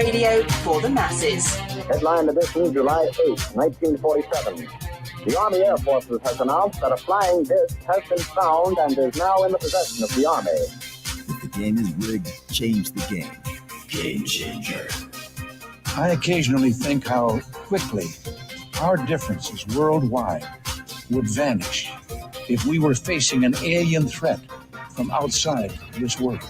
radio for the masses. Headline edition, July 8, 1947. The Army Air Forces has announced that a flying disc has been found and is now in the possession of the Army. If the game is rigged, change the game. Game changer. I occasionally think how quickly our differences worldwide would vanish if we were facing an alien threat from outside this world.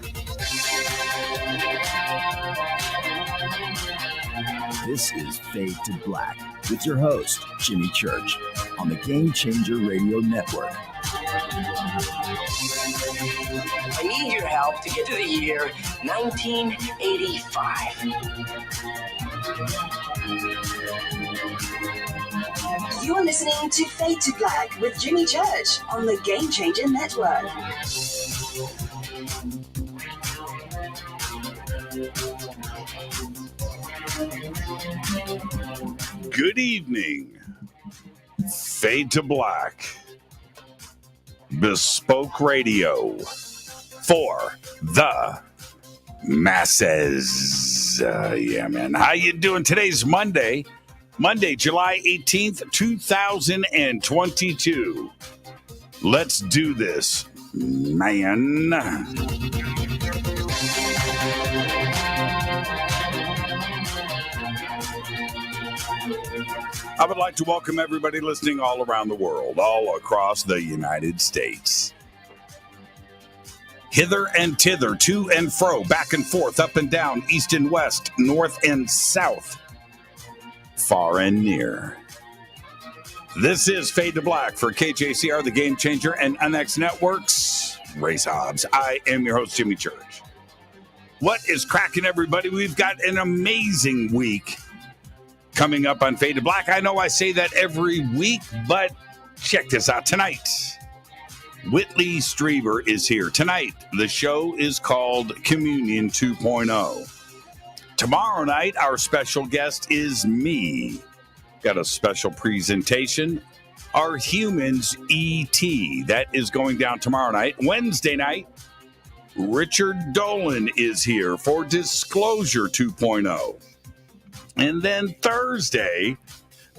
This is Fade to Black with your host, Jimmy Church, on the Game Changer Radio Network. I need your help to get to the year 1985. You're listening to Fade to Black with Jimmy Church on the Game Changer Network. Good evening. Fade to Black. Bespoke radio for the masses. Yeah, man. How you doing? Today's Monday, July 18th, 2022. Let's do this, man. I would like to welcome everybody listening all around the world, all across the United States. Hither and thither, to and fro, back and forth, up and down, east and west, north and south, far and near. This is Fade to Black for KJCR, the Game Changer, and NX Networks. Race Hobbs. I am your host, Jimmy Church. What is cracking, everybody? We've got an amazing week coming up on Fade to Black. I know I say that every week, but check this out. Tonight, Whitley Strieber is here. Tonight, the show is called Communion 2.0. Tomorrow night, our special guest is me. Got a special presentation. Our Humans E.T. That is going down tomorrow night. Wednesday night, Richard Dolan is here for Disclosure 2.0. And then Thursday,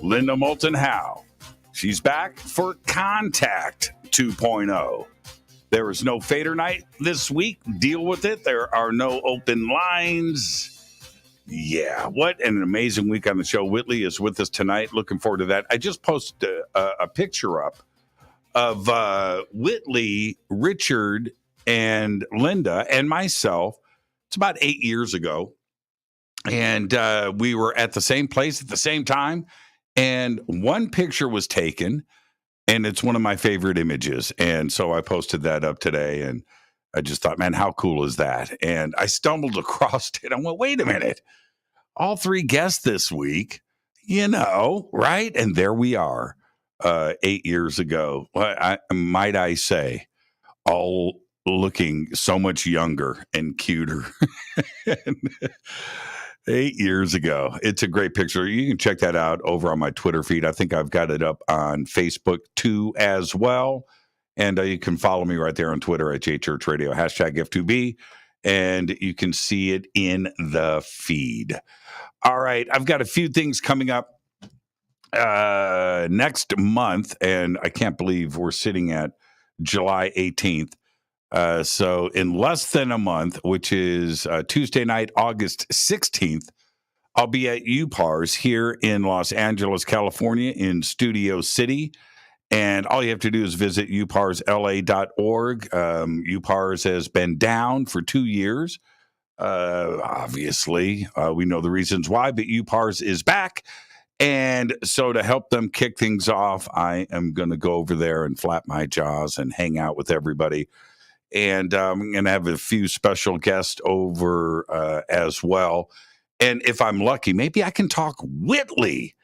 Linda Moulton Howe. She's back for Contact 2.0. There is no Fader night this week. Deal with it. There are no open lines. Yeah, what an amazing week on the show. Whitley is with us tonight. Looking forward to that. I just posted a picture up of Whitley, Richard, and Linda, and myself. It's about 8 years ago. And we were at the same place at the same time. And one picture was taken, and it's one of my favorite images. And so I posted that up today, and I just thought, man, how cool is that? And I stumbled across it. I went, wait a minute. All three guests this week, right? And there we are 8 years ago. Might I say, all looking so much younger and cuter. 8 years ago. It's a great picture. You can check that out over on my Twitter feed. I think I've got it up on Facebook too as well. And you can follow me right there on Twitter at JChurchRadio, hashtag F2B. And you can see it in the feed. All right. I've got a few things coming up next month. And I can't believe we're sitting at July 18th. So in less than a month, which is Tuesday night, August 16th, I'll be at UPARS here in Los Angeles, California, in Studio City. And all you have to do is visit uparsla.org. UPARS has been down for 2 years. Obviously, we know the reasons why, but UPARS is back. And so to help them kick things off, I am going to go over there and flap my jaws and hang out with everybody. And I'm going to have a few special guests over as well. And if I'm lucky, maybe I can talk Whitley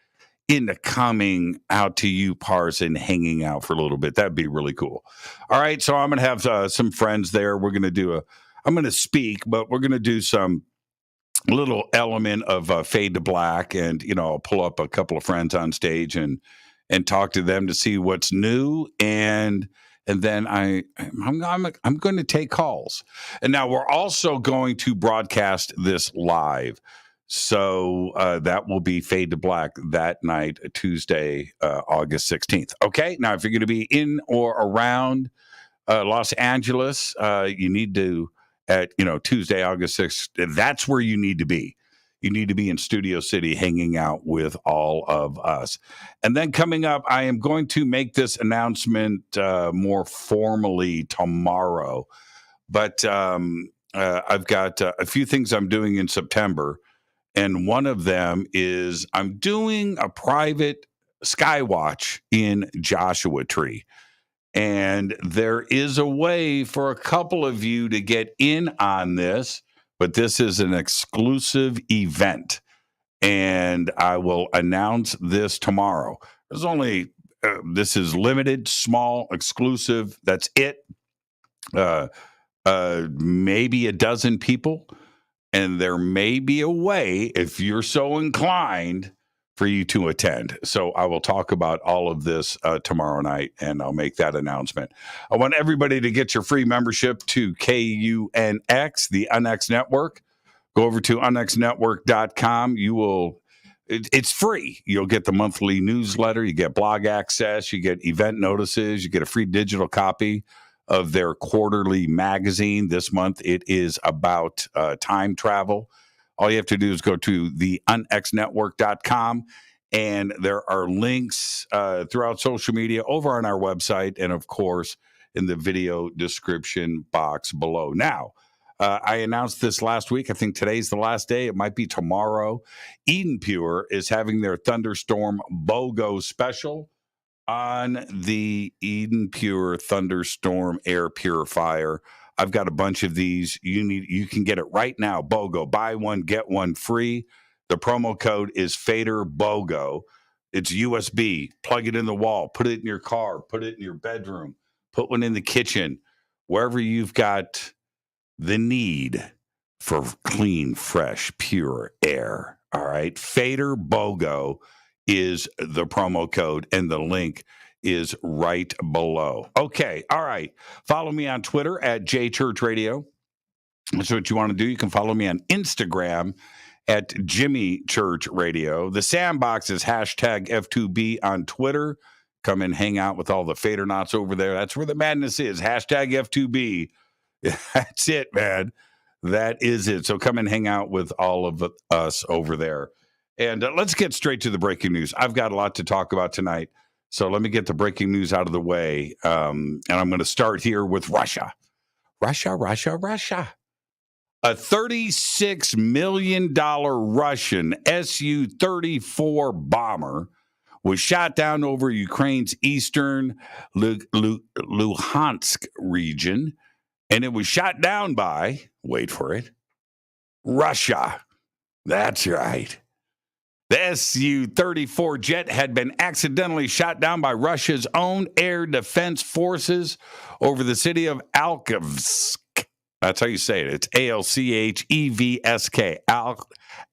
into coming out to UPARS and hanging out for a little bit. That'd be really cool. All right, so I'm going to have some friends there. We're going to I'm going to speak, but we're going to do some little element of Fade to Black. And, I'll pull up a couple of friends on stage and talk to them to see what's new. And then I'm going to take calls. And now we're also going to broadcast this live. So that will be Fade to Black that night, Tuesday, August 16th. Okay, now if you're going to be in or around Los Angeles, you need to, at Tuesday, August 6th, that's where you need to be. You need to be in Studio City hanging out with all of us. And then coming up, I am going to make this announcement more formally tomorrow. But I've got a few things I'm doing in September. And one of them is I'm doing a private Skywatch in Joshua Tree. And there is a way for a couple of you to get in on this, but this is an exclusive event. And I will announce this tomorrow. There's only, this is limited, small, exclusive. That's it. Maybe a dozen people. And there may be a way, if you're so inclined, for you to attend. So I will talk about all of this tomorrow night, and I'll make that announcement. I want everybody to get your free membership to KUNX, the UNX Network. Go over to unxnetwork.com. It's free. You'll get the monthly newsletter. You get blog access. You get event notices. You get a free digital copy of their quarterly magazine. This month, it is about time travel. All you have to do is go to the unxnetwork.com, and there are links throughout social media, over on our website, and of course, in the video description box below. Now, I announced this last week. I think today's the last day. It might be tomorrow. EdenPURE is having their Thunderstorm Bogo special on the EdenPURE Thunderstorm air purifier. I've got a bunch of these. You can get it right now. Bogo, buy one, get one free. The promo code is FADERBOGO. It's USB. Plug it in the wall. Put it in your car. Put it in your bedroom. Put one in the kitchen. Wherever you've got the need for clean, fresh, pure air. All right. FADERBOGO is the promo code, and the link is right below. Okay, all right. Follow me on Twitter at JChurchRadio. That's what you want to do. You can follow me on Instagram at Jimmy Church Radio. The Sandbox is hashtag F2B on Twitter. Come and hang out with all the Fadernauts over there. That's where the madness is. Hashtag F2B. That's it, man. That is it. So come and hang out with all of us over there. And let's get straight to the breaking news. I've got a lot to talk about tonight. So let me get the breaking news out of the way. And I'm going to start here with Russia. Russia. A $36 million Russian Su-34 bomber was shot down over Ukraine's eastern Luhansk region. And it was shot down by, wait for it, Russia. That's right. The Su-34 jet had been accidentally shot down by Russia's own air defense forces over the city of Alchevsk. That's how you say it. It's Alchevsk.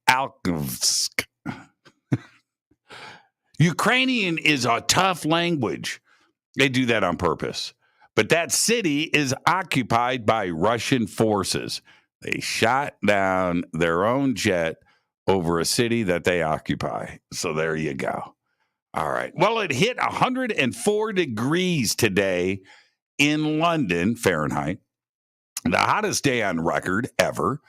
Alchevsk. Ukrainian is a tough language. They do that on purpose. But that city is occupied by Russian forces. They shot down their own jet over a city that they occupy. So there you go. All right. Well, it hit 104 degrees today in London, Fahrenheit, the hottest day on record ever.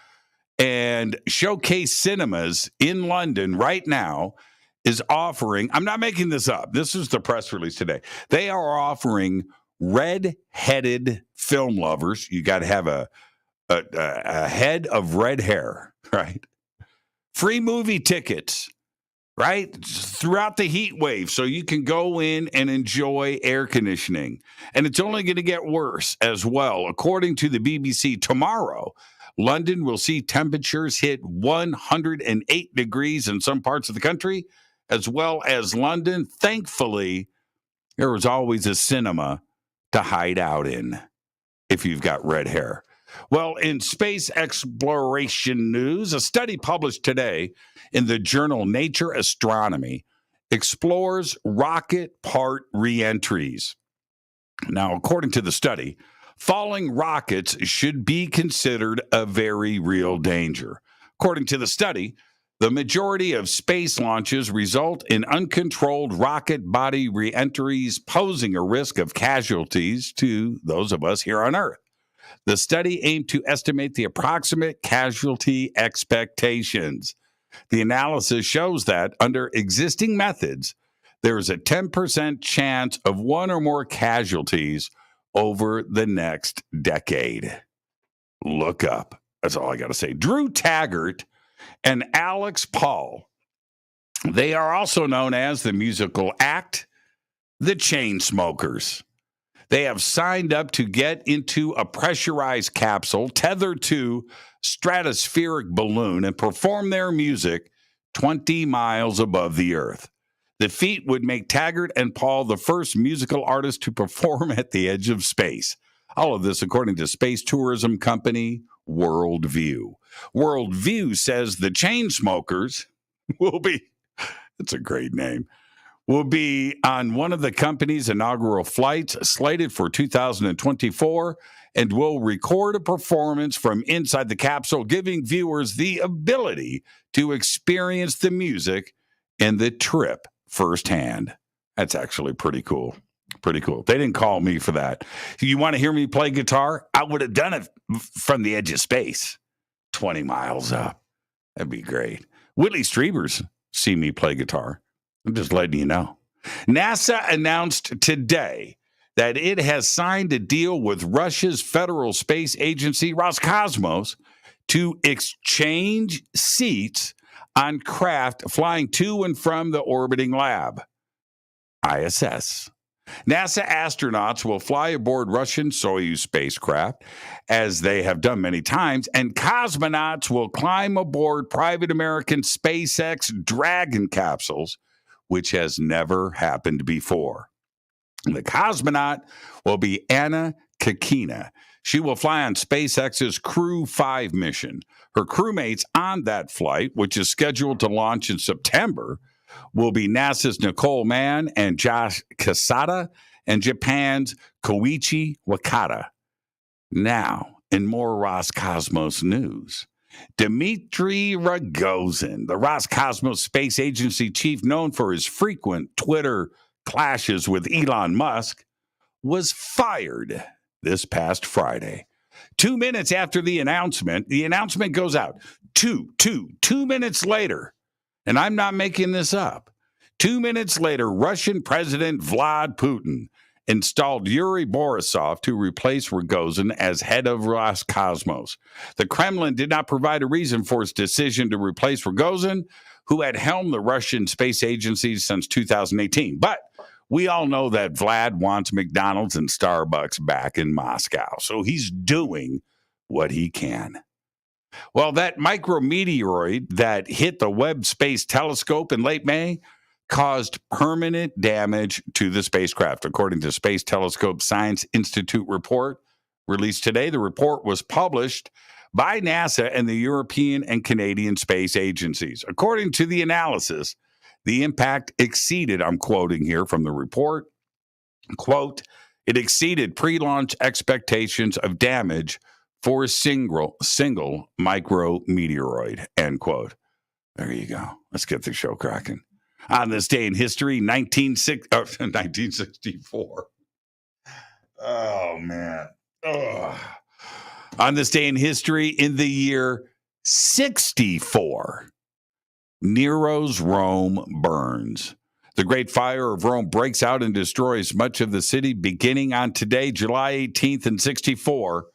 And Showcase Cinemas in London right now is offering, I'm not making this up, this is the press release today. They are offering red-headed film lovers. You got to have a head of red hair, right? Free movie tickets, right? Throughout the heat wave, so you can go in and enjoy air conditioning. And it's only going to get worse as well. According to the BBC, tomorrow, London will see temperatures hit 108 degrees in some parts of the country, as well as London. Thankfully, there was always a cinema to hide out in if you've got red hair. Well, in space exploration news, a study published today in the journal Nature Astronomy explores rocket part reentries. Now, according to the study, falling rockets should be considered a very real danger. According to the study, The majority of space launches result in uncontrolled rocket body reentries, posing a risk of casualties to those of us here on Earth. The study aimed to estimate the approximate casualty expectations. The analysis shows that under existing methods, there is a 10% chance of one or more casualties over the next decade. Look up. That's all I got to say. Drew Taggart and Alex Paul, they are also known as the musical act, the Chainsmokers. They have signed up to get into a pressurized capsule tethered to stratospheric balloon and perform their music 20 miles above the Earth. The feat would make Taggart and Paul the first musical artists to perform at the edge of space. All of this according to space tourism company Worldview. Worldview says the Chainsmokers will be, it's a great name, will be on one of the company's inaugural flights slated for 2024 and will record a performance from inside the capsule, giving viewers the ability to experience the music and the trip firsthand. That's actually pretty cool. Pretty cool. They didn't call me for that. You want to hear me play guitar? I would have done it from the edge of space, 20 miles up. That'd be great. Whitley Strieber's seen me play guitar. I'm just letting you know. NASA announced today that it has signed a deal with Russia's federal space agency, Roscosmos, to exchange seats on craft flying to and from the orbiting lab, ISS. NASA astronauts will fly aboard Russian Soyuz spacecraft, as they have done many times, and cosmonauts will climb aboard private American SpaceX Dragon capsules, which has never happened before. The cosmonaut will be Anna Kakina. She will fly on SpaceX's Crew 5 mission. Her crewmates on that flight, which is scheduled to launch in September, will be NASA's Nicole Mann and Josh Casada and Japan's Koichi Wakata. Now, in more Roscosmos news, Dmitry Rogozin, the Roscosmos Space Agency chief known for his frequent Twitter clashes with Elon Musk, was fired this past Friday. 2 minutes after the announcement goes out. Two minutes later, and I'm not making this up, 2 minutes later, Russian President Vladimir Putin installed Yuri Borisov to replace Rogozin as head of Roscosmos. The Kremlin did not provide a reason for its decision to replace Rogozin, who had helmed the Russian space agency since 2018. But we all know that Vlad wants McDonald's and Starbucks back in Moscow, so he's doing what he can. Well, that micrometeoroid that hit the Webb Space Telescope in late May caused permanent damage to the spacecraft, according to Space Telescope Science Institute report released today. The report was published by NASA and the European and Canadian space agencies. According to the analysis, the impact exceeded, I'm quoting here from the report, quote, it exceeded pre-launch expectations of damage for a single micrometeoroid, end quote. There you go. Let's get the show cracking. On this day in history, 1964. Oh, man. Ugh. On this day in history, in the year 64, Nero's Rome burns. The Great Fire of Rome breaks out and destroys much of the city beginning on today, July 18th in 64.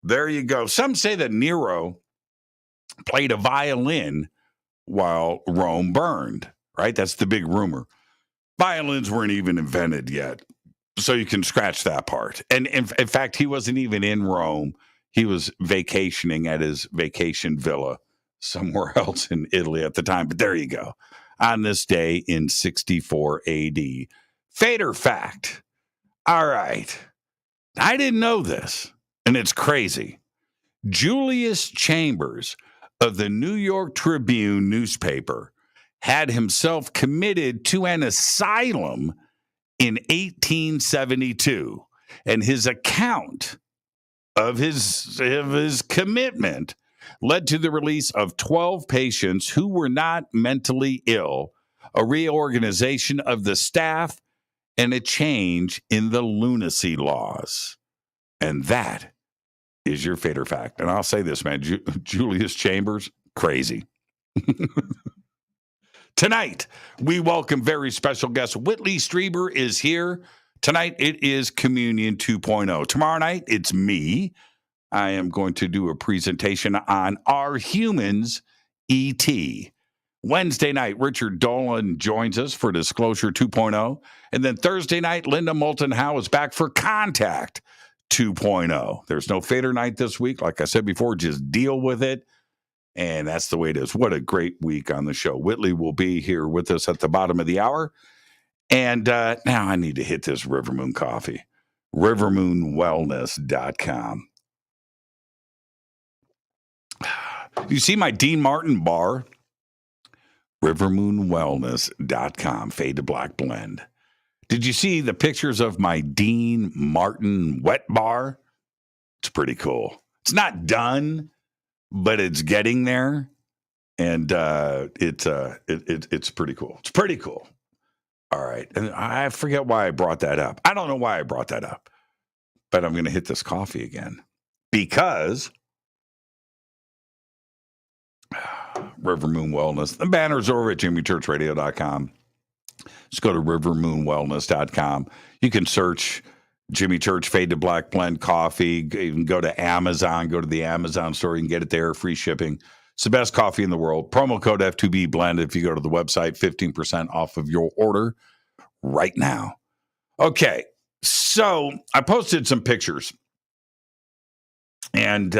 There you go. Some say that Nero played a violin while Rome burned, right? That's the big rumor. Violins weren't even invented yet, so you can scratch that part. And in fact, he wasn't even in Rome. He was vacationing at his vacation villa somewhere else in Italy at the time. But there you go. On this day in 64 AD. Fader fact. All right. I didn't know this, and it's crazy. Julius Chambers of the New York Tribune newspaper had himself committed to an asylum in 1872, and his account of his commitment led to the release of 12 patients who were not mentally ill, a reorganization of the staff, and a change in the lunacy laws. And that is your Fader fact. And I'll say this, man, Julius Chambers, crazy. Tonight, we welcome very special guest. Whitley Strieber is here. Tonight, it is Communion 2.0. Tomorrow night, it's me. I am going to do a presentation on Are Humans E.T.? Wednesday night, Richard Dolan joins us for Disclosure 2.0. And then Thursday night, Linda Moulton Howe is back for Contact 2.0. There's no Fader night this week. Like I said before, just deal with it. And that's the way it is. What a great week on the show. Whitley will be here with us at the bottom of the hour. And now I need to hit this Rivermoon coffee. Rivermoonwellness.com. You see my Dean Martin bar? Rivermoonwellness.com. Fade to Black blend. Did you see the pictures of my Dean Martin wet bar? It's pretty cool. It's not done, but it's getting there. And it's pretty cool. It's pretty cool. All right. And I forget why I brought that up. I don't know why I brought that up, but I'm going to hit this coffee again because Rivermoon Wellness. The banner's over at jimmychurchradio.com. Just go to rivermoonwellness.com. You can search Jimmy Church Fade to Black Blend Coffee. You can go to Amazon. Go to the Amazon store. You can get it there. Free shipping. It's the best coffee in the world. Promo code F2B Blend if you go to the website. 15% off of your order right now. Okay. So I posted some pictures. And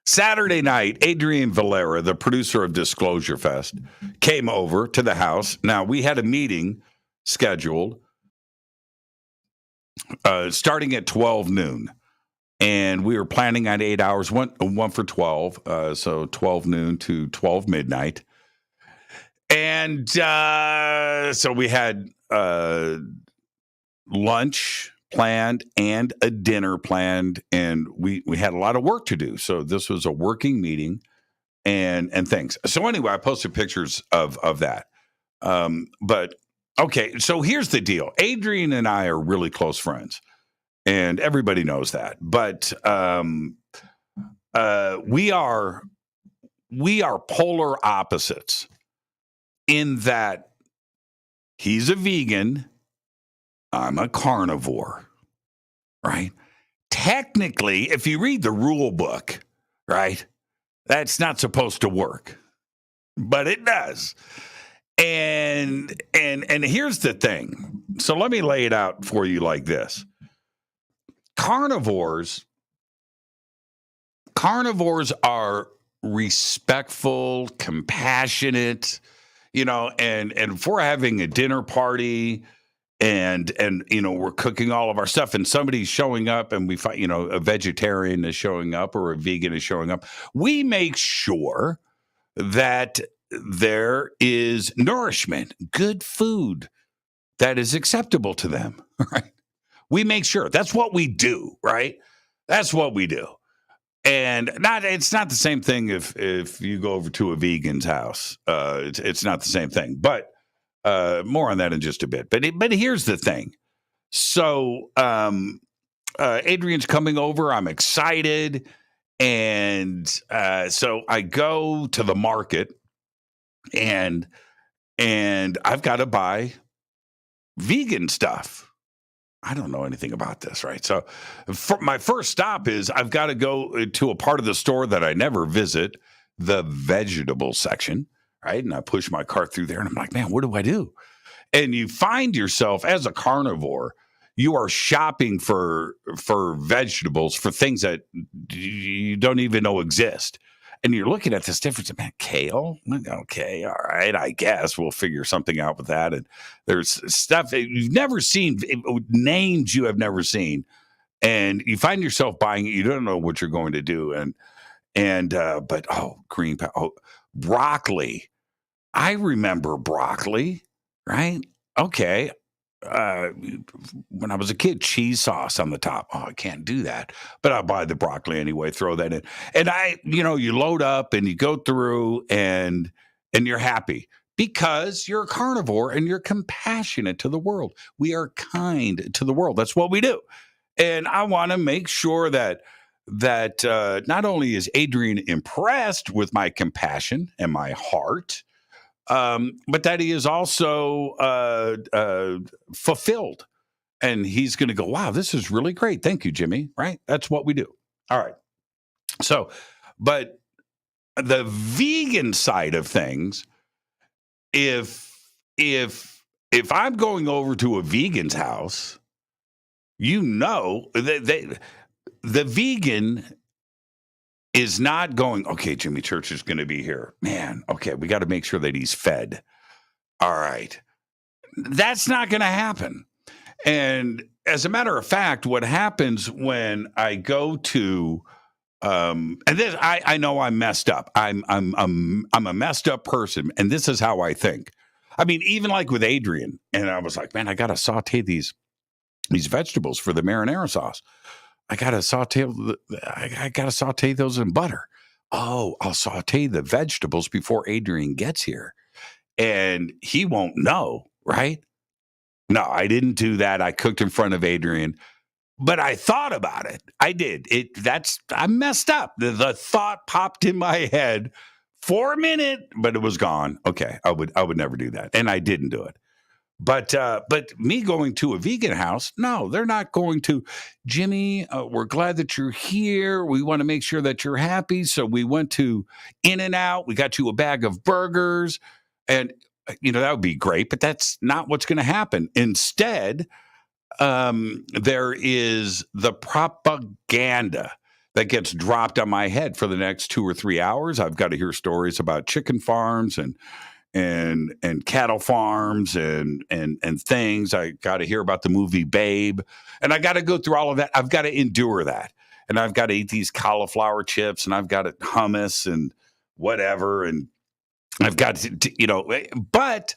Saturday night, Adrian Valera, the producer of Disclosure Fest, came over to the house. Now, we had a meeting scheduled starting at 12 noon. And we were planning on 8 hours, one for 12, so 12 noon to 12 midnight. And so we had lunch planned and a dinner planned, and we had a lot of work to do. So this was a working meeting and things. So anyway, I posted pictures of that. But okay, so here's the deal. Adrian and I are really close friends, and everybody knows that. But we are polar opposites in that he's a vegan, I'm a carnivore, right? Technically, if you read the rule book, right, that's not supposed to work, but it does. And here's the thing. So let me lay it out for you like this. Carnivores are respectful, compassionate, and if we're having a dinner party and we're cooking all of our stuff and somebody's showing up and we find, a vegetarian is showing up or a vegan is showing up, we make sure that there is nourishment, good food that is acceptable to them, right? We make sure. That's what we do, right? That's what we do. And it's not the same thing if you go over to a vegan's house. It's not the same thing. But more on that in just a bit. But here's the thing. So Adrian's coming over. I'm excited. And so I go to the market and I've got to buy vegan stuff. I don't know anything about this, right? So my first stop is I've got to go to a part of the store that I never visit, the vegetable section, right? And I push my cart through there and I'm like, man, what do I do? And you find yourself as a carnivore, you are shopping for vegetables, for things that you don't even know exist. And you're looking at this difference. Man, kale? Okay, all right, I guess we'll figure something out with that. And there's stuff that you've never seen, names you have never seen. And you find yourself buying it. You don't know what you're going to do. But broccoli. I remember broccoli, right? Okay. when I was a kid, cheese sauce on the top. Oh, I can't do that. But I'll buy the broccoli anyway, throw that in. And you load up and you go through and you're happy because you're a carnivore and you're compassionate to the world. We are kind to the world. That's what we do. And I want to make sure that not only is Adrian impressed with my compassion and my heart, but that he is also fulfilled. And he's going to go, wow, this is really great. Thank you, Jimmy. Right? That's what we do. All right. So, but the vegan side of things, if I'm going over to a vegan's house, the vegan is not going, okay, Jimmy Church is going to be here. Man, okay, we got to make sure that he's fed. All right. That's not going to happen. And as a matter of fact, what happens when I go to and this, I know I'm messed up. I'm a messed up person, and this is how I think. I mean, even like with Adrian, and I was like, man, I got to saute these vegetables for the marinara sauce. I got to saute those in butter. Oh, I'll saute the vegetables before Adrian gets here, and he won't know, right? No, I didn't do that. I cooked in front of Adrian. But I thought about it. I did. I messed up. The thought popped in my head for a minute, but it was gone. Okay, I would never do that, and I didn't do it. But me going to a vegan house, no, they're not going to. Jimmy, we're glad that you're here. We want to make sure that you're happy. So we went to In-N-Out. We got you a bag of burgers, and that would be great. But that's not what's going to happen. Instead, there is the propaganda that gets dropped on my head for the next 2 or 3 hours. I've got to hear stories about chicken farms and cattle farms and things. I got to hear about the movie Babe, and I got to go through all of that. I've got to endure that, and I've got to eat these cauliflower chips, and I've got to hummus and whatever, and I've got to but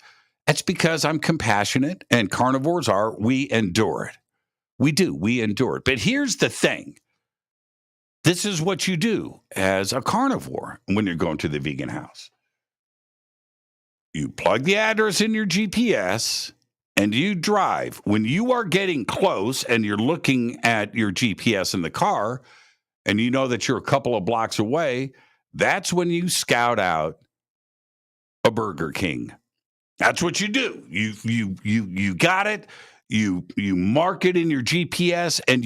that's because I'm compassionate, and carnivores are. We endure it. We do. We endure it. But here's the thing. This is what you do as a carnivore when you're going to the vegan house. You plug the address in your GPS and you drive. When you are getting close and you're looking at your GPS in the car and you know that you're a couple of blocks away, that's when you scout out a Burger King. That's what you do. You got it. You mark it in your GPS, and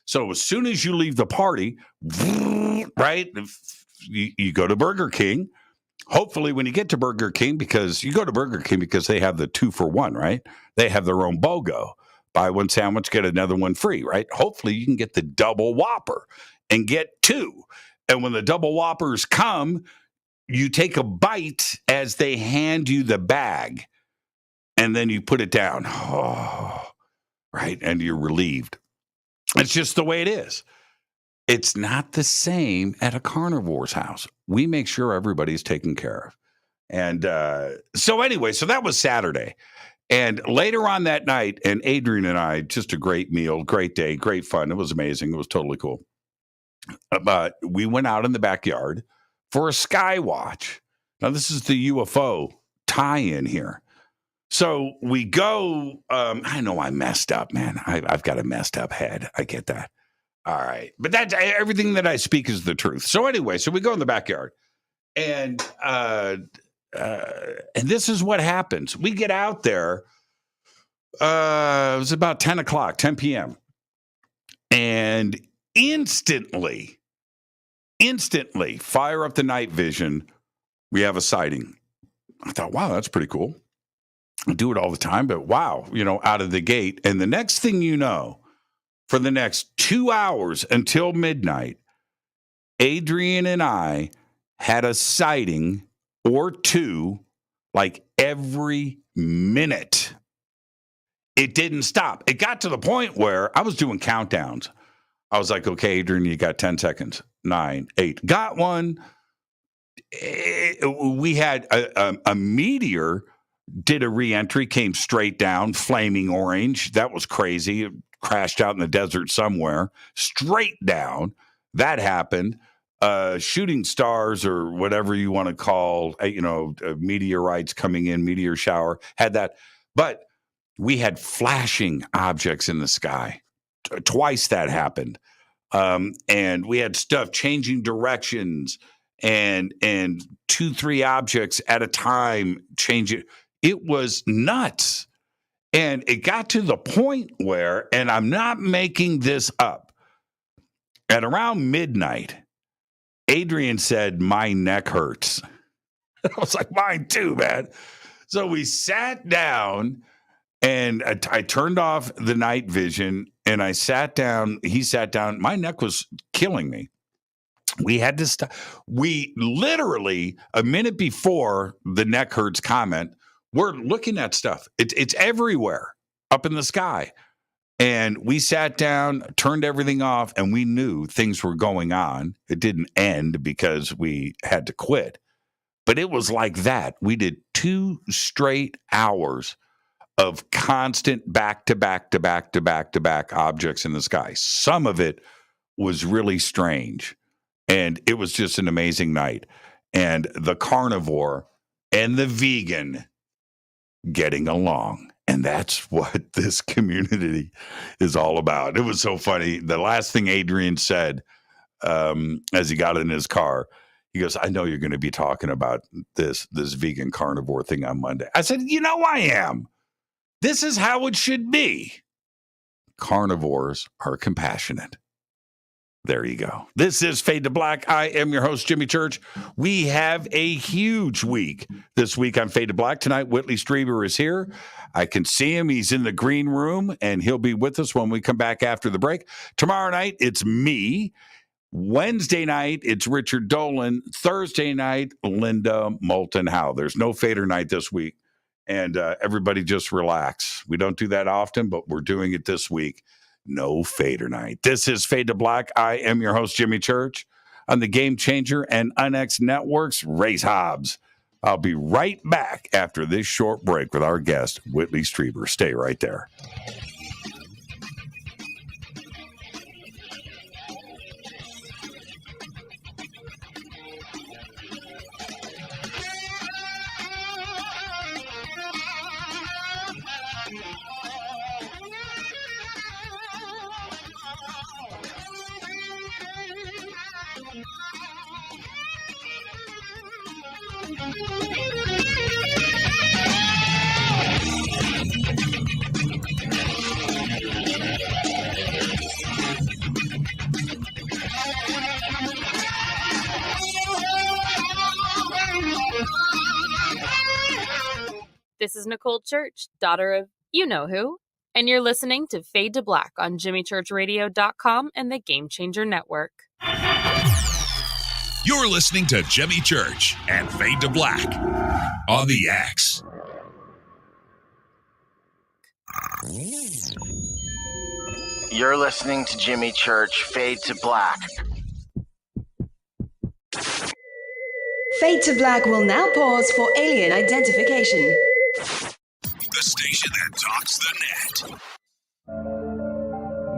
so as soon as you leave the party, right, you go to Burger King. Hopefully when you get to Burger King, because you go to Burger King because they have the 2-for-1, right? They have their own BOGO. Buy one sandwich, get another one free, right? Hopefully you can get the double Whopper and get 2. And when the double Whoppers come, you take a bite as they hand you the bag, and then you put it down. Oh, right? And you're relieved. It's just the way it is. It's not the same at a carnivore's house. We make sure everybody's taken care of. And so that was Saturday. And later on that night, and Adrian and I, just a great meal, great day, great fun. It was amazing. It was totally cool. But we went out in the backyard for a sky watch. Now, this is the UFO tie-in here. So we go, I know I messed up, man. I've got a messed up head. I get that. All right. But that's everything that I speak is the truth. So anyway, we go in the backyard, and this is what happens. We get out there. It was about 10 p.m. And instantly fire up the night vision. We have a sighting. I thought, wow, that's pretty cool. I do it all the time, but wow, out of the gate. And the next thing you know, for the next 2 hours until midnight, Adrian and I had a sighting or two like every minute. It didn't stop. It got to the point where I was doing countdowns. I was like, okay, Adrian, you got 10 seconds. 9, 8. Got one. We had a meteor did a re-entry, came straight down, flaming orange. That was crazy. It crashed out in the desert somewhere, straight down. That happened. Shooting stars or whatever you want to call, meteorites coming in, meteor shower, had that. But we had flashing objects in the sky. Twice that happened. And we had stuff changing directions and 2-3 objects at a time changing. It was nuts. And it got to the point where, and I'm not making this up, at around midnight, Adrian said, "My neck hurts." I was like, "Mine too, man." So we sat down and I turned off the night vision and I sat down. He sat down. My neck was killing me. We had to stop. We literally, a minute before the neck hurts comment, we're looking at stuff. It's everywhere up in the sky. And we sat down, turned everything off, and we knew things were going on. It didn't end because we had to quit. But it was like that. We did 2 straight hours of constant back-to-back objects in the sky. Some of it was really strange. And it was just an amazing night. And the carnivore and the vegan getting along. And that's what this community is all about. It was so funny. The last thing Adrian said as he got in his car, he goes, "I know you're going to be talking about this vegan carnivore thing on Monday." I said, I am. This is how it should be. Carnivores are compassionate. There you go. This is Fade to Black. I am your host, Jimmy Church. We have a huge week this week on Fade to Black. Tonight, Whitley Strieber is here. I can see him. He's in the green room, and he'll be with us when we come back after the break. Tomorrow night, it's me. Wednesday night, it's Richard Dolan. Thursday night, Linda Moulton Howe. There's no Fader night this week, and everybody just relax. We don't do that often, but we're doing it this week. No Fader night. This is Fade to Black. I am your host, Jimmy Church, on the Game Changer and UNX Networks. Race Hobbs. I'll be right back after this short break with our guest, Whitley Strieber. Stay right there. This is Nicole Church, daughter of you-know-who, and you're listening to Fade to Black on JimmyChurchRadio.com and the Game Changer Network. You're listening to Jimmy Church and Fade to Black on the X. You're listening to Jimmy Church, Fade to Black. Fade to Black will now pause for alien identification. The station that talks the net.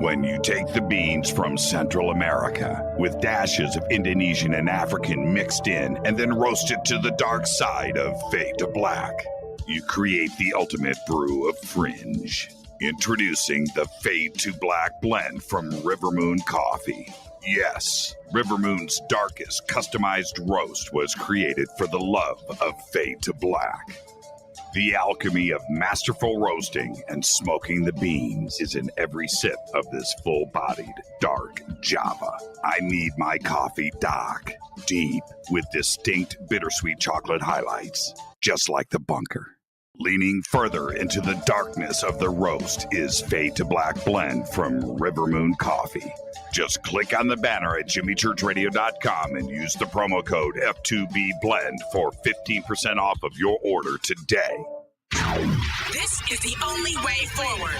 When you take the beans from Central America with dashes of Indonesian and African mixed in and then roast it to the dark side of Fade to Black, you create the ultimate brew of fringe. Introducing the Fade to Black blend from River Moon Coffee. Yes, River Moon's darkest customized roast was created for the love of Fade to Black. The alchemy of masterful roasting and smoking the beans is in every sip of this full-bodied, dark Java. I need my coffee dark, deep, with distinct bittersweet chocolate highlights, just like the bunker. Leaning further into the darkness of the roast is Fade to Black blend from River Moon Coffee. Just click on the banner at JimmyChurchRadio.com and use the promo code F2BBLEND for 15% off of your order today. This is the only way forward.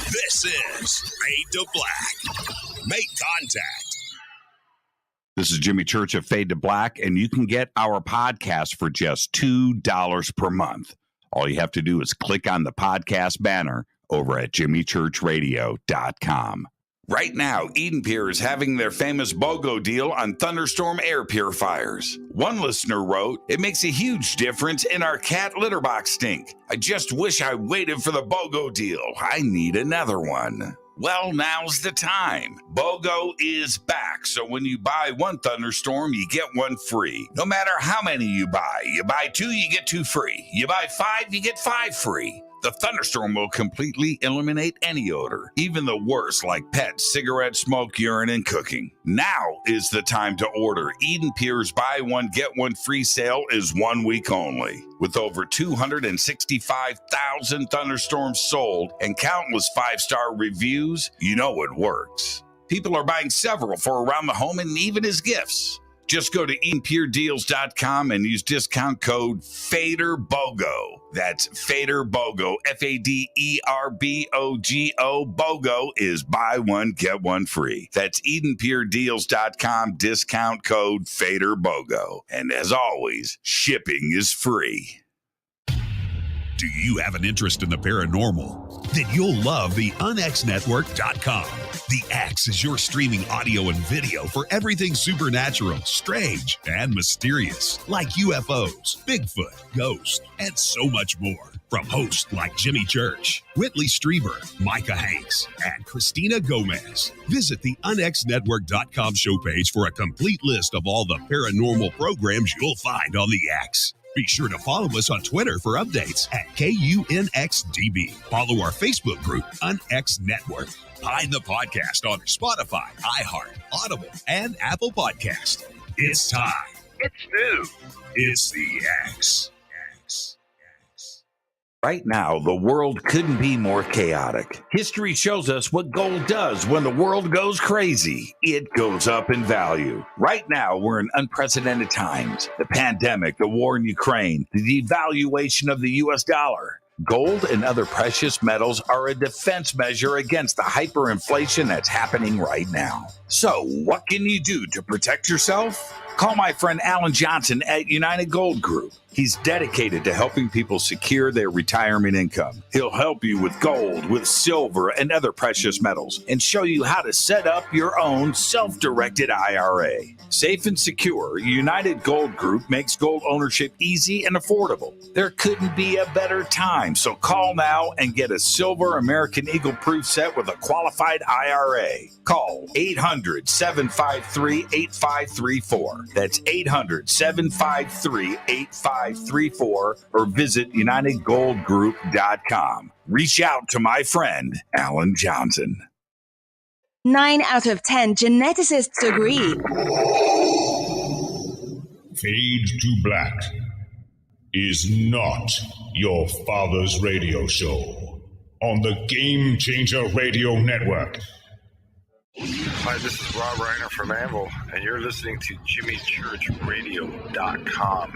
This is Fade to Black. Make contact. This is Jimmy Church of Fade to Black, and you can get our podcast for just $2 per month. All you have to do is click on the podcast banner over at jimmychurchradio.com. Right now, EdenPURE is having their famous BOGO deal on Thunderstorm air purifiers. One listener wrote, "It makes a huge difference in our cat litter box stink. I just wish I waited for the BOGO deal. I need another one." Well, now's the time. BOGO is back, so when you buy one Thunderstorm, you get one free. No matter how many you buy 2, you get 2 free. You buy 5, you get 5 free. The Thunderstorm will completely eliminate any odor, even the worst like pets, cigarette smoke, urine, and cooking. Now is the time to order. EdenPURE's buy one, get one free sale is 1 week only. With over 265,000 Thunderstorms sold and countless 5-star reviews, you know it works. People are buying several for around the home and even as gifts. Just go to EdenPureDeals.com and use discount code FADERBOGO. That's FADERBOGO, FADERBOGO. BOGO is buy one, get one free. That's EdenPureDeals.com, discount code FADERBOGO. And as always, shipping is free. Do you have an interest in the paranormal? Then you'll love the UnXNetwork.com. The X is your streaming audio and video for everything supernatural, strange, and mysterious, like UFOs, Bigfoot, ghosts, and so much more. From hosts like Jimmy Church, Whitley Strieber, Micah Hanks, and Christina Gomez. Visit the UnXNetwork.com show page for a complete list of all the paranormal programs you'll find on the X. Be sure to follow us on Twitter for updates at KUNXDB. Follow our Facebook group, UnX Network. Find the podcast on Spotify, iHeart, Audible, and Apple Podcast. It's time. It's new. It's the X. Right now, the world couldn't be more chaotic. History shows us what gold does when the world goes crazy. It goes up in value. Right now, we're in unprecedented times. The pandemic, the war in Ukraine, the devaluation of the U.S. dollar. Gold and other precious metals are a defense measure against the hyperinflation that's happening right now. So, what can you do to protect yourself? Call my friend Alan Johnson at United Gold Group. He's dedicated to helping people secure their retirement income. He'll help you with gold, with silver, and other precious metals, and show you how to set up your own self-directed IRA. Safe and secure, United Gold Group makes gold ownership easy and affordable. There couldn't be a better time, so call now and get a silver American Eagle proof set with a qualified IRA. Call 800-753-8534. That's 800-753-8534 or visit UnitedGoldGroup.com. Reach out to my friend, Alan Johnson. 9 out of 10 geneticists agree. Fade to Black is not your father's radio show on the Game Changer Radio Network. Hi, this is Rob Reiner from Anvil, and you're listening to JimmyChurchRadio.com.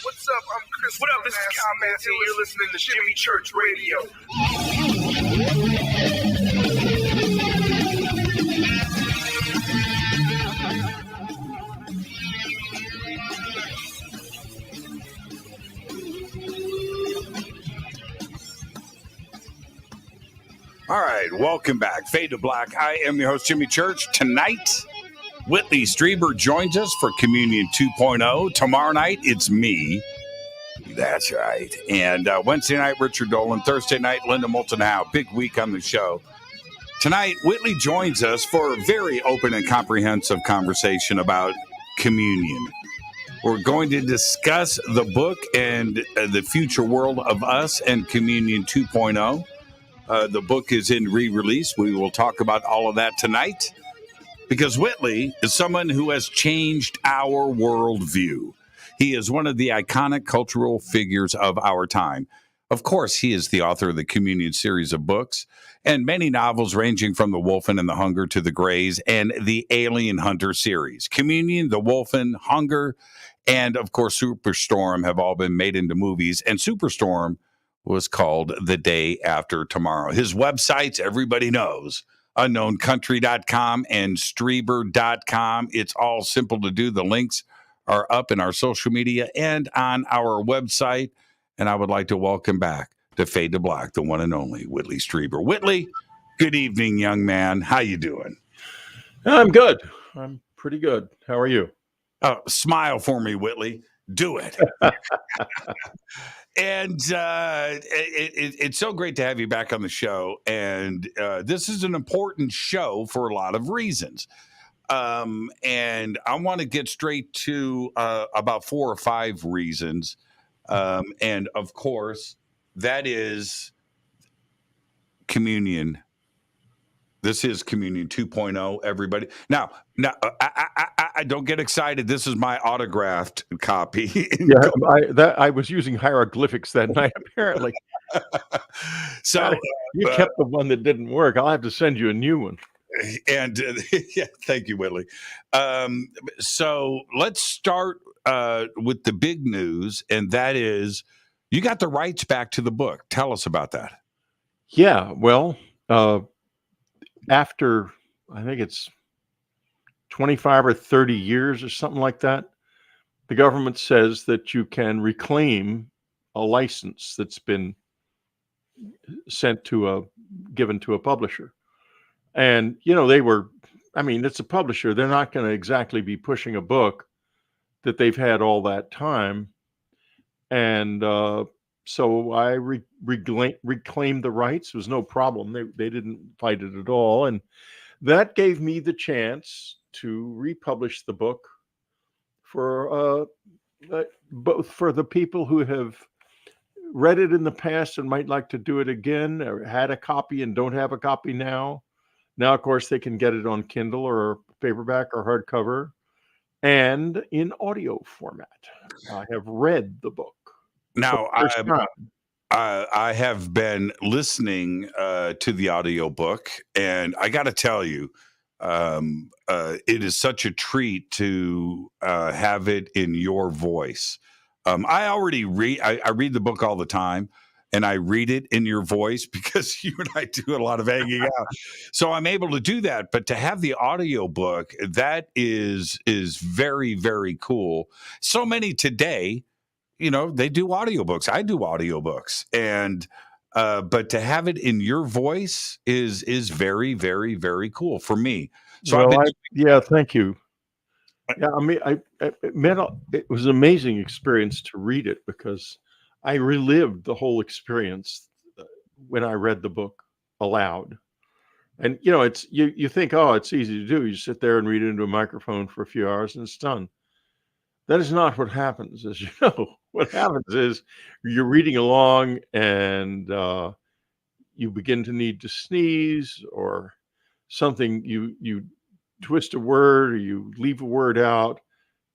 What's up? I'm Chris. What up? This is Kyle Massey, and you're listening to Jimmy Church Radio. All right, welcome back. Fade to Black. I am your host, Jimmy Church. Tonight, Whitley Strieber joins us for Communion 2.0. Tomorrow night, it's me. That's right. And Wednesday night, Richard Dolan. Thursday night, Linda Moulton Howe. Big week on the show. Tonight, Whitley joins us for a very open and comprehensive conversation about communion. We're going to discuss the book and the future world of us and Communion 2.0. The book is in re-release. We will talk about all of that tonight because Whitley is someone who has changed our worldview. He is one of the iconic cultural figures of our time. Of course, he is the author of the Communion series of books and many novels ranging from the Wolfen and the Hunger to the Greys and the Alien Hunter series. Communion, the Wolfen, Hunger, and of course, Superstorm have all been made into movies. And Superstorm was called The Day After Tomorrow. His websites, everybody knows, unknowncountry.com and Strieber.com. It's all simple to do. The links are up in our social media and on our website. and I would like to welcome back to Fade to Black, the one and only Whitley Strieber. Whitley, good evening, young man. How you doing? I'm good. I'm pretty good. How are you? Smile for me, Whitley. Do it. And it's so great to have you back on the show. And this is an important show for a lot of reasons. And I want to get straight to about 4 or 5 reasons. And of course, that is communion. This is Communion 2.0, everybody. Now, I don't get excited. This is my autographed copy. I was using hieroglyphics that night, apparently. So you kept the one that didn't work. I'll have to send you a new one. And yeah, thank you, Whitley. So let's start with the big news, and that is you got the rights back to the book. Tell us about that. Yeah, well, after I think it's 25 or 30 years or something like that, the government says that you can reclaim a license that's been given to a publisher. And, it's a publisher. They're not going to exactly be pushing a book that they've had all that time. And so I reclaimed the rights. It was no problem. They didn't fight it at all. And that gave me the chance to republish the book for both for the people who have read it in the past and might like to do it again, or had a copy and don't have a copy now. Now, of course, they can get it on Kindle or paperback or hardcover and in audio format. I have read the book. Now, I have been listening to the audiobook, and I got to tell you, it is such a treat to have it in your voice. I already I read the book all the time, and I read it in your voice because you and I do a lot of hanging out. So I'm able to do that. But to have the audiobook, that is very, very cool. So many today, they do audiobooks. I do audiobooks. And but to have it in your voice is very, very, very cool for me. So thank you. Yeah, it was an amazing experience to read it because I relived the whole experience when I read the book aloud. And, it's you think, oh, it's easy to do. You sit there and read it into a microphone for a few hours and it's done. That is not what happens, as you know. What happens is you're reading along and you begin to need to sneeze or something. You twist a word or you leave a word out,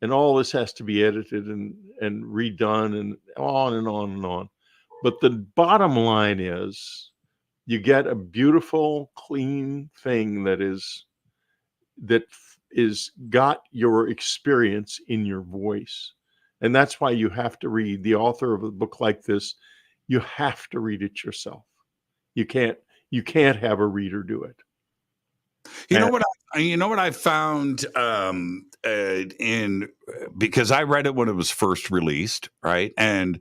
and all this has to be edited and redone and on and on and on. But the bottom line is you get a beautiful, clean thing that is got your experience in your voice. And that's why you have to read. The author of a book like this, you have to read it yourself. You can't have a reader do it. You know what I found because I read it when it was first released, right? And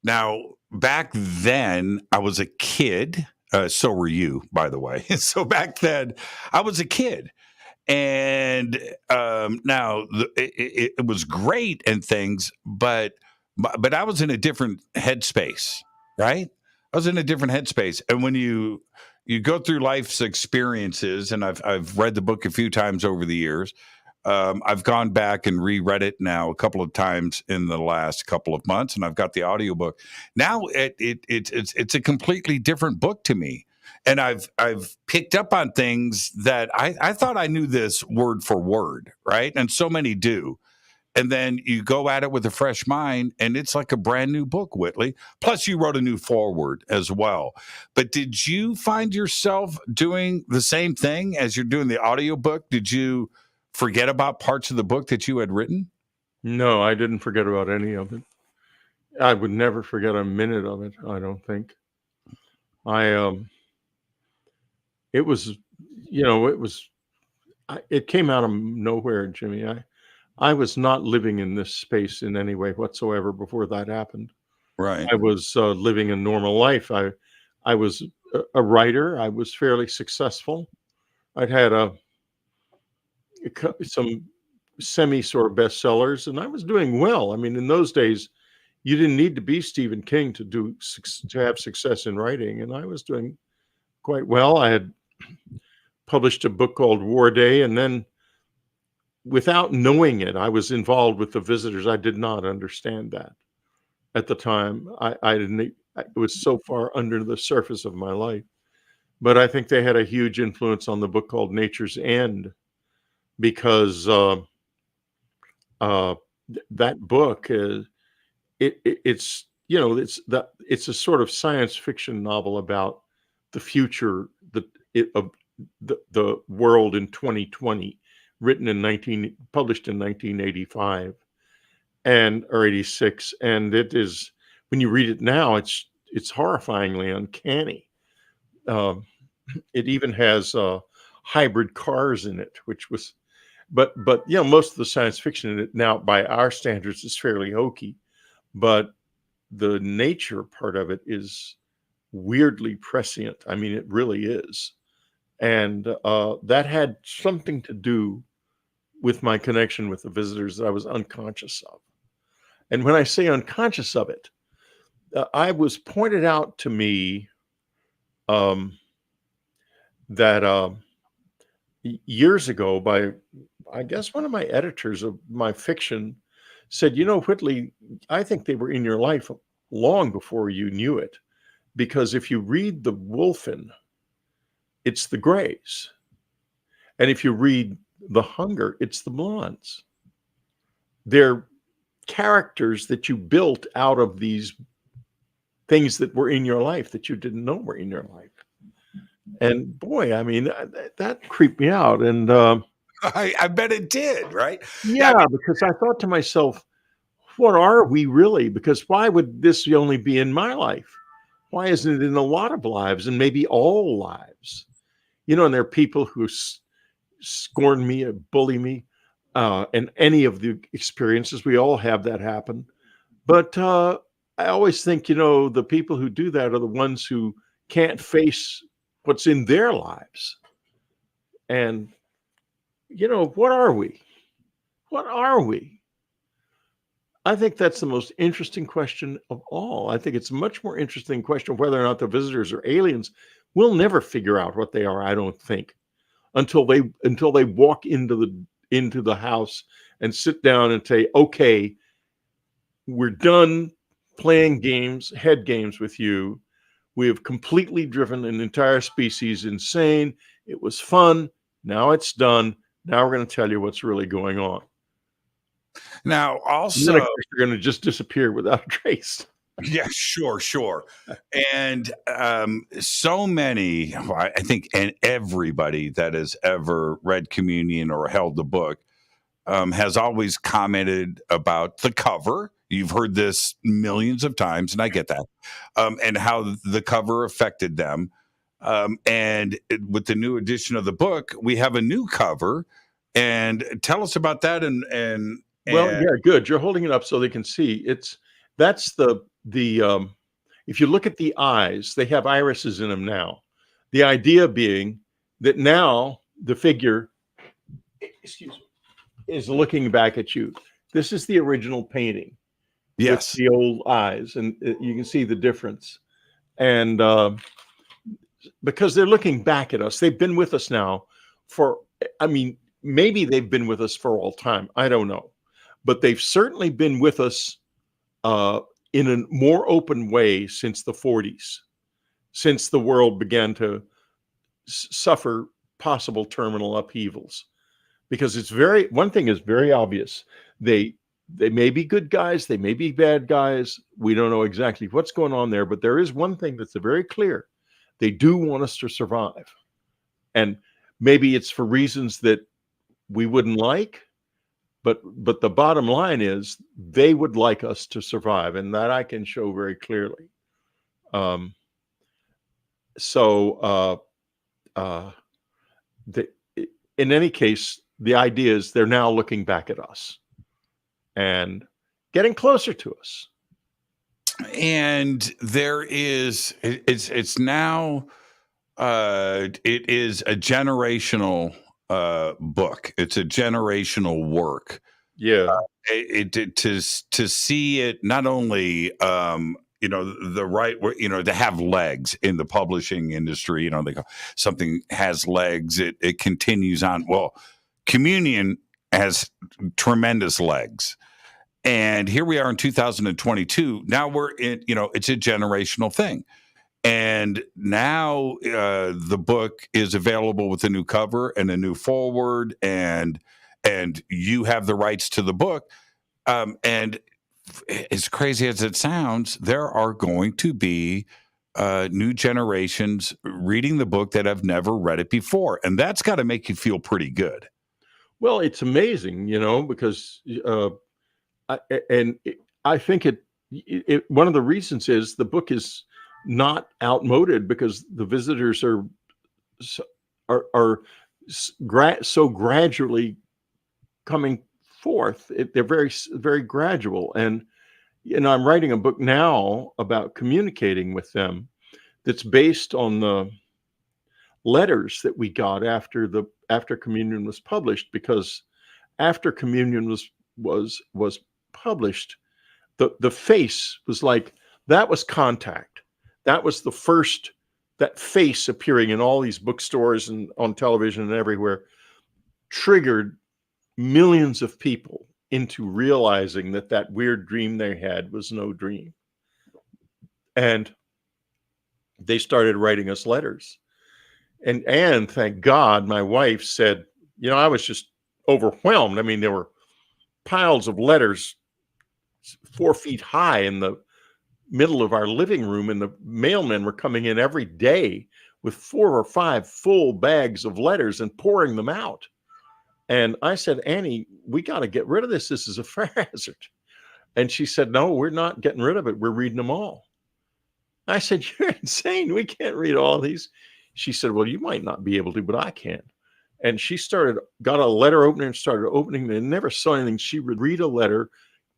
now back then I was a kid. So were you, by the way. So back then I was a kid. And now it was great and things, but I was in a different headspace, right? I was in a different headspace. And when you go through life's experiences, and I've read the book a few times over the years. I've gone back and reread it now a couple of times in the last couple of months, and I've got the audiobook. Now it's a completely different book to me. And I've picked up on things that I thought I knew this word for word, right? And so many do. And then you go at it with a fresh mind, and it's like a brand new book, Whitley. Plus, you wrote a new foreword as well. But did you find yourself doing the same thing as you're doing the audiobook? Did you forget about parts of the book that you had written? No, I didn't forget about any of it. I would never forget a minute of it, I don't think. It came out of nowhere, Jimmy. I was not living in this space in any way whatsoever before that happened. Right. I was living a normal life. I was a writer. I was fairly successful. I'd had some semi sort of bestsellers, and I was doing well. I mean, in those days, you didn't need to be Stephen King to have success in writing, and I was doing quite well. I had published a book called War Day, and then, without knowing it, I was involved with the Visitors. I did not understand that at the time. I didn't. It was so far under the surface of my life, but I think they had a huge influence on the book called Nature's End, because that book is it's it's a sort of science fiction novel about the future of the world in 2020, published in 1985 or 86, and it is, when you read it now, it's horrifyingly uncanny. It even has hybrid cars in it, which was, but most of the science fiction in it now, by our standards, is fairly hokey, but the nature part of it is weirdly prescient. I mean, it really is. And that had something to do with my connection with the Visitors that I was unconscious of. And when I say unconscious of it, I was pointed out to me that years ago by, I guess, one of my editors of my fiction said, Whitley, I think they were in your life long before you knew it, because if you read the Wolfen, it's the grays. And if you read the Hunger, it's the blondes. They're characters that you built out of these things that were in your life that you didn't know were in your life. And boy, I mean, that creeped me out. And I bet it did, right? Yeah, because I thought to myself, what are we really? Because why would this only be in my life? Why isn't it in a lot of lives, and maybe all lives? And there are people who scorn me or bully me, and any of the experiences, we all have that happen. But I always think, the people who do that are the ones who can't face what's in their lives. And, what are we? What are we? I think that's the most interesting question of all. I think it's a much more interesting question of whether or not the Visitors are aliens. We'll never figure out what they are, I don't think, until they walk into the house and sit down and say, okay, we're done playing head games with you. We have completely driven an entire species insane. It was fun. Now it's done. Now we're going to tell you what's really going on. Now, also, they're going to just disappear without a trace. Yeah, sure. And so many, I think, and everybody that has ever read Communion or held the book has always commented about the cover. You've heard this millions of times, and I get that, and how the cover affected them. And with the new edition of the book, we have a new cover. And tell us about that. Well, yeah, good. You're holding it up so they can see. That's the if you look at the eyes, they have irises in them now. The idea being that now the figure, is looking back at you. This is the original painting. Yes, with the old eyes, and you can see the difference. And because they're looking back at us, they've been with us now maybe they've been with us for all time. I don't know. But they've certainly been with us in a more open way since the 40s, since the world began to suffer possible terminal upheavals. Because one thing is very obvious. They may be good guys, they may be bad guys. We don't know exactly what's going on there, but there is one thing that's very clear. They do want us to survive. And maybe it's for reasons that we wouldn't like, but the bottom line is they would like us to survive, and that I can show very clearly. In any case, the idea is they're now looking back at us and getting closer to us. and there is it's now it is a generational book. It's a generational work. Yeah. To see it not only the right, to have legs in the publishing industry. They go, something has legs, it continues on. Well, Communion has tremendous legs. And here we are in 2022. Now we're in, it's a generational thing. And now the book is available with a new cover and a new forward, and you have the rights to the book. And as crazy as it sounds, there are going to be new generations reading the book that have never read it before. And that's got to make you feel pretty good. Well, it's amazing, because I think it one of the reasons is the book is not outmoded because the visitors are so gradually coming forth. They're very, very gradual. And, I'm writing a book now about communicating with them that's based on the letters that we got after Communion was published, because after Communion was published, the face was like, that was contact. That was the first, that face appearing in all these bookstores and on television and everywhere triggered millions of people into realizing that weird dream they had was no dream. And they started writing us letters. And thank God, my wife said, I was just overwhelmed. I mean, there were piles of letters 4 feet high in the middle of our living room, and the mailmen were coming in every day with 4 or 5 full bags of letters and pouring them out. And I said, Annie, we got to get rid of this. This is a fire hazard. And she said, no, we're not getting rid of it. We're reading them all. I said, you're insane. We can't read all these. She said, well, you might not be able to, but I can. And she got a letter opener and started opening it and never saw anything. She would read a letter,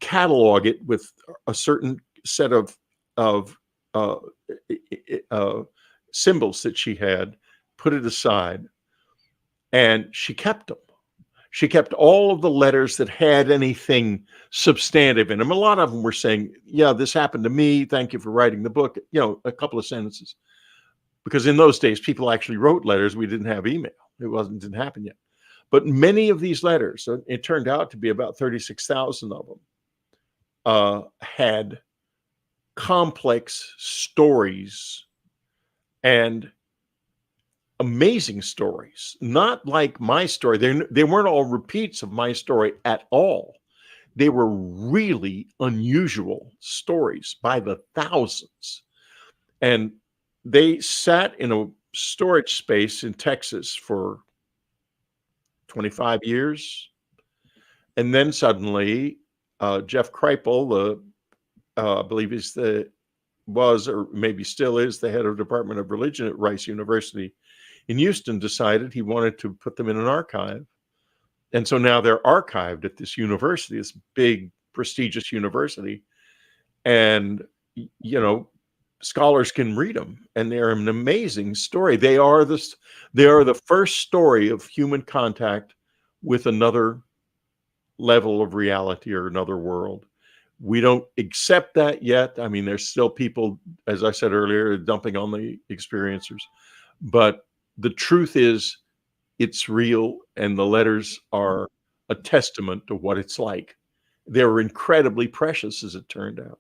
catalog it with a certain set of symbols that she had, put it aside, and she kept them. She kept all of the letters that had anything substantive in them. A lot of them were saying, yeah, this happened to me. Thank you for writing the book. A couple of sentences. Because in those days, people actually wrote letters. We didn't have email. Didn't happen yet. But many of these letters, it turned out to be about 36,000 of them, had complex stories and amazing stories, not like my story. They weren't all repeats of my story at all. They were really unusual stories by the thousands. And they sat in a storage space in Texas for 25 years. And then suddenly, Jeff Kripal, I believe was, or maybe still is, the head of Department of Religion at Rice University in Houston, decided he wanted to put them in an archive. And so now they're archived at this university, this big, prestigious university. And, scholars can read them, and they're an amazing story. They are the first story of human contact with another level of reality or another world. We don't accept that yet. I mean, there's still people, as I said earlier, dumping on the experiencers. But the truth is, it's real, and the letters are a testament to what it's like. They were incredibly precious, as it turned out.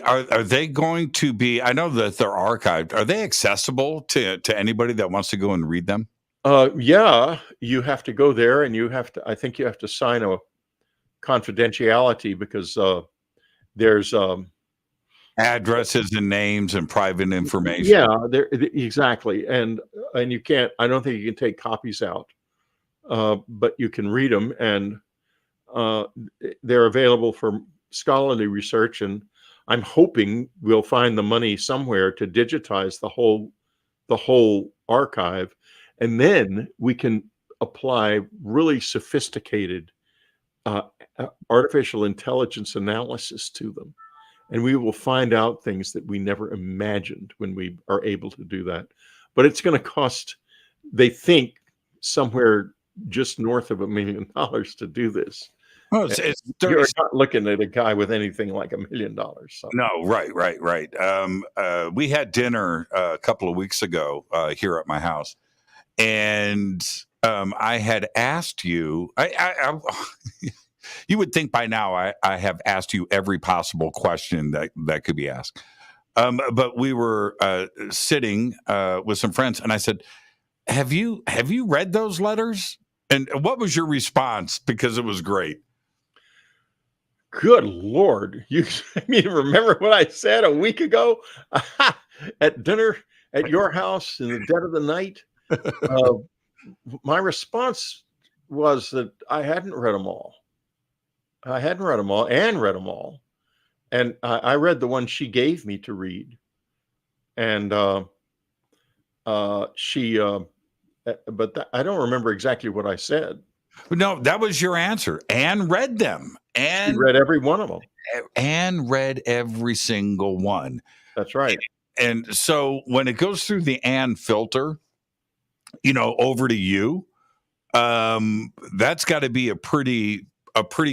Are they going to be? I know that they're archived. Are they accessible to anybody that wants to go and read them? Yeah, you have to go there, and I think you have to sign a confidentiality, because there's addresses and names and private information. Yeah, exactly. And you can't, I don't think you can take copies out, but you can read them, and they're available for scholarly research. And I'm hoping we'll find the money somewhere to digitize the whole archive, and then we can apply really sophisticated uh, artificial intelligence analysis to them. And we will find out things that we never imagined when we are able to do that. But it's going to cost, they think, somewhere just north of $1 million to do this. Well, you're not looking at a guy with anything like $1 million. So. No, right. We had dinner a couple of weeks ago here at my house, and I had asked you. You would think by now I have asked you every possible question that could be asked. But we were sitting with some friends, and I said, "Have you read those letters?" And what was your response? Because it was great. Good Lord. You remember what I said a week ago at dinner at your house in the dead of the night? My response was that I hadn't read them all. I hadn't read them all and read them all. And I read the one she gave me to read. And I don't remember exactly what I said. No, that was your answer. Anne read them. And she read every one of them. Anne read every single one. That's right. And so when it goes through the Anne filter, over to you, that's got to be a pretty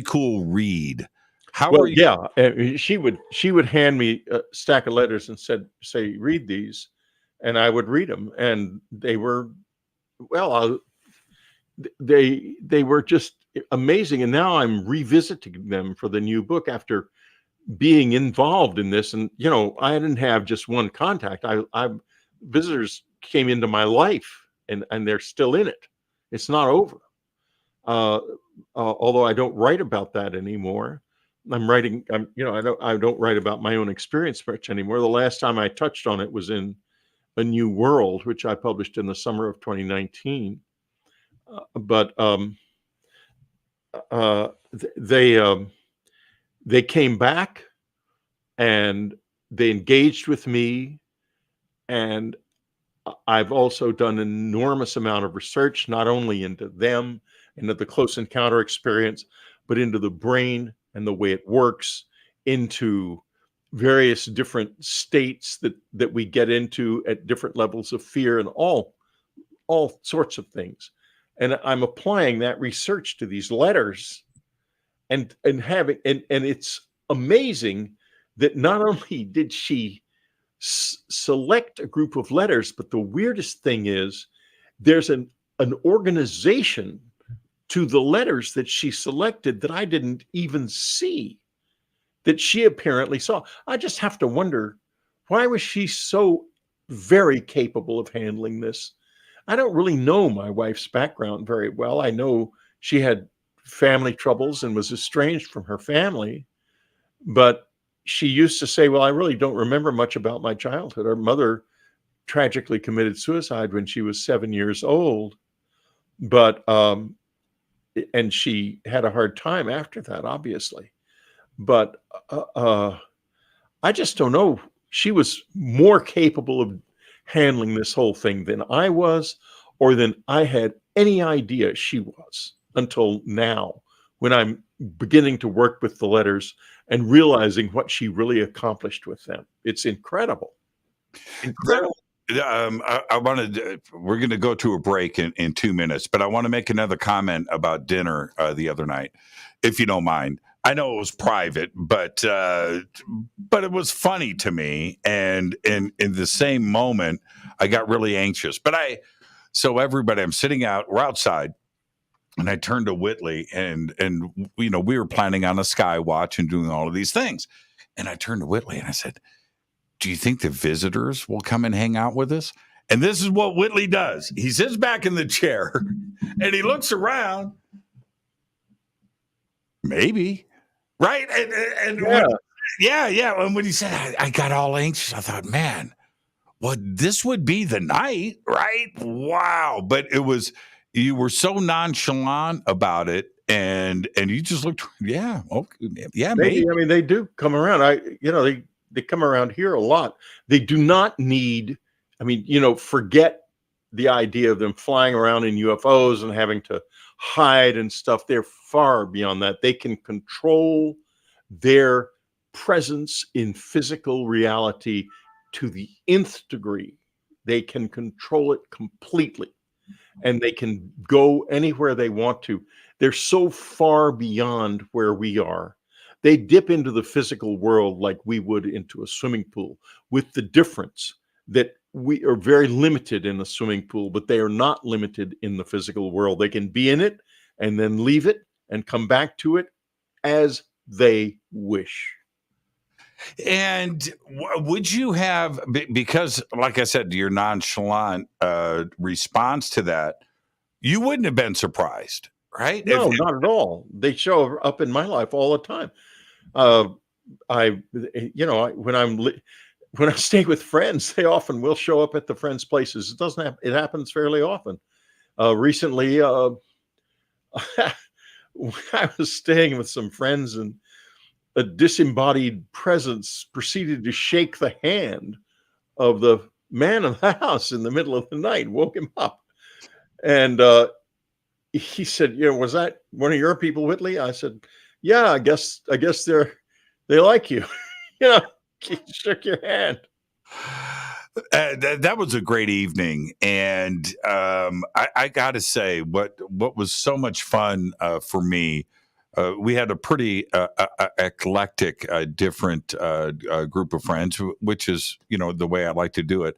cool read. How are you? Yeah, she would hand me a stack of letters and say, read these, and I would read them, and they were, they were just amazing. And now I'm revisiting them for the new book after being involved in this. And I didn't have just one contact. I visitors came into my life, and they're still in it. It's not over. Although I don't write about that anymore. I don't write about my own experience much anymore. The last time I touched on it was in A New World, which I published in the summer of 2019. They came back and they engaged with me, and I've also done an enormous amount of research, not only into them, into the close encounter experience, but into the brain and the way it works, into various different states that we get into at different levels of fear, and all sorts of things. And I'm applying that research to these letters, and it's amazing that not only did she select a group of letters, but the weirdest thing is there's an organization to the letters that she selected that I didn't even see, that she apparently saw. I just have to wonder, why was she so very capable of handling this? I don't really know my wife's background very well. I know she had family troubles and was estranged from her family, but she used to say, well, I really don't remember much about my childhood. Her mother tragically committed suicide when she was 7 years old, and she had a hard time after that, obviously. But I just don't know. She was more capable of handling this whole thing than I was, or than I had any idea she was, until now, when I'm beginning to work with the letters and realizing what she really accomplished with them. It's incredible. Incredible. We're going to go to a break in 2 minutes, but I want to make another comment about dinner the other night, if you don't mind. I know it was private, but it was funny to me. And in the same moment, I got really anxious. So everybody, I'm sitting out, we're outside, and I turned to Whitley, and we were planning on a sky watch and doing all of these things. And I turned to Whitley and I said, do you think the visitors will come and hang out with us? And this is what Whitley does. He sits back in the chair and he looks around. Maybe. Right? And yeah. And when he said, I got all anxious, I thought, man, well, this would be the night, right? Wow. But you were so nonchalant about it, and you just looked, yeah, okay, yeah, maybe. I mean, they do come around. They come around here a lot. They do not need, forget the idea of them flying around in UFOs and having to hide and stuff. They're far beyond that. They can control their presence in physical reality to the nth degree. They can control it completely, and they can go anywhere they want to. They're so far beyond where we are. They dip into the physical world like we would into a swimming pool, with the difference that we are very limited in the swimming pool, but they are not limited in the physical world. They can be in it and then leave it and come back to it as they wish. And would you have, because like I said, your nonchalant response to that, you wouldn't have been surprised, right? No, not at all. They show up in my life all the time. When I stay with friends, they often will show up at the friends' places. It happens fairly often. Recently, I was staying with some friends, and a disembodied presence proceeded to shake the hand of the man of the house in the middle of the night, woke him up. And he said, was that one of your people, Whitley? I said, yeah, I guess they like you. He shook your hand. That was a great evening, and I got to say, what was so much fun for me. We had a pretty eclectic, different group of friends, which is the way I like to do it.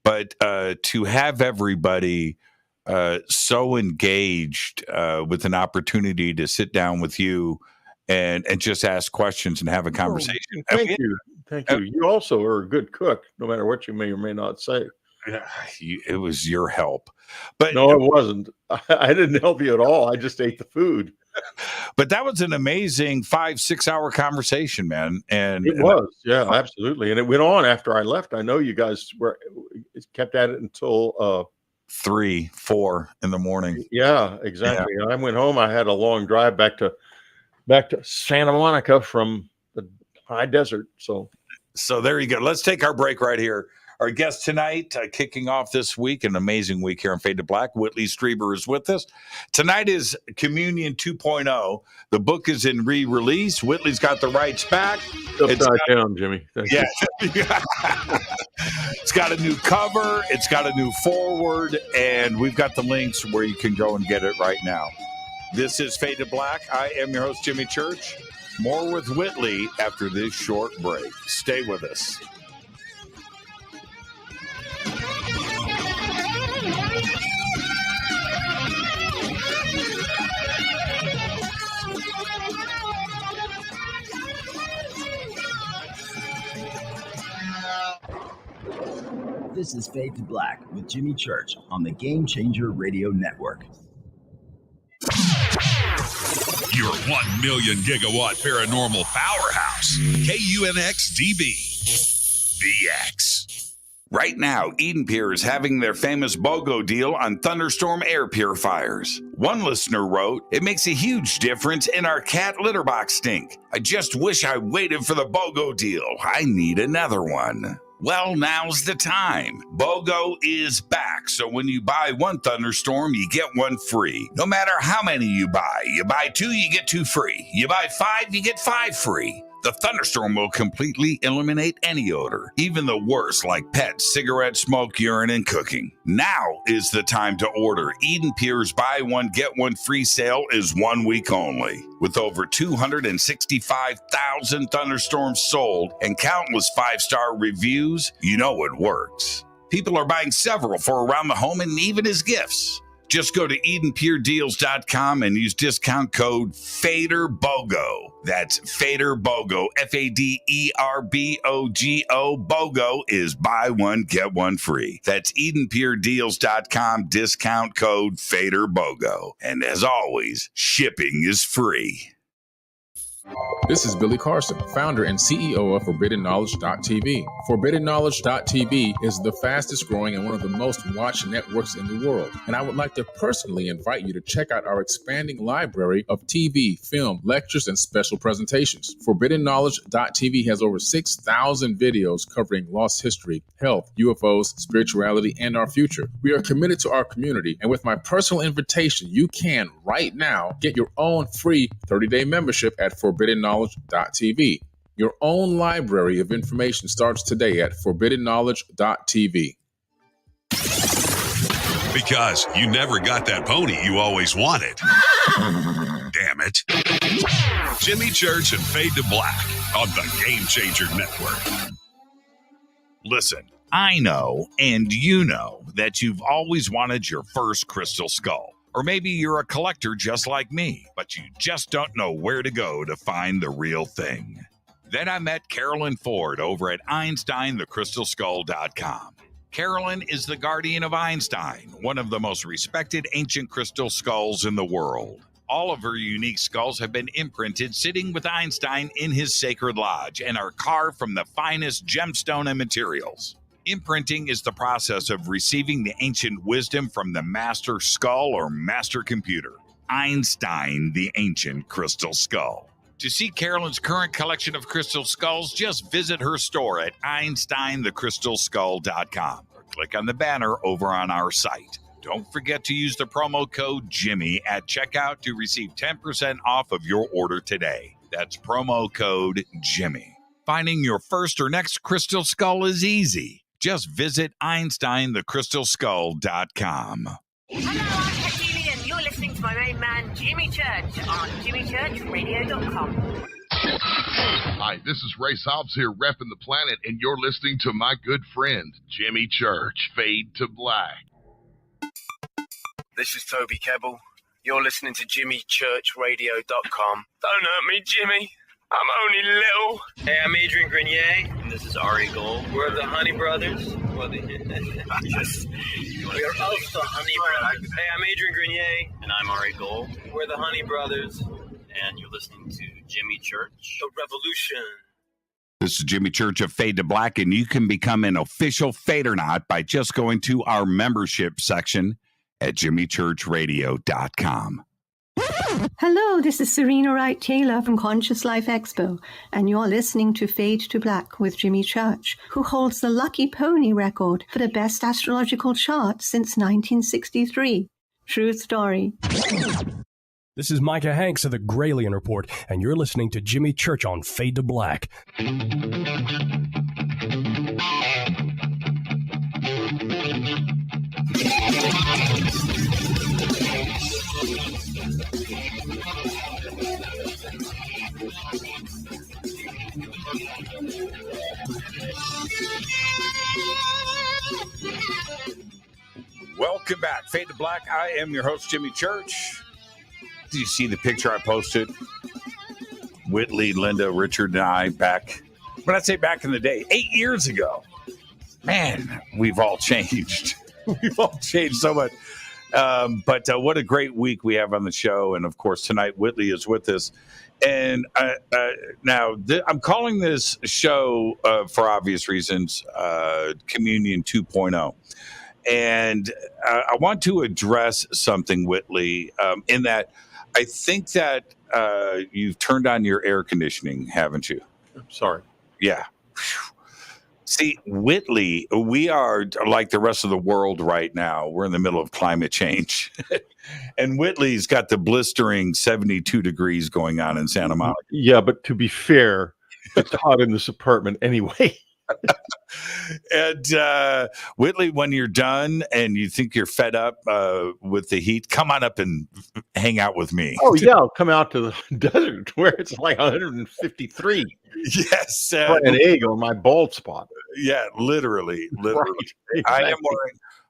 But to have everybody so engaged with an opportunity to sit down with you and just ask questions and have a conversation. Thank you. You also are a good cook, no matter what you may or may not say. It was your help. But no, it wasn't. I didn't help you at all. I just ate the food. But that was an amazing 5-6 hour conversation, man. And it was, yeah, absolutely. And it went on after I left. I know you guys kept at it until 3-4 in the morning. Yeah, exactly. Yeah. And I went home. I had a long drive back to Santa Monica from the high desert. So there you go. Let's take our break right here. Our guest tonight, kicking off this week, an amazing week here on Fade to Black. Whitley Strieber is with us. Tonight is Communion 2.0. The book is in re-release. Whitley's got the rights back. Upside down, Jimmy. Thank you. It's got a new cover. It's got a new forward. And we've got the links where you can go and get it right now. This is Fade to Black. I am your host, Jimmy Church. More with Whitley after this short break. Stay with us. This is Fade to Black with Jimmy Church on the Game Changer Radio Network. Your 1 million gigawatt paranormal powerhouse, KUNX-DB, VX. Right now, EdenPURE is having their famous Bogo deal on Thunderstorm air purifiers. One listener wrote, "It makes a huge difference in our cat litter box stink. I just wish I waited for the Bogo deal. I need another one." Well, now's the time. Bogo is back, so when you buy one Thunderstorm, you get one free. No matter how many you buy 2, you get 2 free. You buy 5, you get 5 free. The Thunderstorm will completely eliminate any odor, even the worst like pets, cigarette smoke, urine, and cooking. Now is the time to order. EdenPURE's buy one, get one free sale is 1 week only. With over 265,000 Thunderstorms sold and countless 5-star reviews, you know it works. People are buying several for around the home and even as gifts. Just go to EdenPureDeals.com and use discount code FADERBOGO. That's FADERBOGO, FADERBOGO. BOGO is buy one, get one free. That's EdenPureDeals.com, discount code FADERBOGO. And as always, shipping is free. This is Billy Carson, founder and CEO of ForbiddenKnowledge.tv. ForbiddenKnowledge.tv is the fastest growing and one of the most watched networks in the world. And I would like to personally invite you to check out our expanding library of TV, film, lectures, and special presentations. ForbiddenKnowledge.tv has over 6,000 videos covering lost history, health, UFOs, spirituality, and our future. We are committed to our community, and with my personal invitation, you can right now get your own free 30-day membership at ForbiddenKnowledge.tv. Your own library of information starts today at ForbiddenKnowledge.tv. Because you never got that pony you always wanted. Damn it. Jimmy Church and Fade to Black on the Game Changer Network. Listen, I know, and you know, that you've always wanted your first crystal skull. Or maybe you're a collector just like me, but you just don't know where to go to find the real thing. Then I met Carolyn Ford over at EinsteinTheCrystalSkull.com. Carolyn is the guardian of Einstein, one of the most respected ancient crystal skulls in the world. All of her unique skulls have been imprinted sitting with Einstein in his sacred lodge and are carved from the finest gemstone and materials. Imprinting is the process of receiving the ancient wisdom from the master skull or master computer, Einstein, the ancient crystal skull. To see Carolyn's current collection of crystal skulls, just visit her store at EinsteinTheCrystalSkull.com or click on the banner over on our site. Don't forget to use the promo code Jimmy at checkout to receive 10% off of your order today. That's promo code Jimmy. Finding your first or next crystal skull is easy. Just visit EinsteinTheCrystalSkull.com. Hello, I'm Katie, and you're listening to my main man, Jimmy Church, on JimmyChurchRadio.com. Hi, this is Ray Hobbs here, repping the planet, and you're listening to my good friend, Jimmy Church, Fade to Black. This is Toby Kebbell. You're listening to JimmyChurchRadio.com. Don't hurt me, Jimmy. I'm only little. Hey, I'm Adrian Grenier, and this is Ari Gold. We're the Honey Brothers. We're of the Honey Brothers. Hey, I'm Adrian Grenier, and I'm Ari Gold. We're the Honey Brothers, and you're listening to Jimmy Church. The Revolution. This is Jimmy Church of Fade to Black, and you can become an official Fadernaut by just going to our membership section at JimmyChurchRadio.com. Hello, this is Serena Wright Taylor from Conscious Life Expo, and you're listening to Fade to Black with Jimmy Church, who holds the Lucky Pony record for the best astrological chart since 1963. True story. This is Micah Hanks of the Gralien Report, and you're listening to Jimmy Church on Fade to Black. Welcome back, Fade to Black. I am your host, Jimmy Church. Did you see the picture I posted? Whitley, Linda, Richard, and I back, when I say back in the day, 8 years ago. Man, we've all changed. We've all changed so much. But what a great week we have on the show. And, of course, tonight Whitley is with us. And now I'm calling this show, for obvious reasons, Communion 2.0. And I want to address something, Whitley, in that I think that you've turned on your air conditioning, haven't you? I'm sorry. Yeah. See, Whitley, we are like the rest of the world right now. We're in the middle of climate change. And Whitley's got the blistering 72 degrees going on in Santa Monica. Yeah, but to be fair, it's hot in this apartment anyway. And Whitley, when you're done and you think you're fed up with the heat, come on up and hang out with me. Oh, yeah, I'll come out to the desert where it's like 153. Yes. An egg on my bald spot. Yeah, literally. Right, exactly.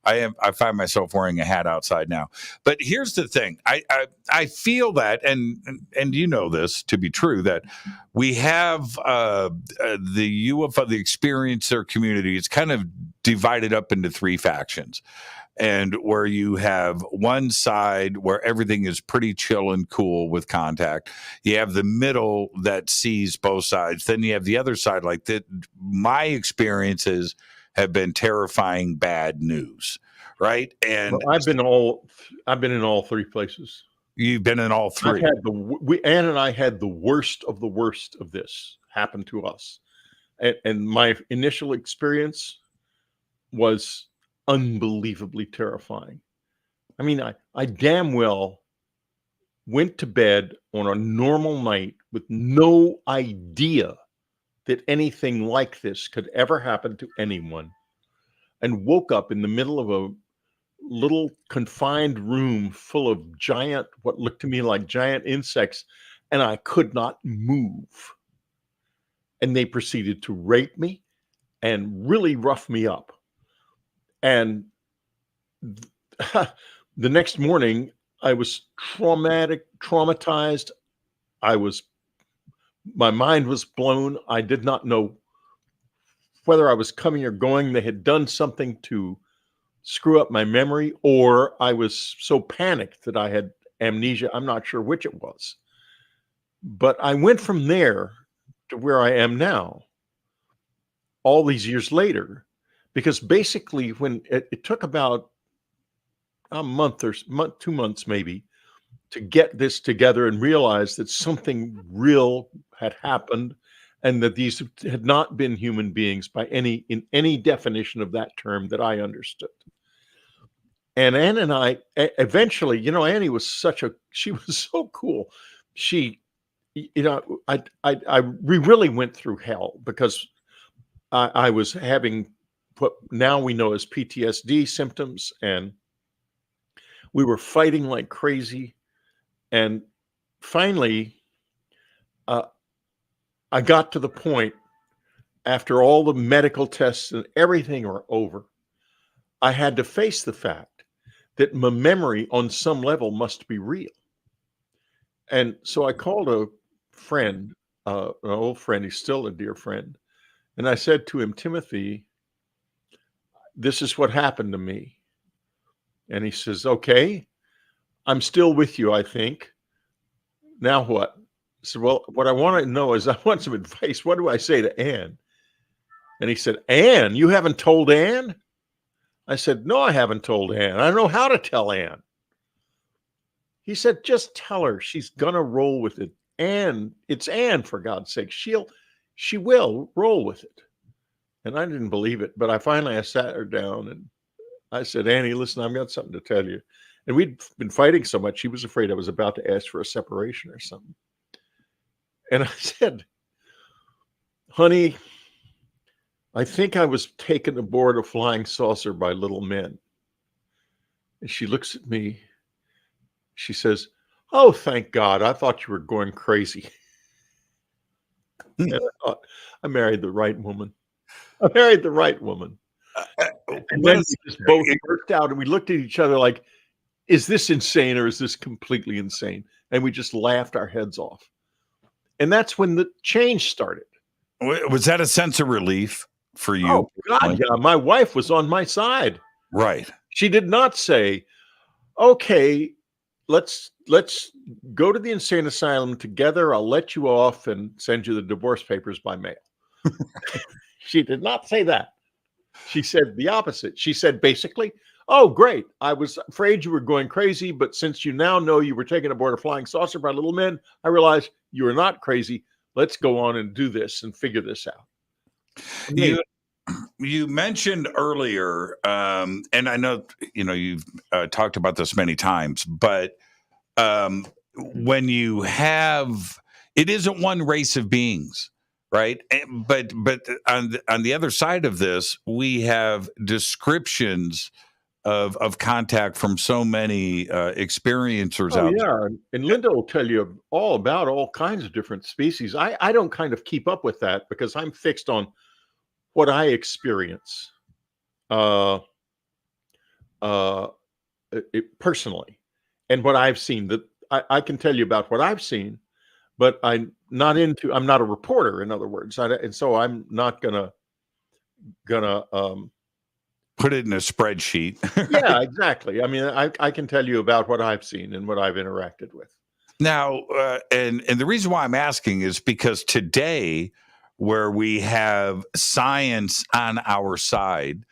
I find myself wearing a hat outside now. But here's the thing. I feel that, and you know this to be true, that we have the UFO, the experiencer community. It's kind of divided up into three factions. and where you have one side where everything is pretty chill and cool with contact. You have the middle that sees both sides. Then you have the other side like that. My experiences have been terrifying bad news, right? And I've been in all three places. You've been in all three. Ann and I had the worst of this happen to us. And my initial experience was unbelievably terrifying. I mean, I damn well went to bed on a normal night with no idea that anything like this could ever happen to anyone, and woke up in the middle of a little confined room full of what looked to me like giant insects, and I could not move. And they proceeded to rape me and really rough me up. And the next morning, I was traumatized. My mind was blown. I did not know whether I was coming or going. They had done something to screw up my memory, or I was so panicked that I had amnesia. I'm not sure which it was. But I went from there to where I am now, all these years later, because basically when it took about a month or 2 months maybe to get this together and realize that something real had happened, and that these had not been human beings in any definition of that term that I understood. And Ann and I eventually, Annie was she was so cool. She, we really went through hell because I was having what now we know as PTSD symptoms, and we were fighting like crazy. And finally, I got to the point, after all the medical tests and everything were over, I had to face the fact that my memory on some level must be real. And so I called a friend, an old friend, he's still a dear friend. And I said to him, Timothy, this is what happened to me. And he says, okay, I'm still with you, I think. Now what? I said, well, what I want to know is I want some advice. What do I say to Ann? And he said, Ann, you haven't told Ann? I said, no, I haven't told Ann. I don't know how to tell Ann. He said, just tell her. She's going to roll with it. Ann, it's Ann, for God's sake. She will roll with it. And I didn't believe it. But I sat her down and I said, Annie, listen, I've got something to tell you. And we'd been fighting so much, she was afraid I was about to ask for a separation or something. And I said, honey, I think I was taken aboard a flying saucer by little men. And she looks at me. She says, oh, thank God. I thought you were going crazy. And I thought, I married the right woman. And then we just both burst out and we looked at each other like, is this insane or is this completely insane? And we just laughed our heads off. And that's when the change started. Was that a sense of relief for you? Oh, God, yeah. My wife was on my side. Right. She did not say, okay, let's go to the insane asylum together. I'll let you off and send you the divorce papers by mail. She did not say that. She said the opposite. She said basically, oh, great. I was afraid you were going crazy, but since you now know you were taken aboard a flying saucer by little men, I realized you are not crazy. Let's go on and do this and figure this out. You mentioned earlier, and I know you've talked about this many times, but when you have, it isn't one race of beings, right? But on the other side of this, we have descriptions of contact from so many experiencers out there. And Linda will tell you all about all kinds of different species. I don't kind of keep up with that because I'm fixed on what I experience personally, and what I've seen. That I can tell you about what I've seen, but I'm not a reporter, in other words, and so I'm not gonna put it in a spreadsheet. Yeah, exactly. I mean, I can tell you about what I've seen and what I've interacted with. Now, and the reason why I'm asking is because today, where we have science on our side,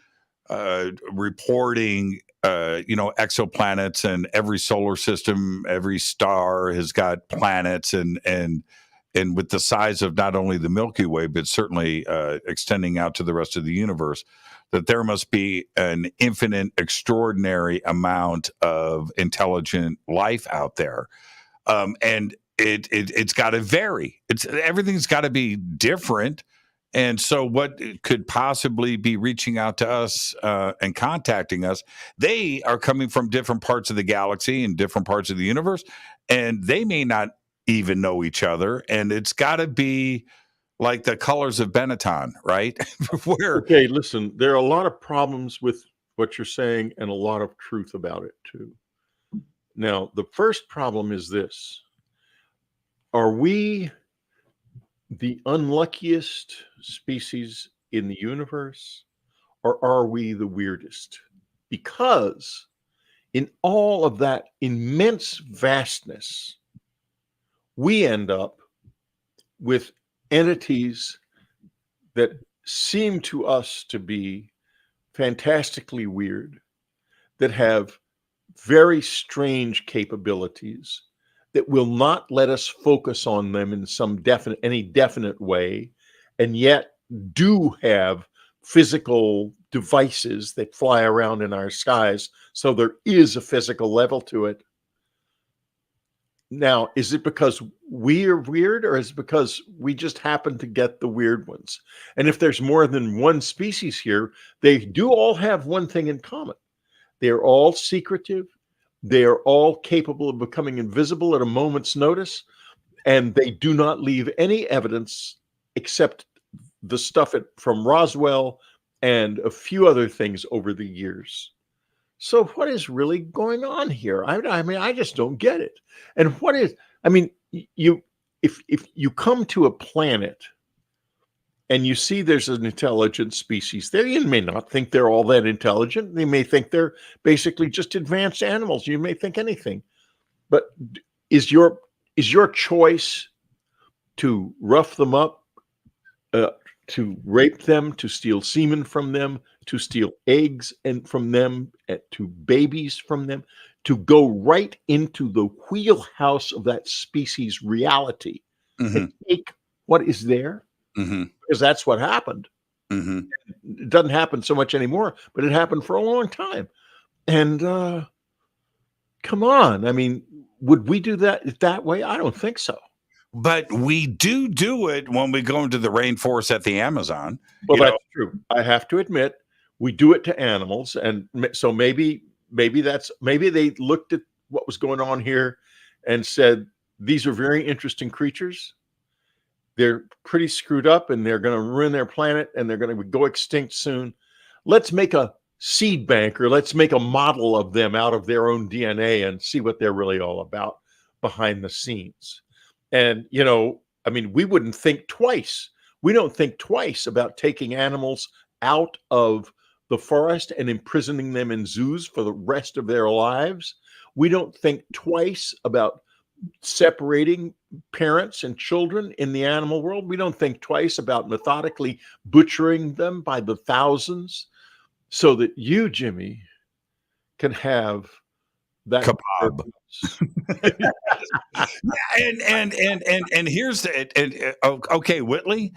reporting, exoplanets, and every solar system, every star has got planets, and with the size of not only the Milky Way, but certainly extending out to the rest of the universe, that there must be an infinite, extraordinary amount of intelligent life out there. And it's got to vary. Everything's got to be different. And so what could possibly be reaching out to us and contacting us, they are coming from different parts of the galaxy and different parts of the universe, and they may not even know each other. And it's got to be like the colors of Benetton, right? Okay, listen, there are a lot of problems with what you're saying and a lot of truth about it too. Now, the first problem is this. Are we the unluckiest species in the universe, or are we the weirdest? Because in all of that immense vastness, we end up with entities that seem to us to be fantastically weird, that have very strange capabilities, that will not let us focus on them in any definite way, and yet do have physical devices that fly around in our skies. So there is a physical level to it. Now, is it because we are weird, or is it because we just happen to get the weird ones? And if there's more than one species here, they do all have one thing in common. They're all secretive. They are all capable of becoming invisible at a moment's notice, and they do not leave any evidence except the stuff from Roswell and a few other things over the years. So what is really going on here? I mean, I just don't get it. And if you come to a planet and you see there's an intelligent species there, you may not think they're all that intelligent. They may think they're basically just advanced animals. You may think anything. But is your choice to rough them up, to rape them, to steal semen from them, to steal eggs from them, to babies from them, to go right into the wheelhouse of that species' reality and take what is there? Because that's what happened. It doesn't happen so much anymore, but it happened for a long time. And come on, I mean, would we do that way? I don't think so. But we do it when we go into the rainforest at the Amazon. Well, that's true. I have to admit, we do it to animals, and so maybe they looked at what was going on here and said, these are very interesting creatures. They're pretty screwed up, and they're going to ruin their planet, and they're going to go extinct soon. Let's make a seed bank, or let's make a model of them out of their own DNA and see what they're really all about behind the scenes. And, we wouldn't think twice. We don't think twice about taking animals out of the forest and imprisoning them in zoos for the rest of their lives. We don't think twice about separating parents and children in the animal world. We don't think twice about methodically butchering them by the thousands so that you, Jimmy, can have that kebab. and here's okay, Whitley.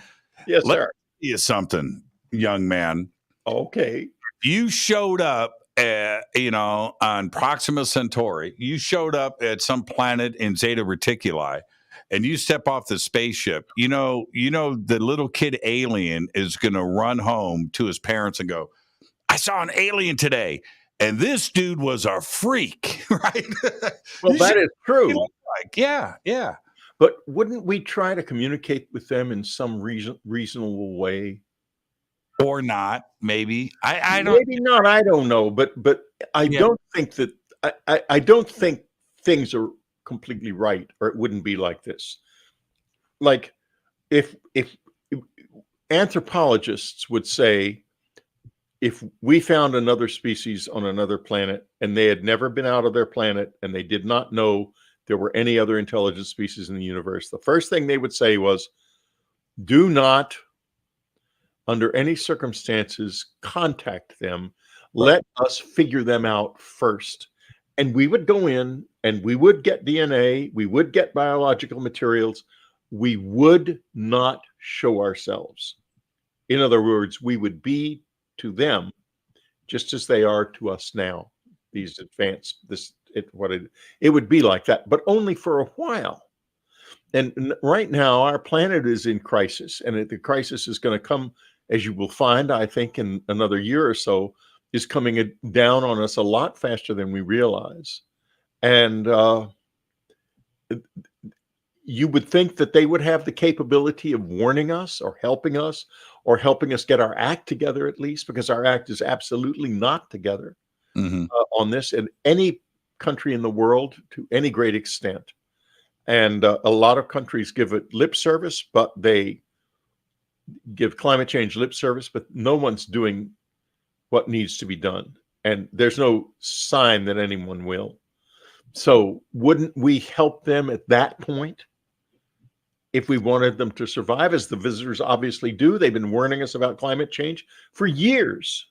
Yes, sir. Let me tell you something, young man. Okay. You showed up on Proxima Centauri. You showed up at some planet in Zeta Reticuli, and you step off the spaceship. The little kid alien is going to run home to his parents and go, I saw an alien today, and this dude was a freak, right? Well, that is true. Yeah. But wouldn't we try to communicate with them in some reasonable way? Or not, maybe. I don't. Maybe not. I don't know. But I don't think that. I don't think things are completely right, or it wouldn't be like this. Like, if anthropologists would say, if we found another species on another planet and they had never been out of their planet and they did not know there were any other intelligent species in the universe, the first thing they would say was, do not, under any circumstances, contact them. Let us figure them out first. And we would go in and we would get DNA, we would get biological materials. We would not show ourselves. In other words, we would be to them just as they are to us now. These advanced, it would be like that, but only for a while. And right now, our planet is in crisis, and the crisis is going to come, as you will find, I think, in another year or so, is coming down on us a lot faster than we realize. And you would think that they would have the capability of warning us or helping us get our act together, at least, because our act is absolutely not together on this in any country in the world to any great extent. And a lot of countries give it lip service, but they give climate change lip service, but no one's doing what needs to be done. And there's no sign that anyone will. So wouldn't we help them at that point if we wanted them to survive, as the visitors obviously do? They've been warning us about climate change for years.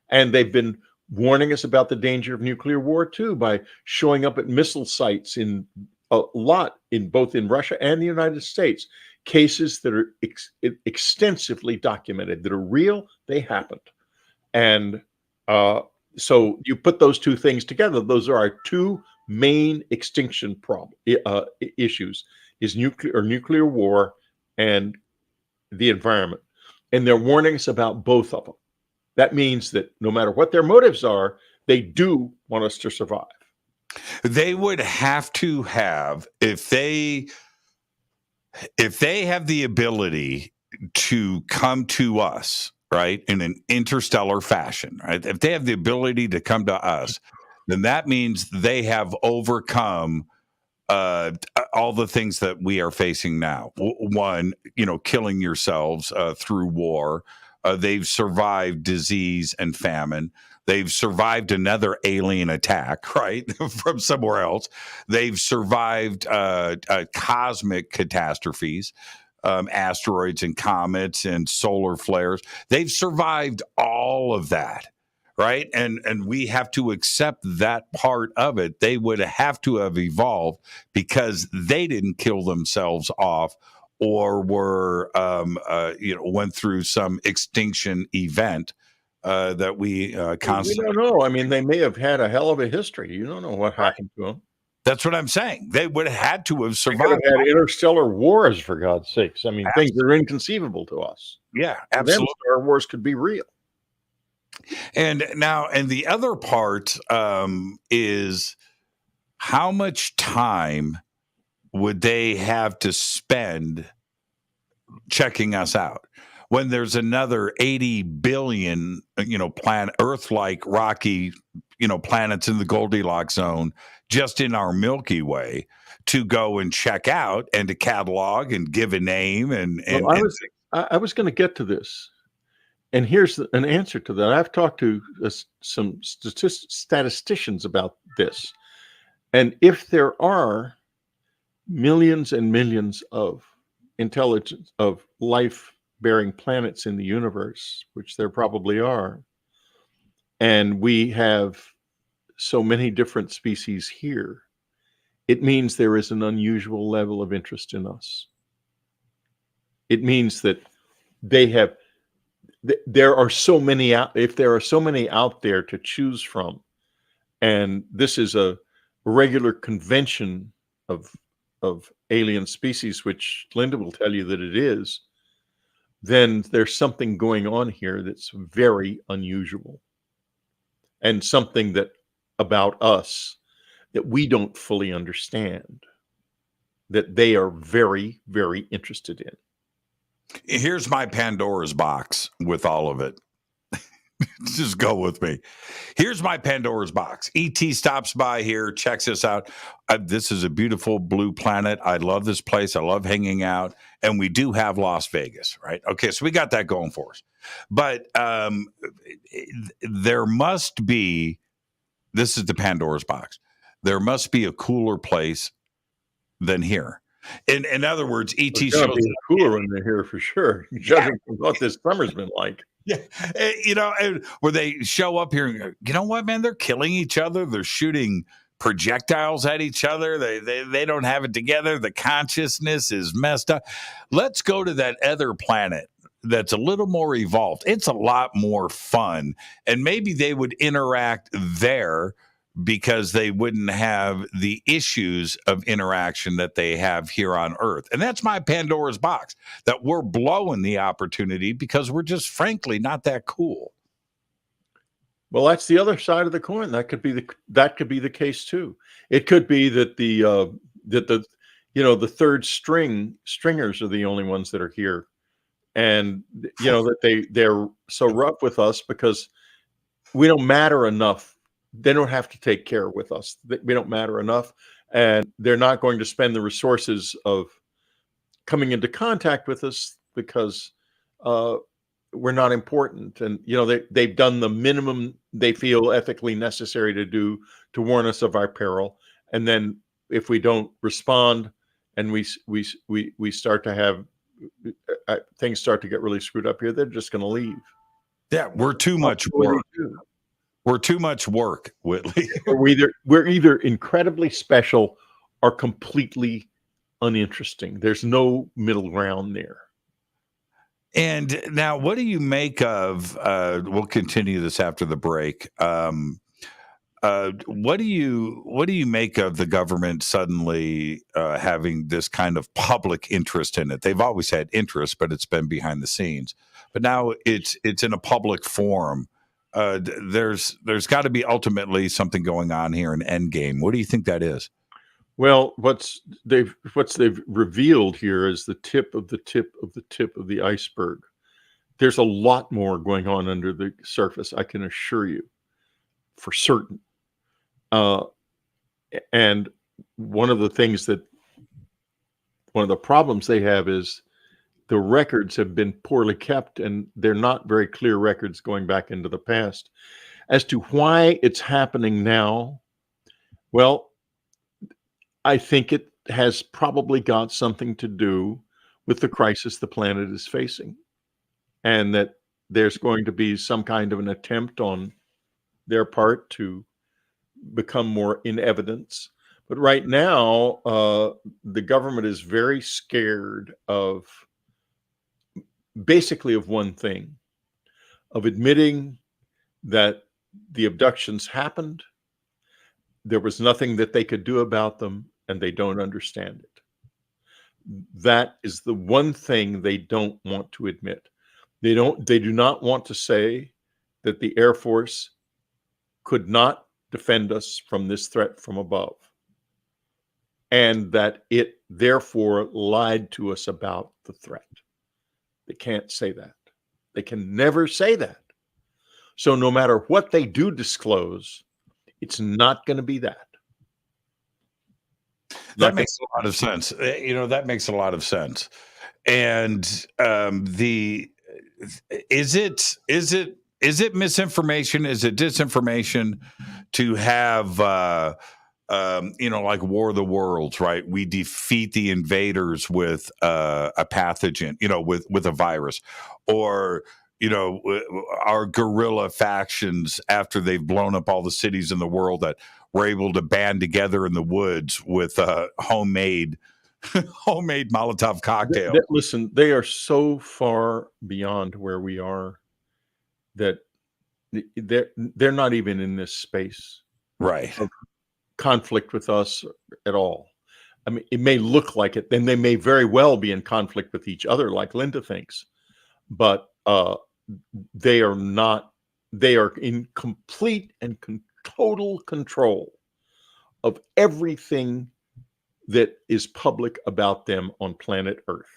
And they've been warning us about the danger of nuclear war, too, by showing up at missile sites in a lot in both in Russia and the United States, cases that are extensively documented, that are real, they happened. And so you put those two things together, those are our two main extinction issues, is nuclear war and the environment. And they're warning us about both of them. That means that no matter what their motives are, they do want us to survive. They would have to have, if they have the ability to come to us, right, in an interstellar fashion, right? If they have the ability to come to us, then that means they have overcome all the things that we are facing now. One, killing yourselves through war. They've survived disease and famine. They've survived another alien attack, right, from somewhere else. They've survived cosmic catastrophes, asteroids and comets and solar flares. They've survived all of that, right? And we have to accept that part of it. They would have to have evolved because they didn't kill themselves off or were, went through some extinction event. That we constantly. We don't know. I mean, they may have had a hell of a history. You don't know what happened to them. That's what I'm saying. They would have had to have survived. They could have had interstellar wars, for God's sakes. I mean, things that are inconceivable to us. Yeah, absolutely. Star Wars could be real. And the other part is how much time would they have to spend checking us out? When there's another 80 billion, Earth-like rocky, planets in the Goldilocks zone, just in our Milky Way, to go and check out and to catalog and give a name. I was going to get to this, and here's an answer to that. I've talked to some statisticians about this, and if there are millions and millions of intelligence of life-bearing planets in the universe, which there probably are, and we have so many different species here, it means there is an unusual level of interest in us. It means that there are so many out. If there are so many out there to choose from, and this is a regular convention of alien species, which Linda will tell you that it is, then there's something going on here that's very unusual, and something that about us that we don't fully understand, that they are very, very interested in. Here's my Pandora's box with all of it. Just go with me. Here's my Pandora's box. ET stops by here, checks us out. This is a beautiful blue planet. I love this place. I love hanging out. And we do have Las Vegas, right? Okay, so we got that going for us. But there must be, this is the Pandora's box. There must be a cooler place than here. In other words, ET shows up cooler when they're here for sure. Judging from what this summer's been like. Yeah, you know, where they show up here and go, you know what, man? They're killing each other. They're shooting projectiles at each other. They don't have it together. The consciousness is messed up. Let's go to that other planet that's a little more evolved. It's a lot more fun, and maybe they would interact there because they wouldn't have the issues of interaction that they have here on Earth. And that's my Pandora's box, that we're blowing the opportunity because we're just frankly not that cool. Well, that's the other side of the coin. That could be the case too. It could be that the third stringers are the only ones that are here. And that they're so rough with us because we don't matter enough. They don't have to take care with us. We don't matter enough, and they're not going to spend the resources of coming into contact with us because we're not important. And they've done the minimum they feel ethically necessary to do to warn us of our peril. And then if we don't respond, and we start to have things start to get really screwed up here, they're just going to leave. Yeah, we're too much work. We're too much work, Whitley. we're either incredibly special or completely uninteresting. There's no middle ground there. And now, what do you make of? We'll continue this after the break. What do you make of the government suddenly having this kind of public interest in it? They've always had interest, but it's been behind the scenes. But now it's in a public forum. There's got to be ultimately something going on here in Endgame. What do you think that is? Well, what's they've revealed here is the tip of the tip of the tip of the iceberg. There's a lot more going on under the surface, I can assure you, for certain. And one of the problems they have is the records have been poorly kept, and they're not very clear records going back into the past. As to why it's happening now, well, I think it has probably got something to do with the crisis the planet is facing, and that there's going to be some kind of an attempt on their part to become more in evidence. But right now, the government is very scared of basically of one thing, of admitting that the abductions happened, there was nothing that they could do about them, and they don't understand it. That is the one thing they don't want to admit. They do not want to say that the Air Force could not defend us from this threat from above, and that it therefore lied to us about the threat. They can't say that. They can never say that. So no matter what they do disclose, it's not going to be that. That makes a lot of sense. That makes a lot of sense. And is it misinformation? Is it disinformation to have like War of the Worlds, right? We defeat the invaders with a pathogen, with a virus, or our guerrilla factions after they've blown up all the cities in the world that were able to band together in the woods with homemade Molotov cocktail. Listen, they are so far beyond where we are that they're not even in this space, right? Of conflict with us at all. I mean, it may look like it, then they may very well be in conflict with each other, like Linda thinks, but they are not. They are in complete and total control of everything that is public about them on planet Earth,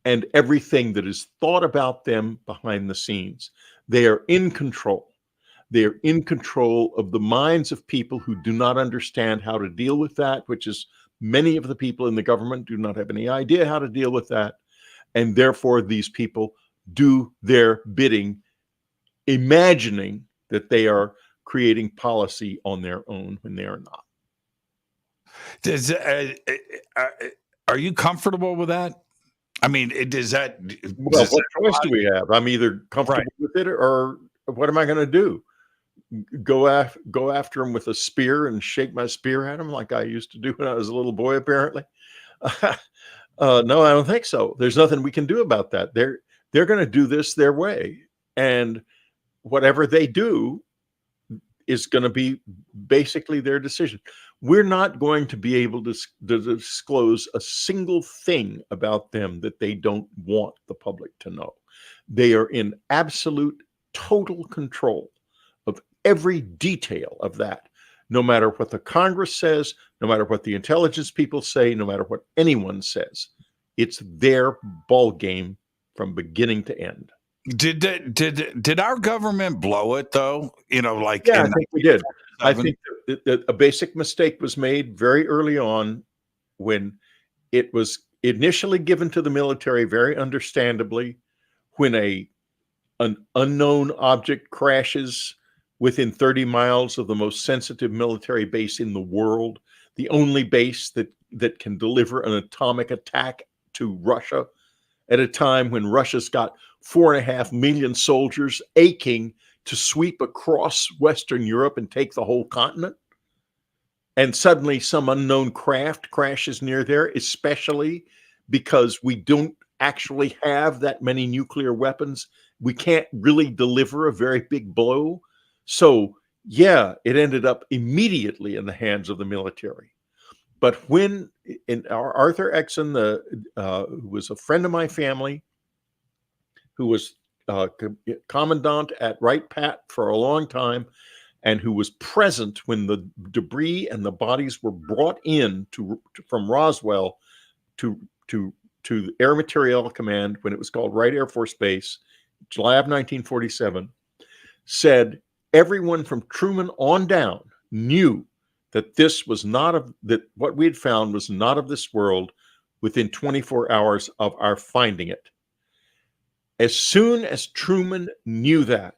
and everything that is thought about them behind the scenes. They are in control. They are in control of the minds of people who do not understand how to deal with that, which is many of the people in the government do not have any idea how to deal with that. And therefore, these people do their bidding, imagining that they are creating policy on their own when they are not. Are you comfortable with that? I mean, does that... Well, what choice do we have? I'm either comfortable with it, or what am I going to do? Go after them with a spear and shake my spear at them like I used to do when I was a little boy, apparently? No, I don't think so. There's nothing we can do about that. They're going to do this their way. And whatever they do is going to be basically their decision. We're not going to be able to disclose a single thing about them that they don't want the public to know. They are in absolute, total control of every detail of that, no matter what the Congress says, no matter what the intelligence people say, no matter what anyone says. It's their ball game from beginning to end. Did our government blow it, though? I think we did. I think that a basic mistake was made very early on when it was initially given to the military, very understandably, when an unknown object crashes within 30 miles of the most sensitive military base in the world, the only base that can deliver an atomic attack to Russia at a time when Russia's got 4.5 million soldiers aching to sweep across Western Europe and take the whole continent. And suddenly some unknown craft crashes near there, especially because we don't actually have that many nuclear weapons. We can't really deliver a very big blow. So, yeah, it ended up immediately in the hands of the military. But when Arthur Exon, who was a friend of my family, who was commandant at Wright Pat for a long time, and who was present when the debris and the bodies were brought in from Roswell to the Air Materiel Command when it was called Wright Air Force Base, July of 1947, said everyone from Truman on down knew that this was that what we had found was not of this world within 24 hours of our finding it. As soon as Truman knew that,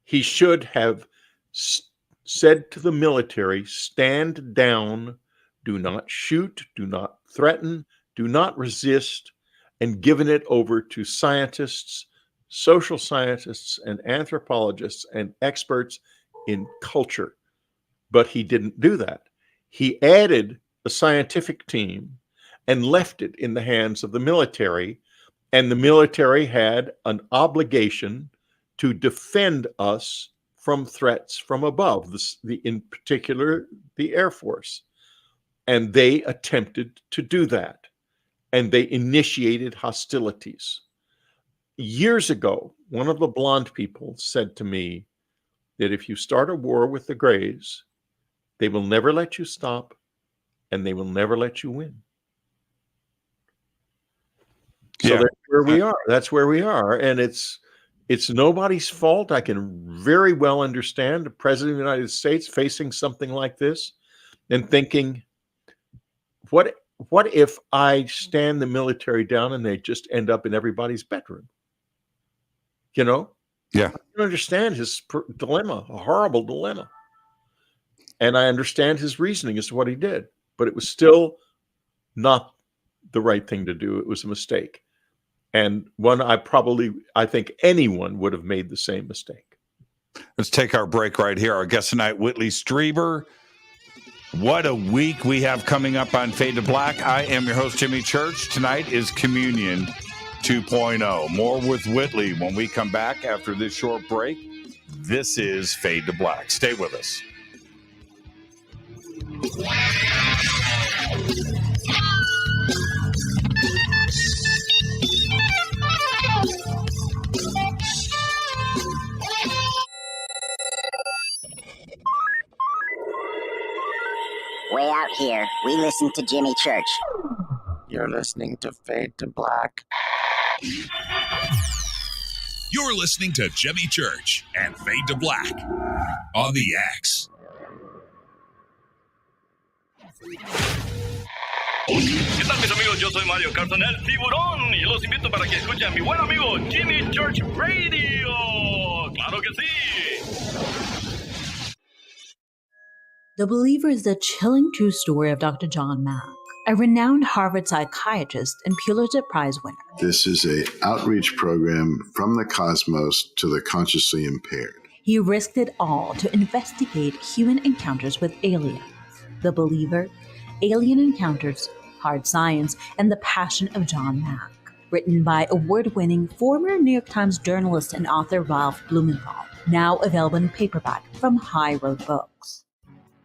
he should have said to the military, stand down, do not shoot, do not threaten, do not resist, and given it over to scientists, social scientists, and anthropologists and experts in culture. But he didn't do that. He added a scientific team and left it in the hands of the military, and the military had an obligation to defend us from threats from above, in particular, the Air Force. And they attempted to do that, and they initiated hostilities. Years ago, one of the blonde people said to me that if you start a war with the Greys, they will never let you stop, and they will never let you win. So that's where we are. That's where we are. And it's nobody's fault. I can very well understand the President of the United States facing something like this and thinking, what if I stand the military down and they just end up in everybody's bedroom? Yeah. I don't understand his dilemma, a horrible dilemma. And I understand his reasoning as to what he did, but it was still not the right thing to do. It was a mistake. And one I think anyone would have made the same mistake. Let's take our break right here. Our guest tonight, Whitley Strieber. What a week we have coming up on Fade to Black. I am your host, Jimmy Church. Tonight is Communion 2.0. More with Whitley when we come back after this short break. This is Fade to Black. Stay with us. Way out here, we listen to Jimmy Church. You're listening to Fade to Black. You're listening to Jimmy Church and Fade to Black on the X. ¿Qué tal, mis amigos? Yo soy Mario Carson, el tiburón, y los invito para que escuchen a mi buen amigo Jimmy Church Radio. ¡Claro que sí! The Believer is the chilling true story of Dr. John Mack, a renowned Harvard psychiatrist and Pulitzer Prize winner. This is an outreach program from the cosmos to the consciously impaired. He risked it all to investigate human encounters with aliens. The Believer, Alien Encounters, Hard Science, and the Passion of John Mack. Written by award-winning former New York Times journalist and author Ralph Blumenthal. Now available in paperback from High Road Books.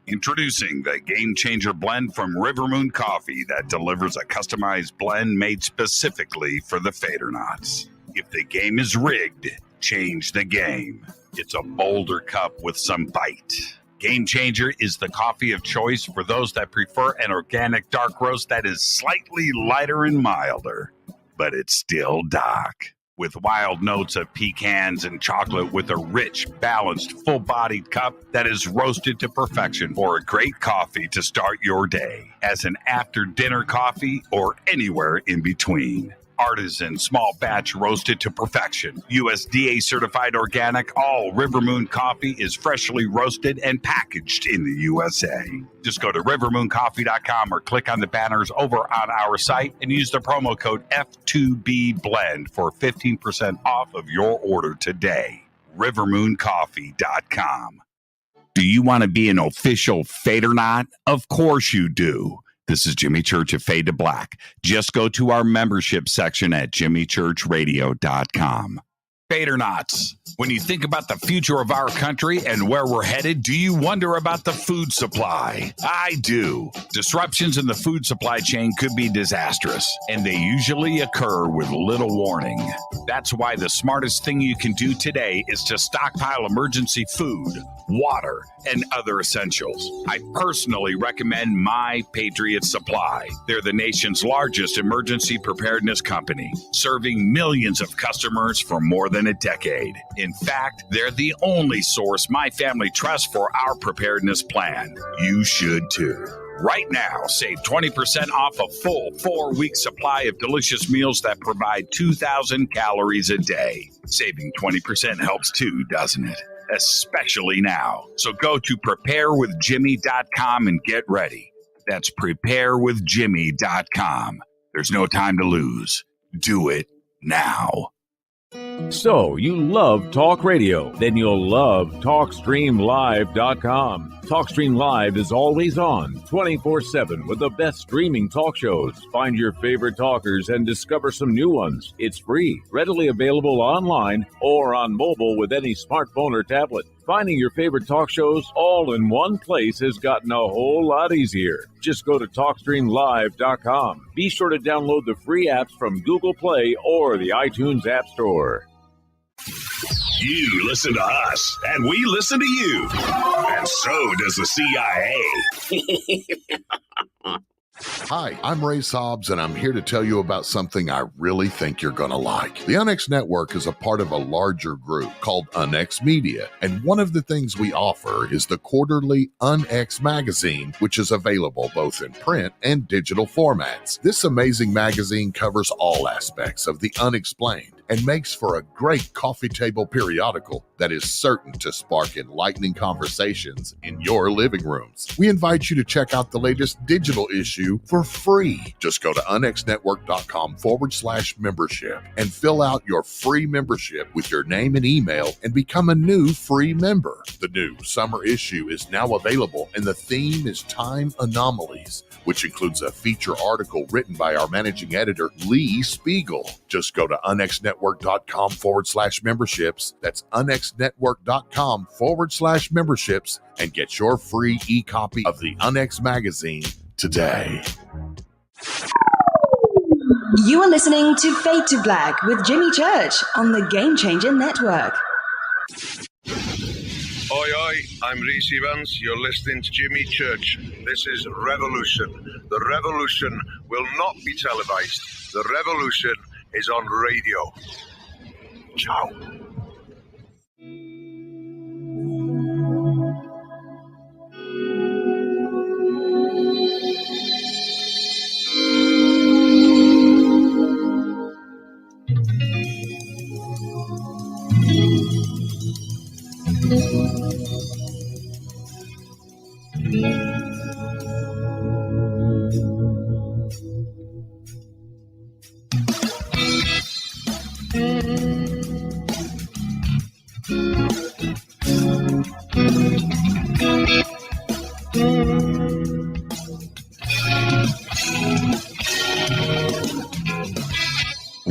Introducing the Game Changer blend from River Moon Coffee that delivers a customized blend made specifically for the Fadernauts. If the game is rigged, change the game. It's a bolder cup with some bite. Game Changer is the coffee of choice for those that prefer an organic dark roast that is slightly lighter and milder, but it's still dark. With wild notes of pecans and chocolate with a rich, balanced, full-bodied cup that is roasted to perfection for a great coffee to start your day, as an after-dinner coffee or anywhere in between. Artisan, small batch roasted to perfection. USDA certified organic, all River Moon coffee is freshly roasted and packaged in the USA. Just go to rivermooncoffee.com or click on the banners over on our site and use the promo code F2BBLEND for 15% off of your order today. rivermooncoffee.com. Do you want to be an official Fadernaut? Of course you do. This is Jimmy Church of Fade to Black. Just go to our membership section at jimmychurchradio.com. Fadernauts, when you think about the future of our country and where we're headed, do you wonder about the food supply? I do. Disruptions in the food supply chain could be disastrous, and they usually occur with little warning. That's why the smartest thing you can do today is to stockpile emergency food, water, and other essentials. I personally recommend My Patriot Supply. They're the nation's largest emergency preparedness company, serving millions of customers for more than a decade. In fact, they're the only source my family trusts for our preparedness plan. You should too. Right now, save 20% off a full 4-week supply of delicious meals that provide 2,000 calories a day. Saving 20% helps too, doesn't it? Especially now. So go to preparewithjimmy.com and get ready. That's preparewithjimmy.com. There's no time to lose. Do it now. So, you love talk radio? Then you'll love TalkStreamLive.com. TalkStream Live is always on, 24/7, with the best streaming talk shows. Find your favorite talkers and discover some new ones. It's free, readily available online or on mobile with any smartphone or tablet. Finding your favorite talk shows all in one place has gotten a whole lot easier. Just go to TalkStreamLive.com. Be sure to download the free apps from Google Play or the iTunes App Store. You listen to us, and we listen to you. And so does the CIA. Hi, I'm Ray Sobbs, and I'm here to tell you about something I really think you're going to like. The UNX Network is a part of a larger group called UNX Media, and one of the things we offer is the quarterly UNX magazine, which is available both in print and digital formats. This amazing magazine covers all aspects of the unexplained and makes for a great coffee table periodical that is certain to spark enlightening conversations in your living rooms. We invite you to check out the latest digital issue for free. Just go to unxnetwork.com/membership and fill out your free membership with your name and email and become a new free member. The new summer issue is now available, and the theme is Time Anomalies, which includes a feature article written by our managing editor, Lee Spiegel. Just go to unxnetwork.com/memberships. That's unxnetwork.com/memberships and get your free e-copy of the UNX magazine today. You are listening to Fade to Black with Jimmy Church on the Game Changer Network. Oi, oi, I'm Reese Evans. You're listening to Jimmy Church. This is Revolution. The revolution will not be televised. The revolution is on radio. Ciao.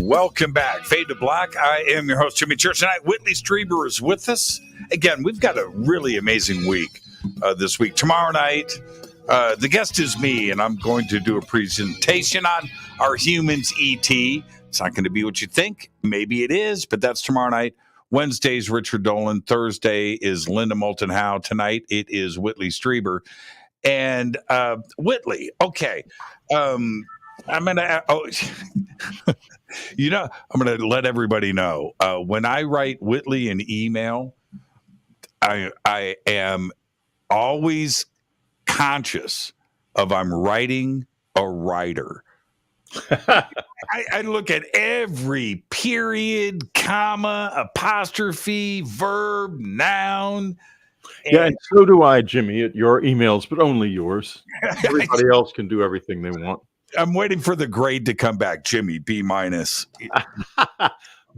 Welcome back. Fade to Black. I am your host, Jimmy Church. Tonight, Whitley Strieber is with us. Again, we've got a really amazing week this week. Tomorrow night, the guest is me, and I'm going to do a presentation on our humans ET. It's not going to be what you think. Maybe it is, but that's tomorrow night. Wednesday's Richard Dolan. Thursday is Linda Moulton Howe. Tonight, it is Whitley Strieber. And Whitley, okay. I'm going to... I'm going to let everybody know. When I write Whitley an email, I am always conscious of I'm writing a writer. I look at every period, comma, apostrophe, verb, noun. And so do I, Jimmy, at your emails, but only yours. Everybody else can do everything they want. I'm waiting for the grade to come back, Jimmy. B-. B-.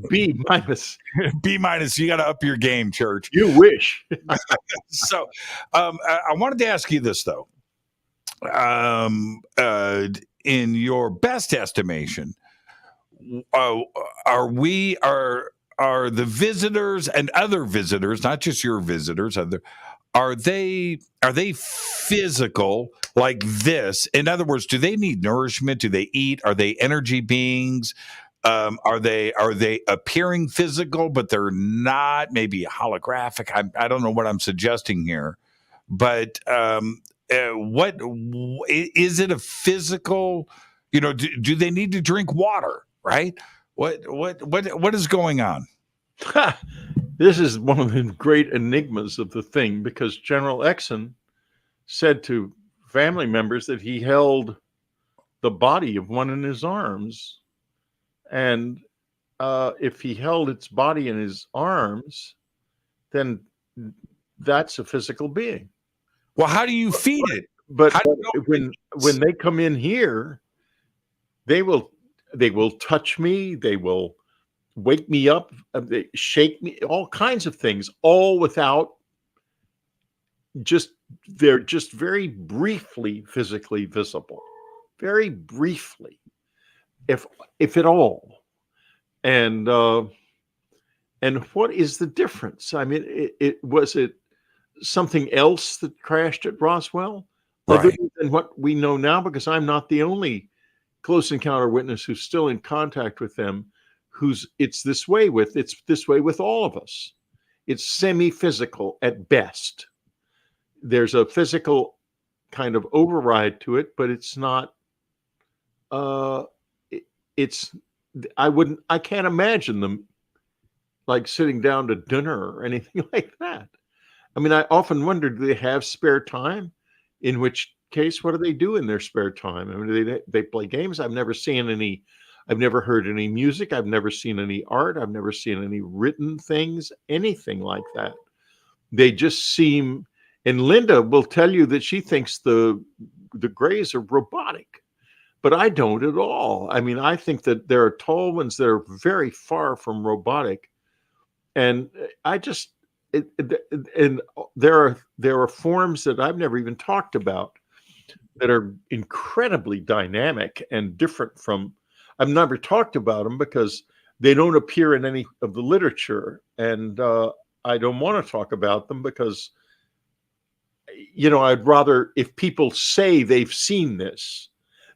B-. You got to up your game, church. You wish. So I wanted to ask you this, though. In your best estimation, are the visitors and other visitors, not just your visitors, are they physical like this? In other words, do they need nourishment? Do they eat? Are they energy beings? Are they appearing physical, but they're not? Maybe holographic. I don't know what I'm suggesting here, but what is it? A physical? Do they need to drink water? Right? What is going on? This is one of the great enigmas of the thing, because General Exon said to family members that he held the body of one in his arms. And if he held its body in his arms, then that's a physical being. Well, how do you feed it? But when they come in here, they will touch me. They will wake me up, they shake me, all kinds of things, all without they're just very briefly physically visible, very briefly, if at all. And what is the difference? I mean, was it something else that crashed at Roswell, other than what we know now? Because I'm not the only close encounter witness who's still in contact with them. It's this way with all of us. It's semi-physical at best. There's a physical kind of override to it, but it's not. I can't imagine them like sitting down to dinner or anything like that. I mean, I often wonder, do they have spare time? In which case, what do they do in their spare time? I mean, they play games. I've never heard any music. I've never seen any art. I've never seen any written things, anything like that. They just seem, and Linda will tell you that she thinks the Greys are robotic, but I don't at all. I mean, I think that there are tall ones that are very far from robotic. And and there are forms that I've never even talked about that are incredibly dynamic and different from, I've never talked about them because they don't appear in any of the literature. And I don't want to talk about them because, I'd rather, if people say they've seen this,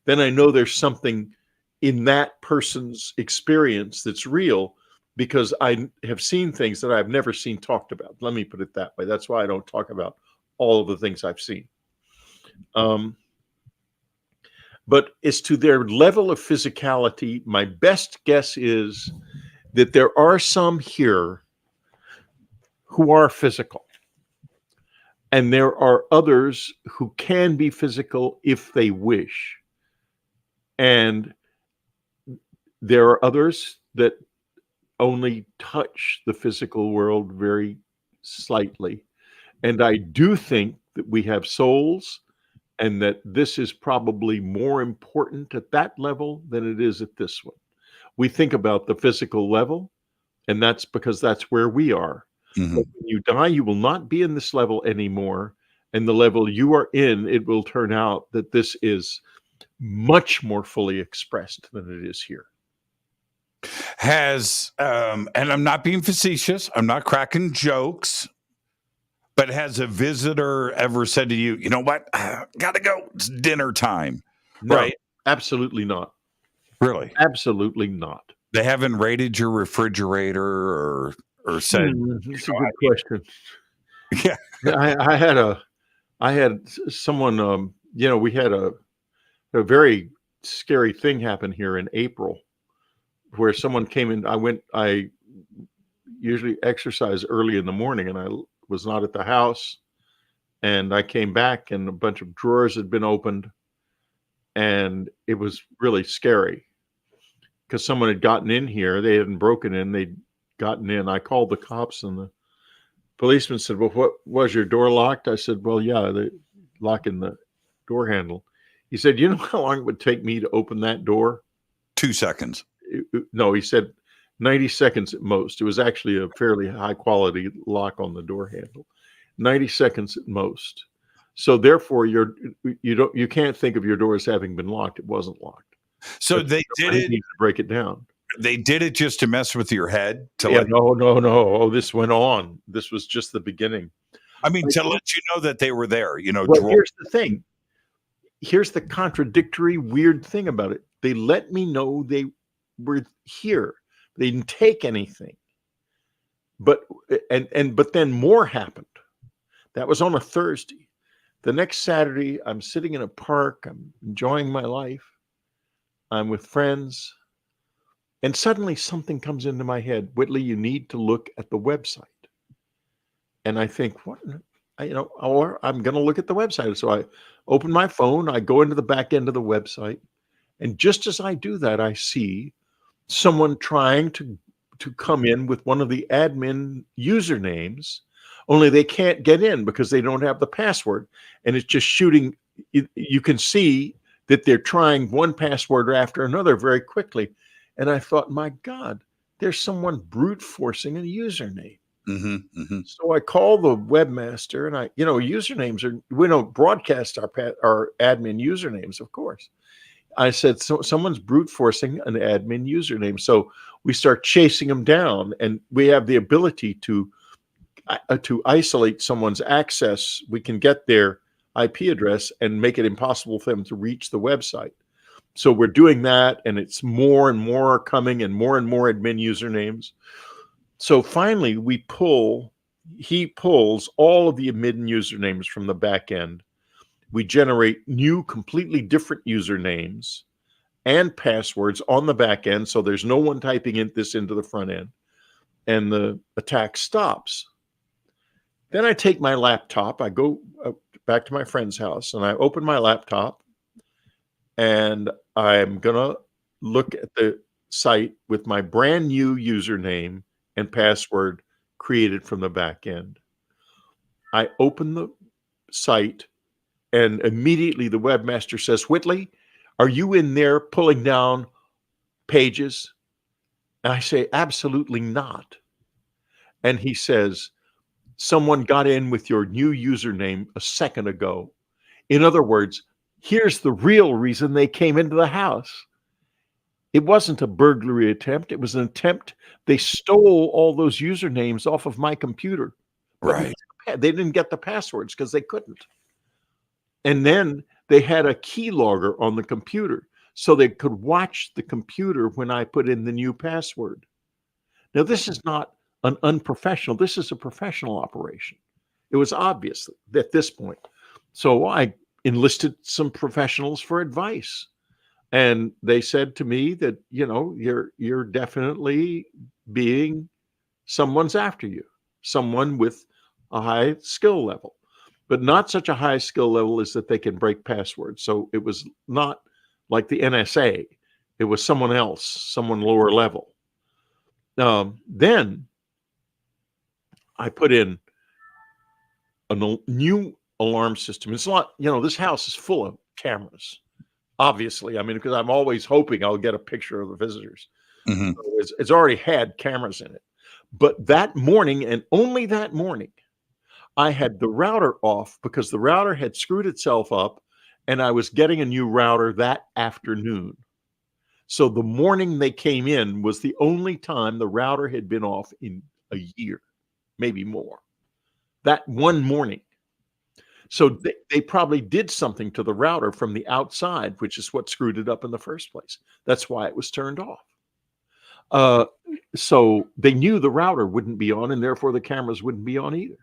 then I know there's something in that person's experience that's real, because I have seen things that I've never seen talked about. Let me put it that way. That's why I don't talk about all of the things I've seen. But as to their level of physicality, my best guess is that there are some here who are physical. And there are others who can be physical if they wish. And there are others that only touch the physical world very slightly. And I do think that we have souls, and that this is probably more important at that level than it is at this one. We think about the physical level, and that's because that's where we are. Mm-hmm. But when you die, you will not be in this level anymore. And the level you are in, it will turn out that this is much more fully expressed than it is here. has, and I'm not being facetious, I'm not cracking jokes, but has a visitor ever said to you, you know what, gotta go, it's dinner time? No, right? Absolutely not. Really? Absolutely not. They haven't raided your refrigerator or said, That's a good question. Yeah. I had someone, we had a very scary thing happen here in April where someone came in. I usually exercise early in the morning, and I was not at the house, and I came back and a bunch of drawers had been opened, and it was really scary because someone had gotten in here. They hadn't broken in, they'd gotten in. I called the cops, and the policeman said, well, what was your door locked? I said, well, yeah, the lock in the door handle. He said, you know how long it would take me to open that door? 2 seconds. No, he said 90 seconds at most. It was actually a fairly high quality lock on the door handle. 90 seconds at most. So therefore you can't think of your door as having been locked. It wasn't locked. So they did it to break it down. They did it just to mess with your head? No. Oh, this went on. This was just the beginning. I mean, to let you know that they were there, Well, here's the thing. Here's the contradictory, weird thing about it. They let me know they were here. They didn't take anything. But then more happened. That was on a Thursday. The next Saturday, I'm sitting in a park. I'm enjoying my life. I'm with friends. And suddenly something comes into my head. Whitley, you need to look at the website. And I think, what? Or I'm going to look at the website. So I open my phone. I go into the back end of the website. And just as I do that, I see someone trying to come in with one of the admin usernames, only they can't get in because they don't have the password. And it's just shooting. You can see that they're trying one password after another very quickly. And I thought, my God, there's someone brute forcing a username. Mm-hmm, mm-hmm. So I call the webmaster, and usernames we don't broadcast our admin usernames, of course. I said, so someone's brute forcing an admin username. So we start chasing them down, and we have the ability to isolate someone's access. We can get their IP address and make it impossible for them to reach the website. So we're doing that, and it's more and more coming, and more admin usernames. So finally, he pulls all of the admin usernames from the back end. We generate new, completely different usernames and passwords on the back end. So there's no one typing this into the front end, and the attack stops. Then I take my laptop. I go back to my friend's house, and I open my laptop, and I'm going to look at the site with my brand new username and password created from the back end. I open the site, and immediately the webmaster says, Whitley, are you in there pulling down pages? And I say, absolutely not. And he says, someone got in with your new username a second ago. In other words, here's the real reason they came into the house. It wasn't a burglary attempt. It was an attempt. They stole all those usernames off of my computer. Right. They didn't get the passwords because they couldn't. And then they had a keylogger on the computer so they could watch the computer when I put in the new password. Now, this is not an unprofessional. This is a professional operation. It was obvious at this point. So I enlisted some professionals for advice. And they said to me that, you're definitely being someone's after you, someone with a high skill level, but not such a high skill level as that they can break passwords. So it was not like the NSA. It was someone else, someone lower level. Then I put in a new alarm system. It's not, this house is full of cameras. Obviously, because I'm always hoping I'll get a picture of the visitors. Mm-hmm. So it's already had cameras in it. But that morning, and only that morning, I had the router off because the router had screwed itself up, and I was getting a new router that afternoon. So the morning they came in was the only time the router had been off in a year, maybe more. That one morning. So they probably did something to the router from the outside, which is what screwed it up in the first place. That's why it was turned off. So they knew the router wouldn't be on, and therefore the cameras wouldn't be on either.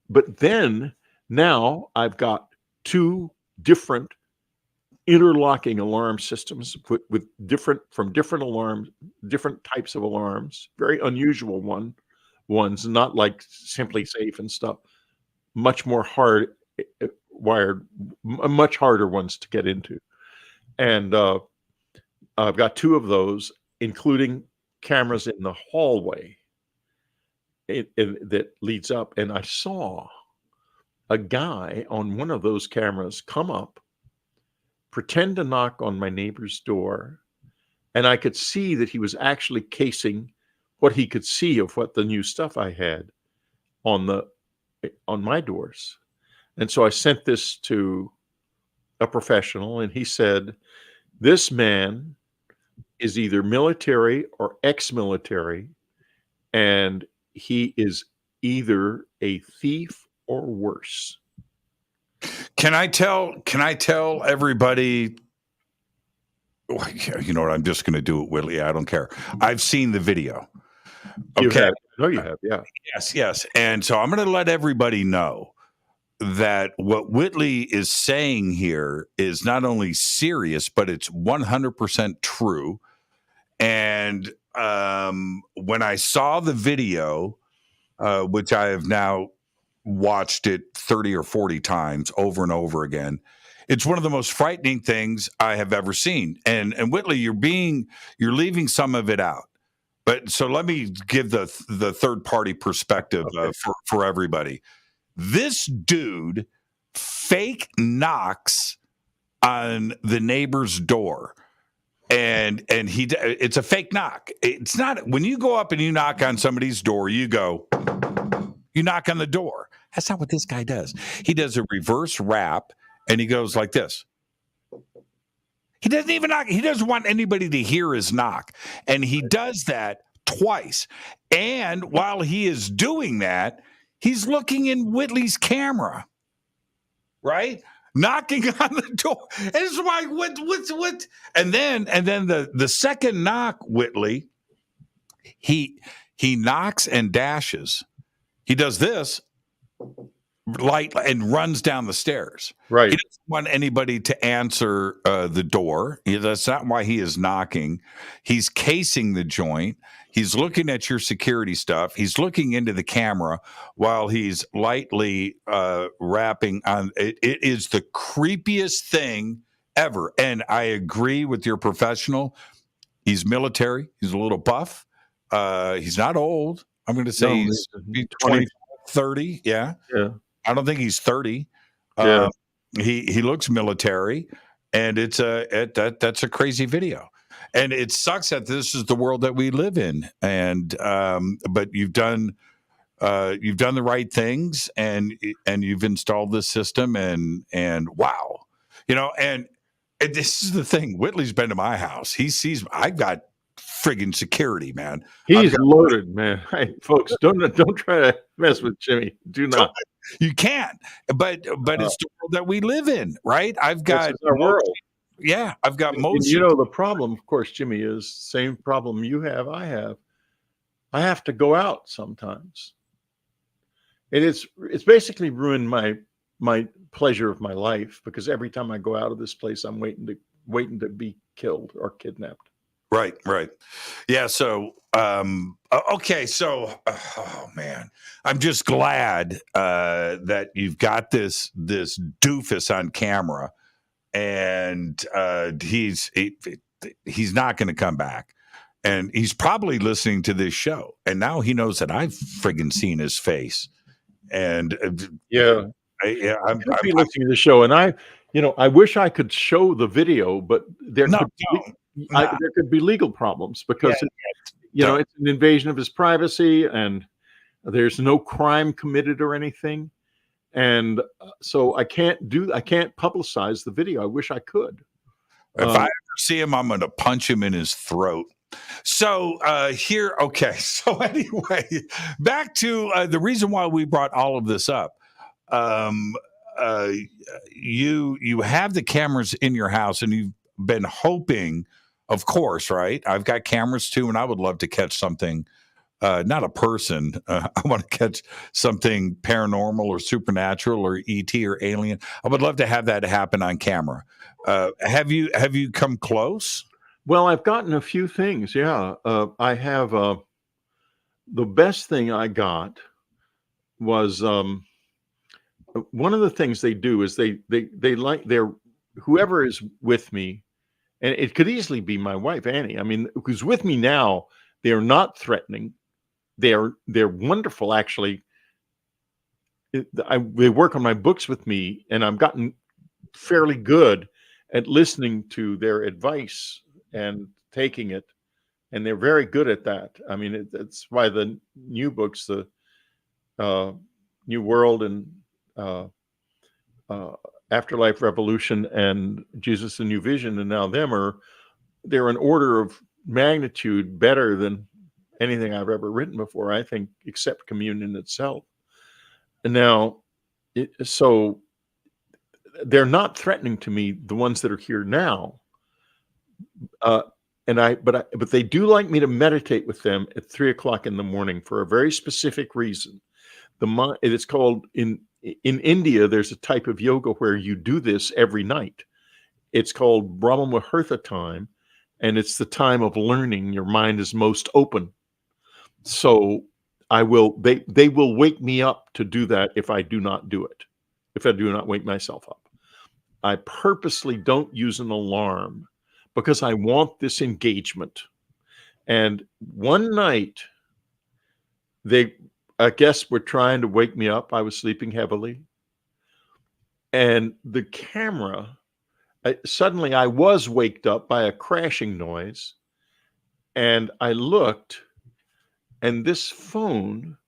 But then now I've got two different interlocking alarm systems with different alarms, different types of alarms, very unusual ones, not like Simply Safe and stuff, much more wired, much harder ones to get into. And I've got two of those, including cameras in the hallway that leads up. And I saw a guy on one of those cameras come up, pretend to knock on my neighbor's door, and I could see that he was actually casing what he could see of what the new stuff I had on my doors. And so I sent this to a professional, and he said, this man is either military or ex-military, and he is either a thief or worse. Can I tell everybody? You know what? I'm just going to do it, Whitley. I don't care. I've seen the video. Okay. You have. Yeah. Yes. And so I'm going to let everybody know that what Whitley is saying here is not only serious, but it's 100% true. And when I saw the video, which I have now watched it 30 or 40 times over and over again, it's one of the most frightening things I have ever seen. And Whitley, you're leaving some of it out. But so let me give the third party perspective for everybody. This dude fake knocks on the neighbor's door. And it's a fake knock. It's not when you go up and you knock on somebody's door, you knock on the door. That's not what this guy does. He does a reverse rap and he goes like this. He doesn't even knock. He doesn't want anybody to hear his knock. And he does that twice. And while he is doing that, he's looking in Whitley's camera, right? Knocking on the door. And it's like, what? And then the second knock, Whitley, he knocks and dashes. He does this light and runs down the stairs. Right. He doesn't want anybody to answer the door. That's not why he is knocking. He's casing the joint. He's looking at your security stuff. He's looking into the camera while he's lightly rapping on. It is the creepiest thing ever. And I agree with your professional. He's military. He's a little buff. He's not old. I'm going to say he's 20, 30. Yeah. I don't think he's 30. Yeah. He looks military, and that's a crazy video. And it sucks that this is the world that we live in. And but you've done the right things, and you've installed this system, and wow, and this is the thing. Whitley's been to my house. He sees I've got friggin' security, man. He's loaded, man. Hey, folks, don't try to mess with Jimmy. Do not. You can't. But it's the world that we live in, right? I've got our world. Yeah, I've got most. And the problem, of course, Jimmy, is same problem you have. I have. I have to go out sometimes, and it's basically ruined my pleasure of my life, because every time I go out of this place, I'm waiting to be killed or kidnapped. Right. Yeah. So, okay. So, oh man, I'm just glad that you've got this doofus on camera, and he's not going to come back, and he's probably listening to this show, and now he knows that I've friggin' seen his face, and I'm listening to the show, and I wish I could show the video, but there could be legal problems, because it's an invasion of his privacy, and there's no crime committed or anything, and so I can't publicize the video. I wish I could. If I ever see him, I'm going to punch him in his throat. So okay. So anyway, back to the reason why we brought all of this up. You have the cameras in your house, and you've been hoping, of course, right? I've got cameras too, and I would love to catch something. Not a person. I want to catch something paranormal or supernatural or ET or alien. I would love to have that happen on camera. Have you come close? Well, I've gotten a few things. Yeah, I have. The best thing I got was one of the things they do is they like their whoever is with me, and it could easily be my wife Annie. I mean, who's with me now. They are not threatening. They're wonderful, actually. They work on my books with me, and I've gotten fairly good at listening to their advice and taking it, and they're very good at that. I mean, it's why the new books, the New World and Afterlife Revolution and Jesus the New Vision, and now they're an order of magnitude better than anything I've ever written before, I think, except Communion itself. And now, so they're not threatening to me, the ones that are here now. But they do like me to meditate with them at 3:00 in the morning for a very specific reason. It's called in India. There's a type of yoga where you do this every night. It's called Brahma Muhurta time, and it's the time of learning. Your mind is most open. So they will wake me up to do that if I do not do it. If I do not wake myself up, I purposely don't use an alarm because I want this engagement. And one night, I guess, were trying to wake me up. I was sleeping heavily. And the camera, suddenly I was waked up by a crashing noise. And I looked, and this phone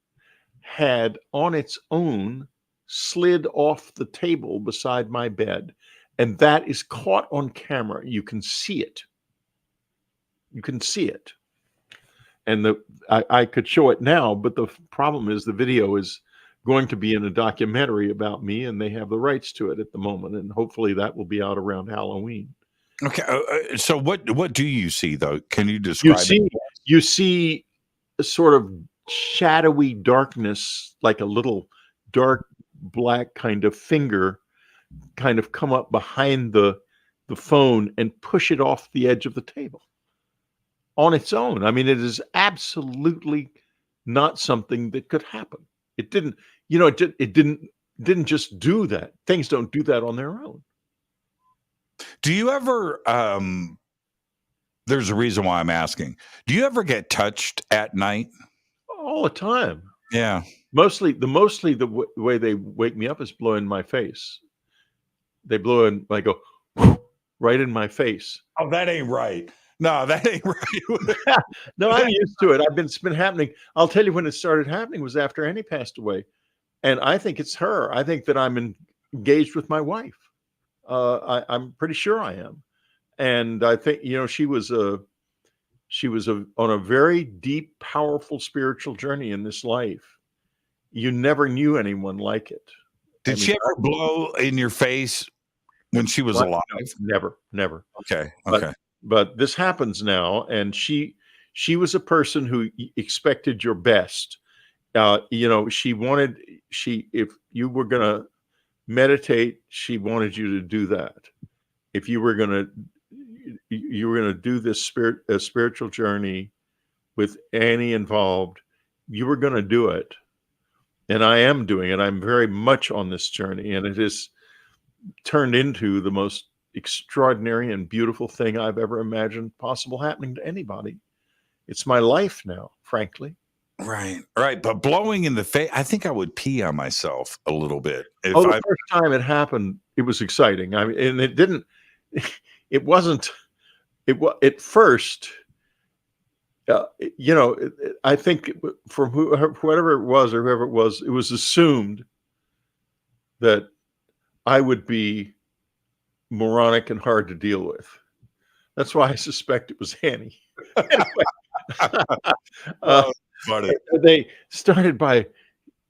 had on its own slid off the table beside my bed. And that is caught on camera. You can see it. You can see it. And I could show it now, but the problem is the video is going to be in a documentary about me, and they have the rights to it at the moment. And hopefully that will be out around Halloween. Okay. So what do you see, though? Can you describe it? You see a sort of shadowy darkness, like a little dark black kind of finger kind of come up behind the phone and push it off the edge of the table on its own. I mean, it is absolutely not something that could happen. It didn't, it didn't just do that. Things don't do that on their own. Do you ever, there's a reason why I'm asking, do you ever get touched at night? All the time. Yeah. Mostly the way they wake me up is blow in my face. They blow in, I go right in my face. Oh, that ain't right. No, that ain't right. No, I'm used to it. It's been happening. I'll tell you when it started happening was after Annie passed away. And I think it's her. I think that I'm engaged with my wife. I'm pretty sure I am. And I think, she was on a very deep, powerful spiritual journey in this life. You never knew anyone like it. Did she ever blow in your face when she was alive? Never. Okay. But this happens now, and she was a person who expected your best. If you were going to meditate, she wanted you to do that. If you were going to do this spiritual journey with Annie involved, you were going to do it. And I am doing it. I'm very much on this journey, and it has turned into the most extraordinary and beautiful thing I've ever imagined possible happening to anybody. It's my life now, frankly. Right. But blowing in the face, I think I would pee on myself a little bit. The first time it happened, it was exciting. I mean, and it wasn't at first, I think from whoever it was or whoever it was assumed that I would be moronic and hard to deal with. That's why I suspect it was Annie. Funny. They started by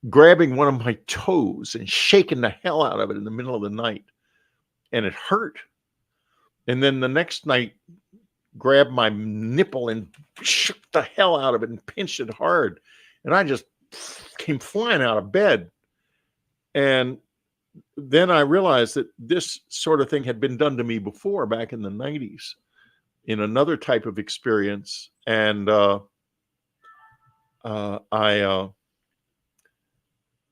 grabbing one of my toes and shaking the hell out of it in the middle of the night. And it hurt. And then the next night, grabbed my nipple and shook the hell out of it and pinched it hard. And I just came flying out of bed. And then I realized that this sort of thing had been done to me before, back in the 90s, in another type of experience. And I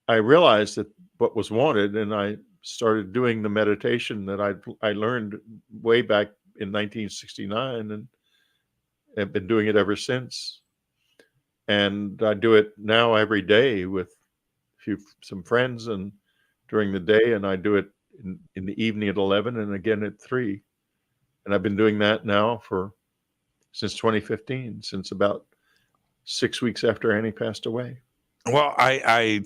realized that what was wanted, and I started doing the meditation that I learned way back in 1969, and have been doing it ever since. And I do it now every day with some friends, and during the day, and I do it in the evening at 11 and again at 3. And I've been doing that now since 2015, since about 6 weeks after Annie passed away. Well, I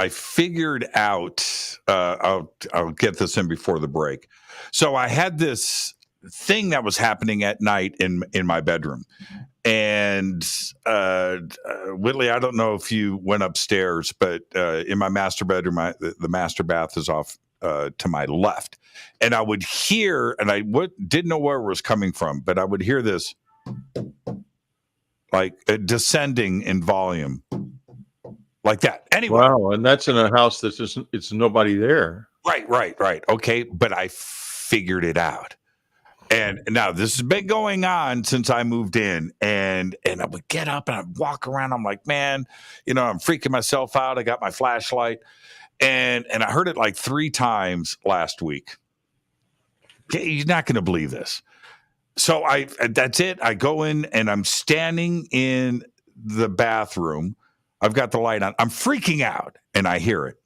figured out. I'll get this in before the break. So I had this thing that was happening at night in my bedroom, and Whitley, I don't know if you went upstairs, but in my master bedroom, the master bath is off to my left, and I would hear, and I didn't know where it was coming from, but I would hear this like descending in volume. Like that. Anyway. Wow. And that's in a house that's just, it's nobody there. Right. Okay. But I figured it out. And now this has been going on since I moved in. And I would get up and I'd walk around. I'm like, man, I'm freaking myself out. I got my flashlight. And I heard it like 3 times last week. Okay, you're not going to believe this. So that's it. I go in and I'm standing in the bathroom. I've got the light on. I'm freaking out, and I hear it.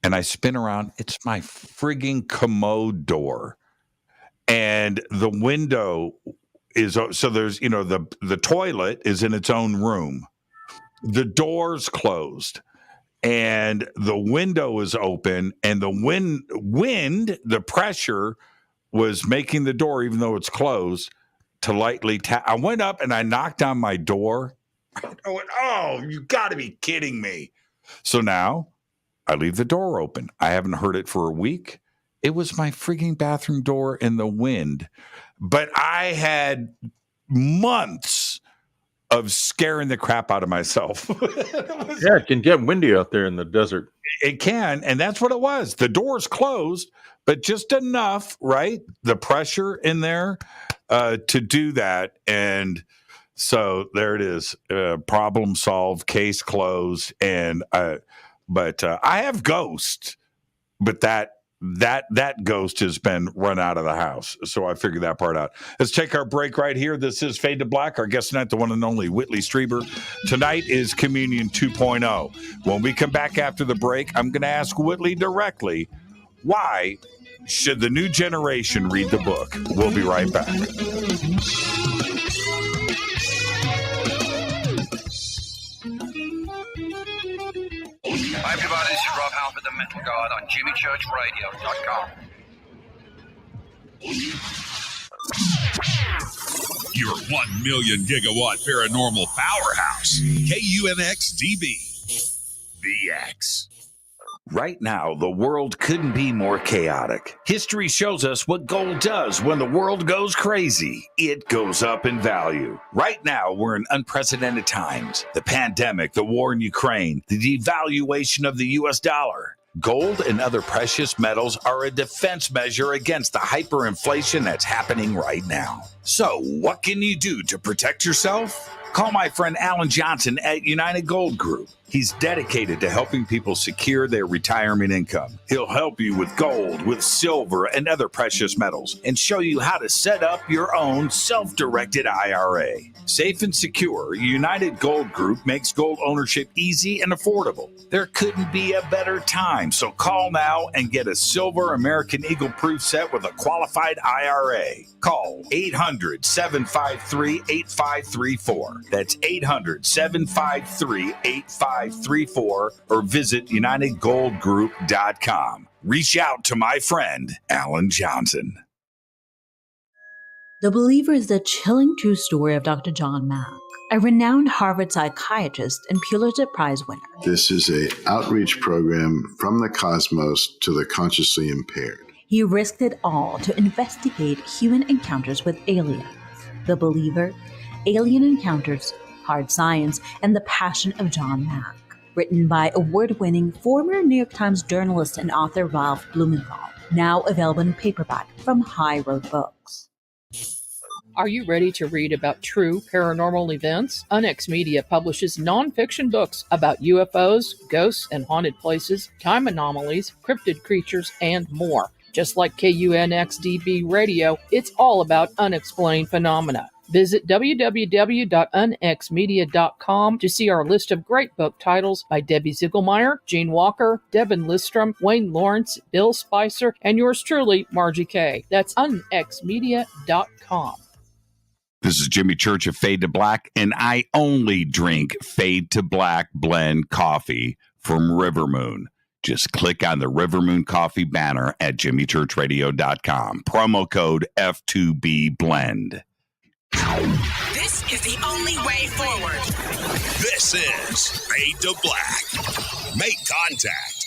And I spin around. It's my frigging commode door. And the window is, so there's, the toilet is in its own room. The door's closed. And the window is open. And the wind, the pressure was making the door, even though it's closed, to lightly tap. I went up and I knocked on my door. I went, oh, you got to be kidding me. So now I leave the door open. I haven't heard it for a week. It was my freaking bathroom door in the wind. But I had months of scaring the crap out of myself. Yeah, it can get windy out there in the desert. It can. And that's what it was. The door's closed, but just enough, right? The pressure in there to do that. And so there it is. Problem solved, case closed. And but I have ghosts, but that ghost has been run out of the house. So I figured that part out. Let's take our break right here. This is Fade to Black. Our guest tonight, the one and only Whitley Strieber. Tonight is Communion 2.0. When we come back after the break, I'm going to ask Whitley directly, why should the new generation read the book? We'll be right back. Hi everybody, this is Rob Halford, the Metal Guard on JimmyChurchRadio.com. Your 1 million gigawatt paranormal powerhouse, KUNX-DB, the X. Right now, the world couldn't be more chaotic. History shows us what gold does when the world goes crazy. It goes up in value. Right now, we're in unprecedented times. The pandemic, the war in Ukraine, the devaluation of the U.S. dollar. Gold and other precious metals are a defense measure against the hyperinflation that's happening right now. So, what can you do to protect yourself? Call my friend Alan Johnson at United Gold Group. He's dedicated to helping people secure their retirement income. He'll help you with gold, with silver, and other precious metals, and show you how to set up your own self-directed IRA. Safe and secure, United Gold Group makes gold ownership easy and affordable. There couldn't be a better time, so call now and get a silver American Eagle proof set with a qualified IRA. Call 800-753-8534. That's 800-753-8534 or visit UnitedGoldGroup.com. Reach out to my friend, Alan Johnson. The Believer is the chilling true story of Dr. John Mack, a renowned Harvard psychiatrist and Pulitzer Prize winner. This is an outreach program from the cosmos to the consciously impaired. He risked it all to investigate human encounters with aliens. The Believer, Alien Encounters, Hard Science, and the Passion of John Mack. Written by award-winning former New York Times journalist and author Ralph Blumenthal. Now available in paperback from High Road Books. Are you ready to read about true paranormal events? Unx Media publishes nonfiction books about UFOs, ghosts and haunted places, time anomalies, cryptid creatures, and more. Just like KUNXDB Radio, it's all about unexplained phenomena. Visit www.unxmedia.com to see our list of great book titles by Debbie Ziegelmeyer, Gene Walker, Devin Listrom, Wayne Lawrence, Bill Spicer, and yours truly, Margie Kay. That's unxmedia.com. This is Jimmy Church of Fade to Black, and I only drink Fade to Black blend coffee from River Moon. Just click on the River Moon Coffee banner at jimmychurchradio.com. Promo code F2B Blend. This is the only way forward. This is Fade to Black. Make contact.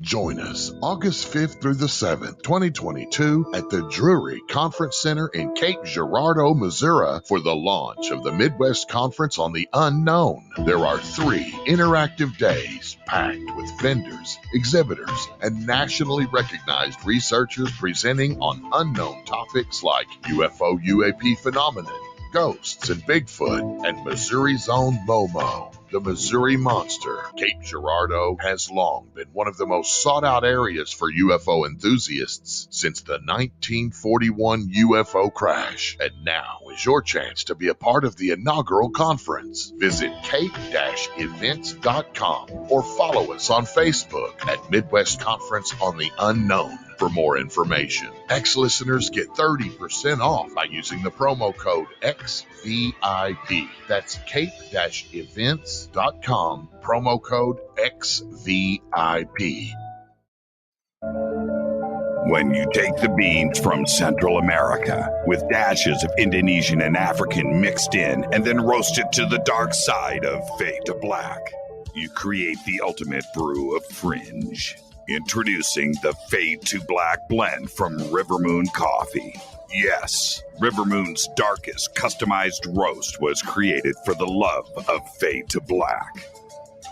Join us August 5th through the 7th, 2022 at the Drury Conference Center in Cape Girardeau, Missouri for the launch of the Midwest Conference on the Unknown. There are 3 interactive days packed with vendors, exhibitors, and nationally recognized researchers presenting on unknown topics like UFO UAP phenomenon, ghosts and Bigfoot, and Missouri's own Momo. The Missouri Monster, Cape Girardeau, has long been one of the most sought-out areas for UFO enthusiasts since the 1941 UFO crash. And now is your chance to be a part of the inaugural conference. Visit cape-events.com or follow us on Facebook at Midwest Conference on the Unknown. For more information, ex-listeners get 30% off by using the promo code XVIP. That's cape-events.com, promo code XVIP. When you take the beans from Central America with dashes of Indonesian and African mixed in and then roast it to the dark side of Fade to Black, you create the ultimate brew of fringe. Introducing the Fade to Black blend from River Moon Coffee. Yes, River Moon's darkest customized roast was created for the love of Fade to Black.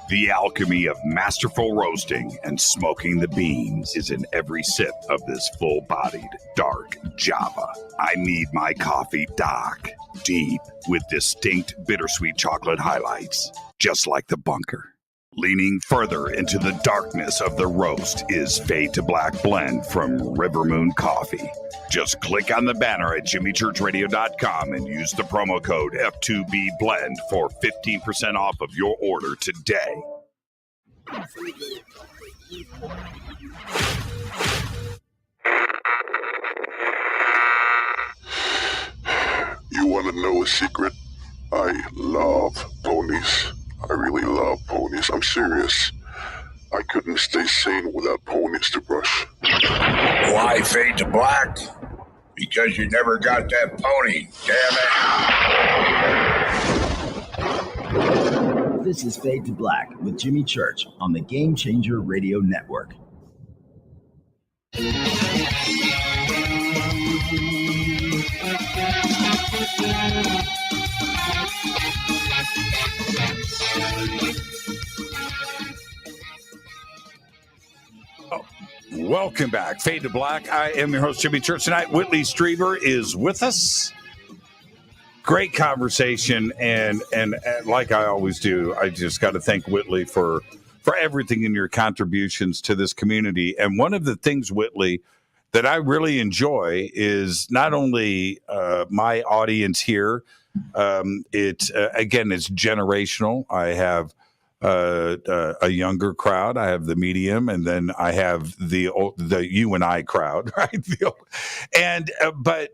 The alchemy of masterful roasting and smoking the beans is in every sip of this full-bodied, dark Java. I need my coffee dark, deep, with distinct bittersweet chocolate highlights, just like the bunker. Leaning further into the darkness of the roast is Fade to Black blend from River Moon Coffee. Just click on the banner at jimmychurchradio.com and use the promo code F2B Blend for 15% off of your order today. You want to know a secret? I love ponies. I really love ponies. I'm serious. I couldn't stay sane without ponies to brush. Why Fade to Black? Because you never got that pony. Damn it. This is Fade to Black with Jimmy Church on the Game Changer Radio Network. Welcome back. Fade to Black. I am your host, Jimmy Church. Tonight, Whitley Strieber is with us. Great conversation. And like I always do, I just got to thank Whitley for everything in your contributions to this community. And one of the things, Whitley, that I really enjoy is not only my audience here. It's generational. I have a younger crowd. I have the medium, and then I have the you and I crowd, right? But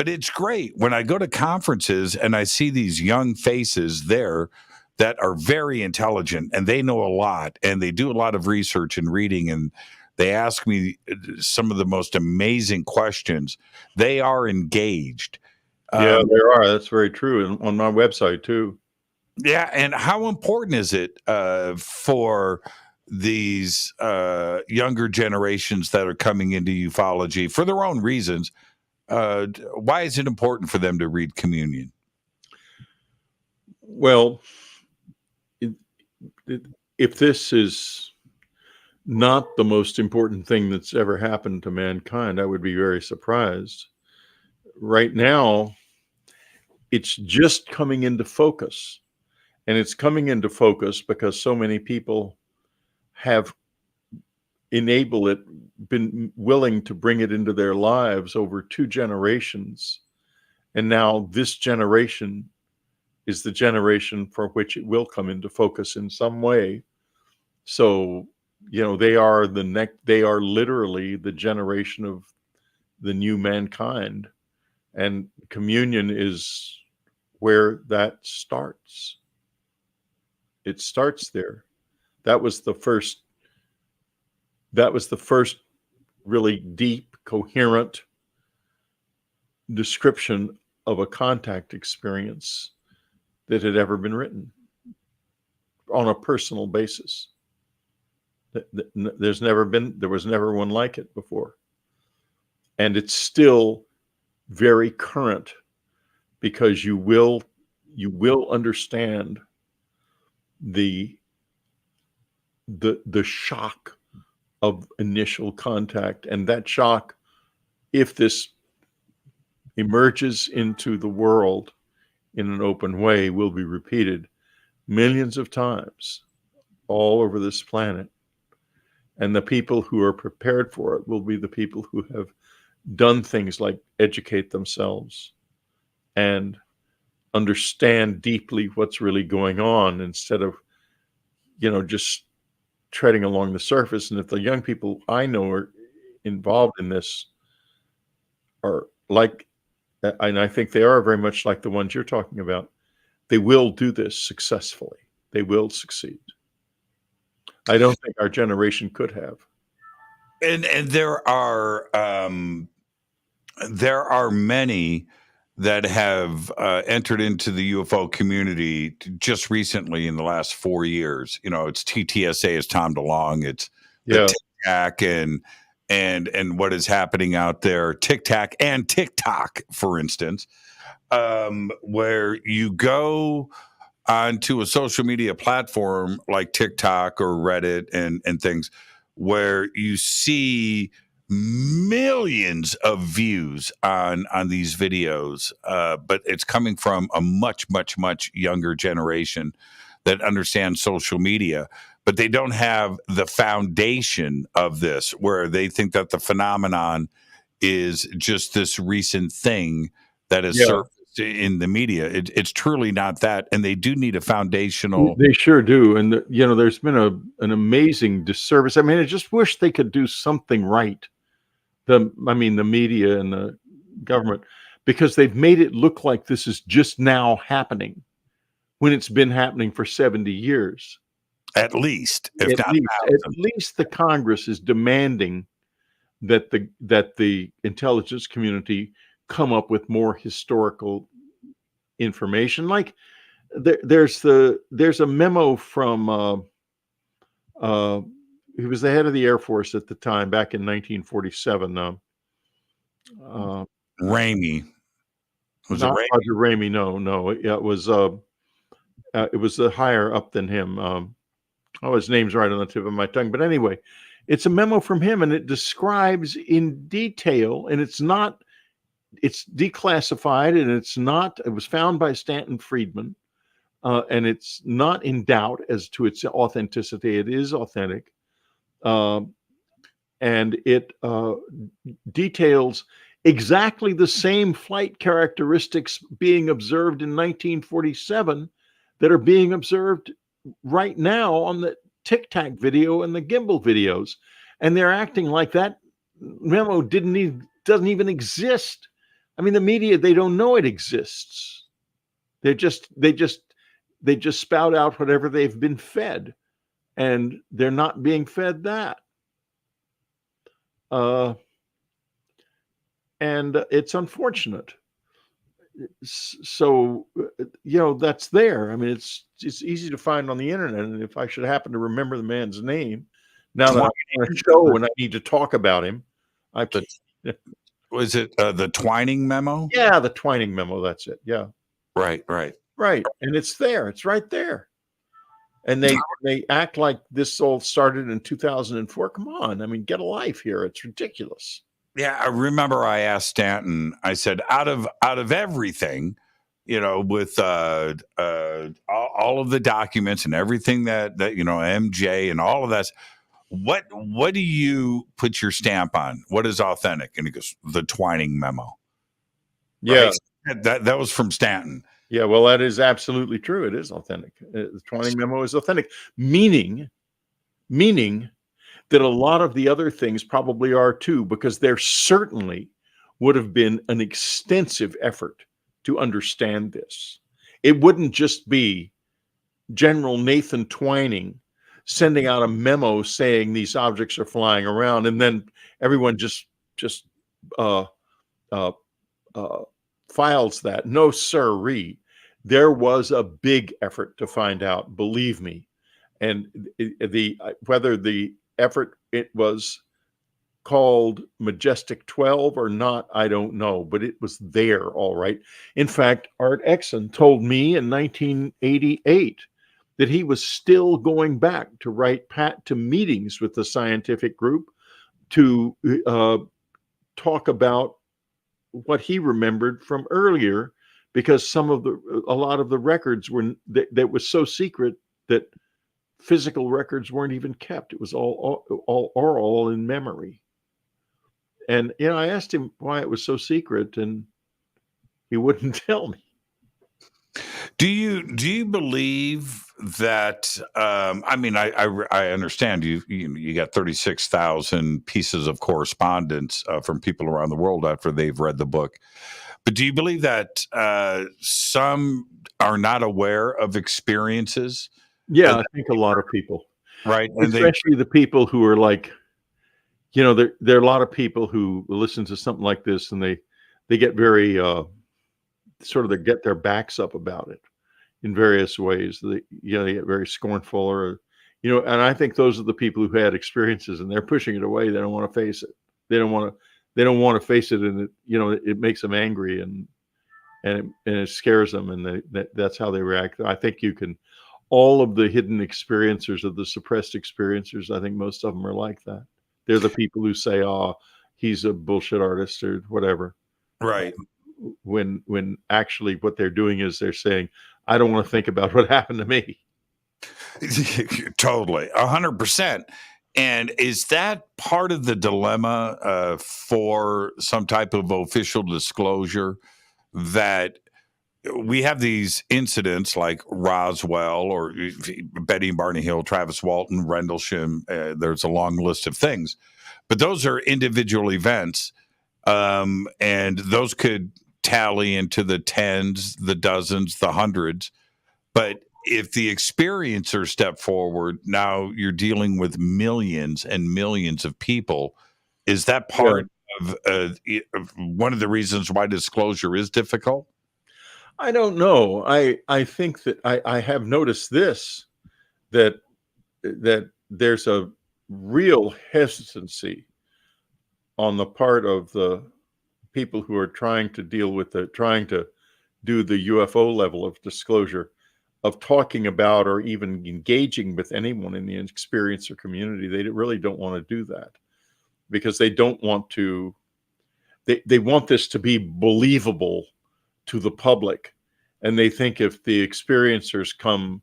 it's great when I go to conferences and I see these young faces there that are very intelligent and they know a lot and they do a lot of research and reading, and They ask me some of the most amazing questions. They are engaged. Yeah, there are. That's very true. And on my website too. Yeah. And how important is it for these younger generations that are coming into ufology for their own reasons? Why is it important for them to read Communion? Well, if this is not the most important thing that's ever happened to mankind, I would be very surprised. Right now, it's just coming into focus. And it's coming into focus because so many people have been willing to bring it into their lives over 2 generations. And now this generation is the generation for which it will come into focus in some way. So, they are literally the generation of the new mankind. And Communion is where that starts. It starts there. That was the first really deep, coherent description of a contact experience that had ever been written on a personal basis. There was never one like it before. And it's still very current because you will understand the shock of initial contact, and that shock, if this emerges into the world in an open way, will be repeated millions of times all over this planet. And the people who are prepared for it will be the people who have done things like educate themselves and understand deeply what's really going on instead of, just treading along the surface. And if the young people I know are involved in this are like, and I think they are very much like the ones you're talking about, they will do this successfully. They will succeed. I don't think our generation could have. And there are many that have entered into the UFO community just recently in the last 4 years. It's TTSA, it's Tom DeLonge, it's the Tic Tac and what is happening out there, Tic Tac and TikTok, for instance, where you go onto a social media platform like TikTok or Reddit and things where you see millions of views on these videos, but it's coming from a much, much, much younger generation that understands social media, but they don't have the foundation of this, where they think that the phenomenon is just this recent thing that is surfaced in the media. It's truly not that, and they do need a foundational. They sure do, and there's been an amazing disservice. I mean, I just wish they could do something right. The media and the government, because they've made it look like this is just now happening when it's been happening for 70 years. At least, if not at least the Congress is demanding that the intelligence community come up with more historical information. Like there's a memo from he was the head of the Air Force at the time, back in 1947. Ramey. Was not it Roger Ramey? No. It was the higher up than him. His name's right on the tip of my tongue. But anyway, it's a memo from him, and it describes in detail, and it's declassified, and it was found by Stanton Friedman, and it's not in doubt as to its authenticity. It is authentic. And it details exactly the same flight characteristics being observed in 1947 that are being observed right now on the Tic Tac video and the gimbal videos. And they're acting like that memo doesn't even exist. I mean, the media, they don't know it exists. They just spout out whatever they've been fed, and they're not being fed that. And it's unfortunate. So, that's there. I mean, it's easy to find on the internet. And if I should happen to remember the man's name, now that I'm on a show and I need to talk about him, I could. Was it the Twining memo? Yeah, the Twining memo. That's it. Yeah. Right. And it's there. It's right there. And they act like this all started in 2004. Come on. I mean, get a life here. It's ridiculous. Yeah, I remember I asked Stanton, I said, out of everything, with all of the documents and everything that MJ and all of that, what do you put your stamp on? What is authentic? And he goes, the Twining memo. Yeah. Right? That was from Stanton. Yeah, well, that is absolutely true. It is authentic. The Twining memo is authentic, meaning that a lot of the other things probably are too, because there certainly would have been an extensive effort to understand this. It wouldn't just be General Nathan Twining sending out a memo saying these objects are flying around, and then everyone just files that. No, sirree. There was a big effort to find out, believe me. And whether the effort it was called Majestic 12 or not, I don't know, but it was there, all right. In fact, Art Exon told me in 1988 that he was still going back to write to meetings with the scientific group to talk about what he remembered from earlier, because a lot of the records that was so secret that physical records weren't even kept. It was all oral in memory. And I asked him why it was so secret, and he wouldn't tell me. Do you believe that? I mean, I understand you got 36,000 pieces of correspondence from people around the world after they've read the book. But do you believe that some are not aware of experiences? Yeah, I think a lot of people, right? And especially the people who are like, there are a lot of people who listen to something like this and they get very they get their backs up about it in various ways. They get very scornful, or and I think those are the people who had experiences and they're pushing it away. They don't want to face it. They don't want to face it, and it makes them angry and it scares them, and that's how they react. I think all of the hidden experiencers, of the suppressed experiencers, I think most of them are like that. They're the people who say, "Oh, he's a bullshit artist," or whatever. Right. When actually what they're doing is they're saying, "I don't want to think about what happened to me." Totally, 100%. And is that part of the dilemma for some type of official disclosure, that we have these incidents like Roswell or Betty and Barney Hill, Travis Walton, Rendlesham? There's a long list of things, but those are individual events, and those could tally into the tens, the dozens, the hundreds. But if the experiencer step forward, now you're dealing with millions and millions of people. Is that part of one of the reasons why disclosure is difficult? I don't know. I think that I have noticed this, that there's a real hesitancy on the part of the people who are trying to do the UFO level of disclosure, of talking about or even engaging with anyone in the experiencer community. They really don't want to do that because they don't want to. They want this to be believable to the public, and they think if the experiencers come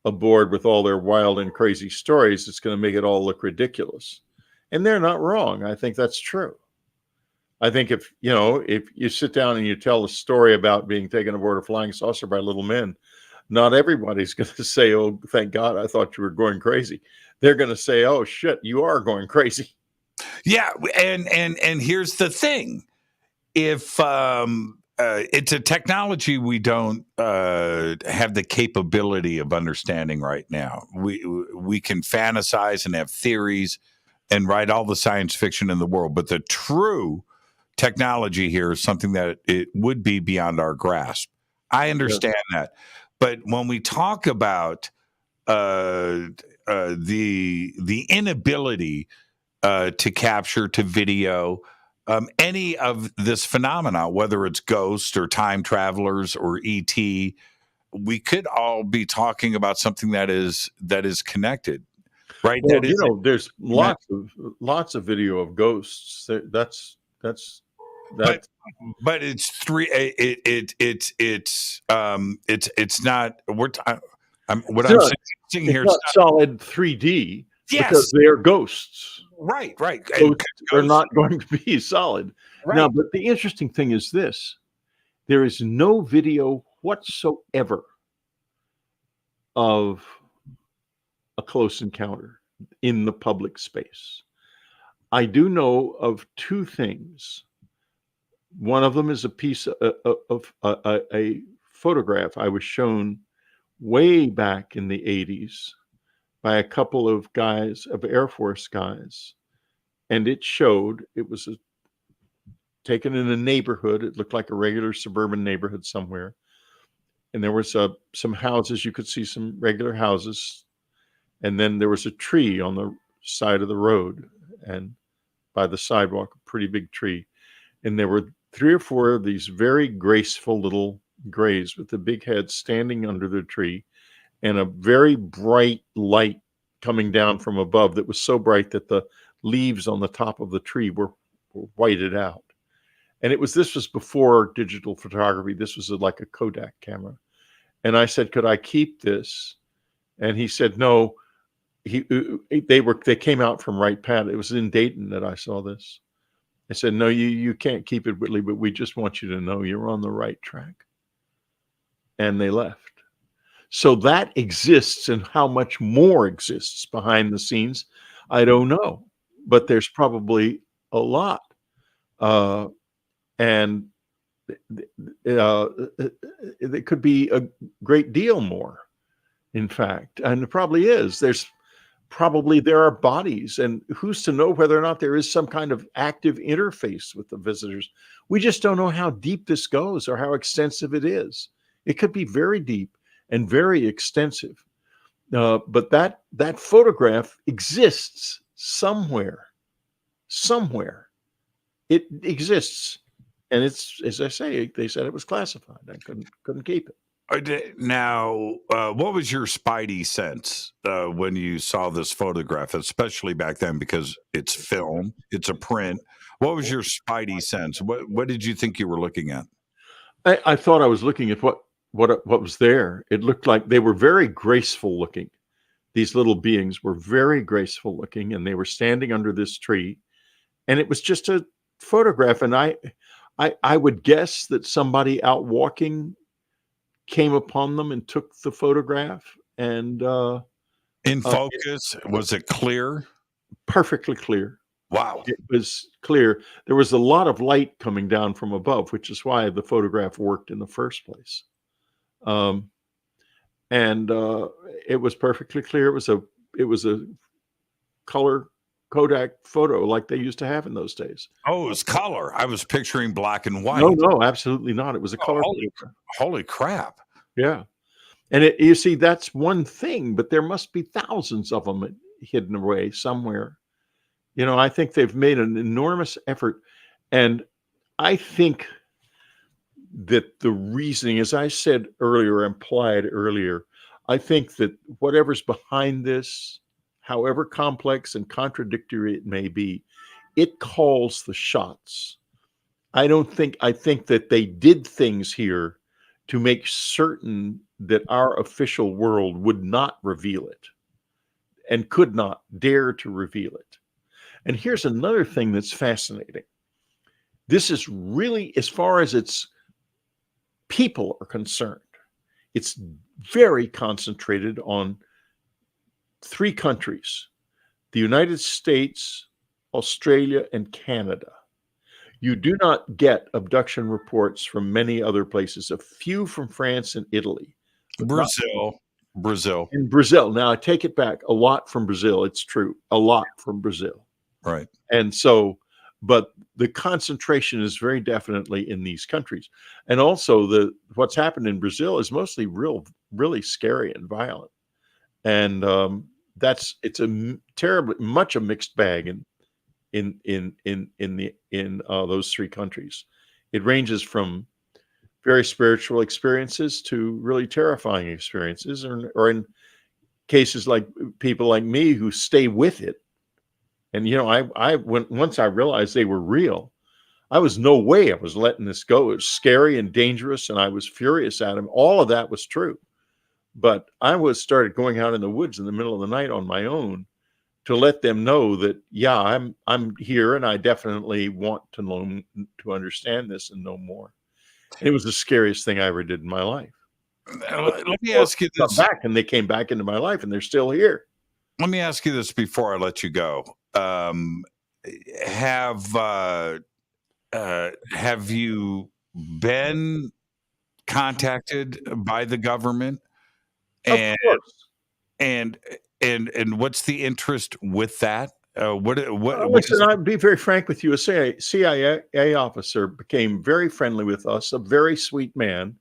aboard with all their wild and crazy stories, it's going to make it all look ridiculous. And they're not wrong. I think that's true. I think if you sit down and you tell a story about being taken aboard a flying saucer by little men, not everybody's going to say, "Oh, thank God, I thought you were going crazy." They're going to say, "Oh shit, you are going crazy." Yeah, and here's the thing: if it's a technology we don't have the capability of understanding right now, we can fantasize and have theories, and write all the science fiction in the world. But the true technology here is something that it would be beyond our grasp. I understand that. But when we talk about the inability to capture, to video any of this phenomena, whether it's ghosts or time travelers or ET, we could all be talking about something that is connected, right? Well, That there's lots of video of ghosts. That's but it's three. It's not. What I'm suggesting here. It's not solid 3D. Yes. Because they're ghosts. Right. Ghosts are not going to be solid. Right. Now, but the interesting thing is this. There is no video whatsoever of a close encounter in the public space. I do know of two things. One of them is a piece of a photograph I was shown way back in the 80s by a couple of guys, of Air Force guys. And it showed, it was taken in a neighborhood. It looked like a regular suburban neighborhood somewhere. And there was some houses. You could see some regular houses. And then there was a tree on the side of the road and by the sidewalk, a pretty big tree. And there were 3 or 4 of these very graceful little grays with the big heads standing under the tree, and a very bright light coming down from above that was so bright that the leaves on the top of the tree were whited out. And this was before digital photography. This was like a Kodak camera. And I said, could I keep this? And he said, no. They came out from Wright Pat. It was in Dayton that I saw this. I said, no, you can't keep it, Whitley, but we just want you to know you're on the right track. And they left. So that exists, and how much more exists behind the scenes, I don't know. But there's probably a lot. And it could be a great deal more, in fact. And it probably is. There are bodies, and who's to know whether or not there is some kind of active interface with the visitors. We just don't know how deep this goes or how extensive it is. It could be very deep and very extensive. But that photograph exists somewhere. Somewhere. It exists. And it's, as I say, they said it was classified. I couldn't keep it. Now, what was your spidey sense when you saw this photograph, especially back then, because it's film, it's a print? What was your spidey sense? What did you think you were looking at? I thought I was looking at what was there. It looked like they were very graceful looking. These little beings were very graceful looking, and they were standing under this tree. And it was just a photograph. And I would guess that somebody out walking came upon them and took the photograph. And in focus, was it clear? Perfectly clear. Wow. It was clear. There was a lot of light coming down from above, which is why the photograph worked in the first place. And it was perfectly clear. It was a color Kodak photo like they used to have in those days. Oh, it was color. I was picturing black and white. No, absolutely not. It was a color. Holy crap. Yeah. And you see, that's one thing, but there must be thousands of them hidden away somewhere. I think they've made an enormous effort. And I think that the reasoning, as I said earlier, implied earlier, I think that whatever's behind this, however complex and contradictory it may be, it calls the shots. I think that they did things here to make certain that our official world would not reveal it and could not dare to reveal it. And here's another thing that's fascinating. This is really, as far as its people are concerned, it's very concentrated on 3 countries: the United States, Australia, and Canada. You do not get abduction reports from many other places, a few from France and Italy. Brazil. In Brazil. Now, I take it back. A lot from Brazil. It's true. A lot from Brazil. Right. And so, but the concentration is very definitely in these countries. And also what's happened in Brazil is mostly really scary and violent. And it's terribly much a mixed bag in those three countries. It ranges from very spiritual experiences to really terrifying experiences, or in cases like people like me who stay with it. And once I realized they were real, I was no way I was letting this go. It was scary and dangerous, and I was furious at him. All of that was true. But I started going out in the woods in the middle of the night on my own to let them know that, yeah, I'm here, and I definitely want to understand this and know more. And it was the scariest thing I ever did in my life. Let me ask you this. And they came back into my life, and they're still here. Let me ask you this before I let you go. Have you been contacted by the government? Of course. And what's the interest with that? Listen, I'll be very frank with you. A CIA officer became very friendly with us, a very sweet man,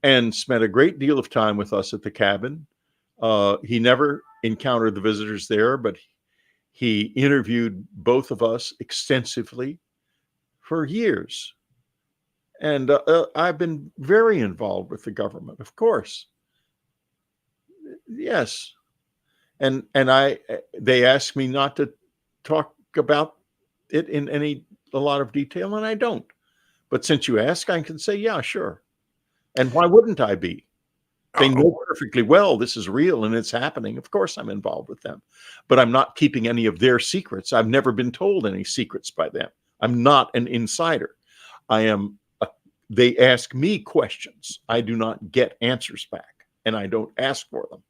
and spent a great deal of time with us at the cabin. He never encountered the visitors there, but he interviewed both of us extensively for years. And I've been very involved with the government, of course. Yes. And they asked me not to talk about it in a lot of detail, and I don't. But since you ask, I can say, yeah, sure. And why wouldn't I be? They know perfectly well this is real and it's happening. Of course I'm involved with them. But I'm not keeping any of their secrets. I've never been told any secrets by them. I'm not an insider. They ask me questions. I do not get answers back, and I don't ask for them.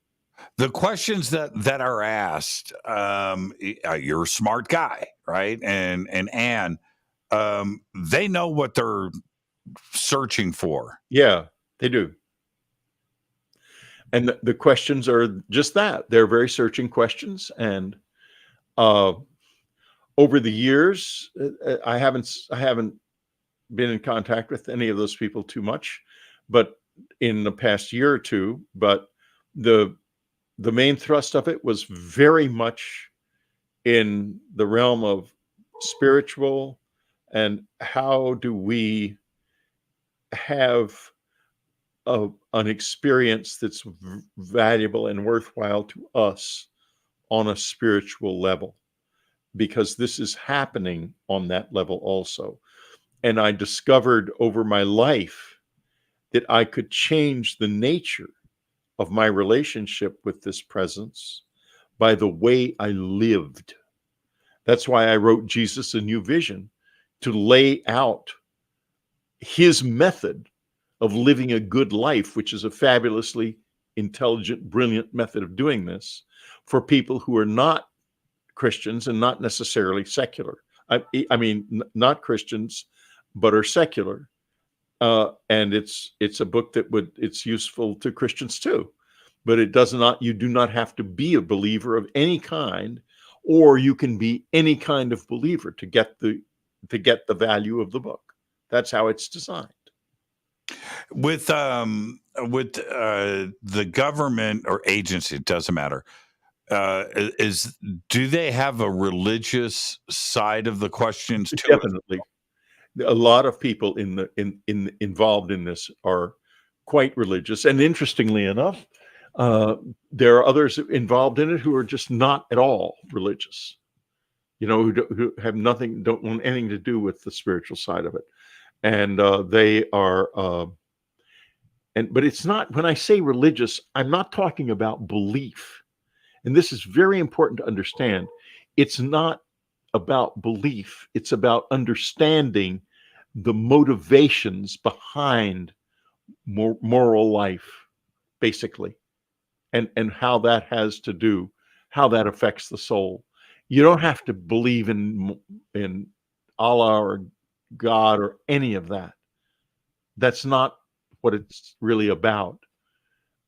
The questions that are asked, you're a smart guy, right? And Anne, they know what they're searching for. Yeah, they do. And the questions are just that. They're very searching questions. And over the years, I haven't been in contact with any of those people too much, but in the past year or two. But the main thrust of it was very much in the realm of spiritual, and how do we have an experience that's valuable and worthwhile to us on a spiritual level, because this is happening on that level also. And I discovered over my life that I could change the nature of my relationship with this presence by the way I lived. That's why I wrote Jesus a New Vision, to lay out his method of living a good life, which is a fabulously intelligent, brilliant method of doing this for people who are not Christians and not necessarily secular. I mean, not Christians, but are secular. And it's a book it's useful to Christians too, but you do not have to be a believer of any kind, or you can be any kind of believer to get the value of the book. That's how it's designed. With the government or agency, it doesn't matter. Do they have a religious side of the questions too? Definitely. A lot of people involved in this are quite religious, and interestingly enough, there are others involved in it who are just not at all religious. Who have nothing, don't want anything to do with the spiritual side of it, and they are. But it's not. When I say religious, I'm not talking about belief, and this is very important to understand. It's not about belief. It's about understanding the motivations behind moral life, basically, and how that how that affects the soul. You don't have to believe in Allah or God or any of that. That's not what it's really about.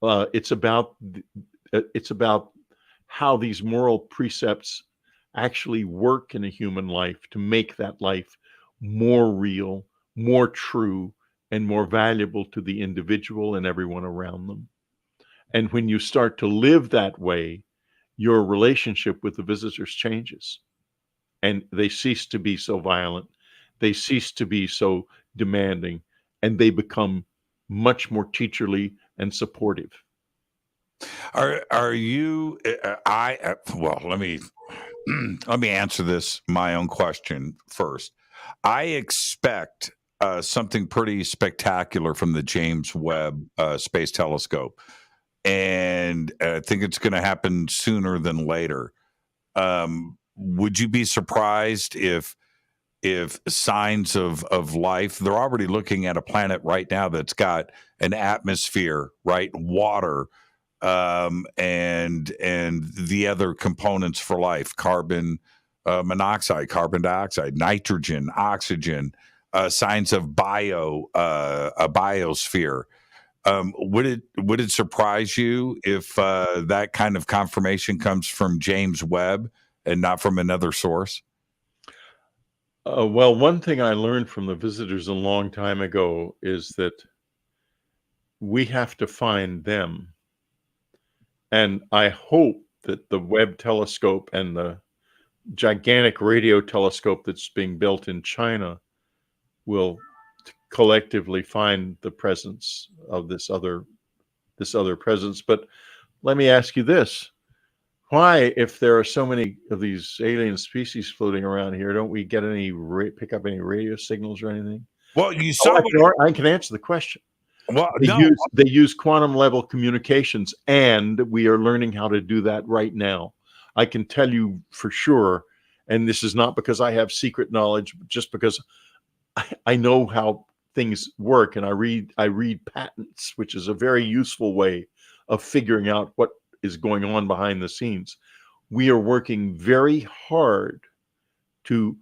It's about how these moral precepts actually work in a human life to make that life more real, more true, and more valuable to the individual and everyone around them. And when you start to live that way, your relationship with the visitors changes, and they cease to be so violent. They cease to be so demanding, and they become much more teacherly and supportive. Are you? Well, let me answer this my own question first. I expect something pretty spectacular from the James Webb Space Telescope, and I think it's going to happen sooner than later. Would you be surprised if signs of life? They're already looking at a planet right now that's got an atmosphere, right, water, and the other components for life: carbon monoxide, carbon dioxide, nitrogen, oxygen, signs of a biosphere. Would it surprise you if that kind of confirmation comes from James Webb and not from another source? Well, one thing I learned from the visitors a long time ago is that we have to find them. And I hope that the Webb telescope and the gigantic radio telescope that's being built in China will collectively find the presence of this other presence. But let me ask you this. Why, if there are so many of these alien species floating around here, don't we get pick up any radio signals or anything? Well, you saw. I can answer the question. Well, they use quantum level communications, and we are learning how to do that right now. I can tell you for sure, and this is not because I have secret knowledge, but just because I know how things work, and I read patents, which is a very useful way of figuring out what is going on behind the scenes. We are working very hard to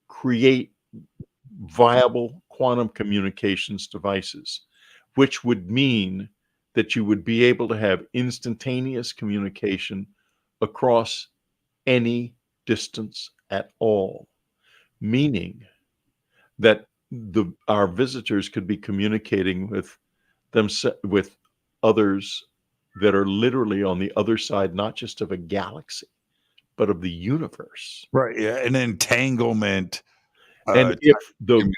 create viable quantum communications devices, which would mean that you would be able to have instantaneous communication across any distance at all, meaning that our visitors could be communicating with others that are literally on the other side, not just of a galaxy, but of the universe. Right. Yeah. An entanglement. And if the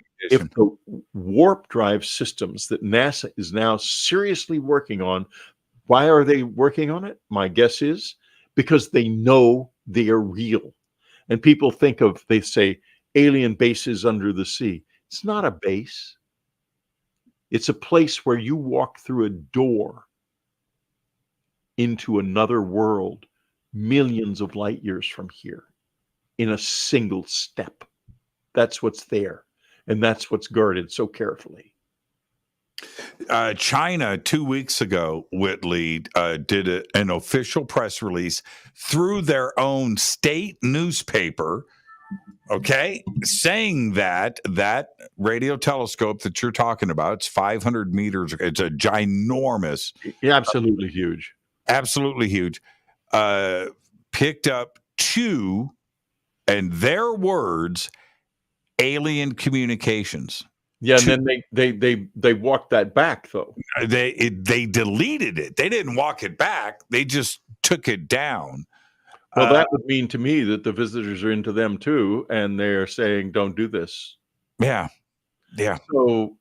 warp drive systems that NASA is now seriously working on, why are they working on it? My guess is because they know they are real. And people they say alien bases under the sea. It's not a base. It's a place where you walk through a door into another world millions of light years from here in a single step. That's what's there, and that's what's guarded so carefully. China 2 weeks ago, Whitley did an official press release through their own state newspaper, okay, saying that radio telescope that you're talking about, it's 500 meters, it's a ginormous. Absolutely huge. Absolutely huge. Picked up 2, in their words, alien communications. Yeah, and then they walked that back though. They deleted it. They didn't walk it back. They just took it down. Well, that would mean to me that the visitors are into them too, and they're saying, "Don't do this." Yeah, yeah. So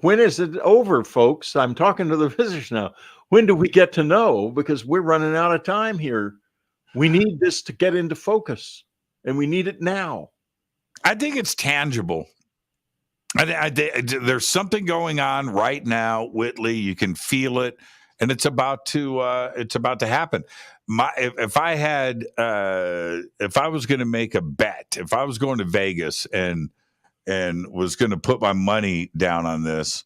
when is it over, folks? I'm talking to the visitors now. When do we get to know? Because we're running out of time here. We need this to get into focus, and we need it now. I think it's tangible. There's something going on right now, Whitley. You can feel it, and it's about to happen. If I was going to make a bet, if I was going to Vegas and was going to put my money down on this,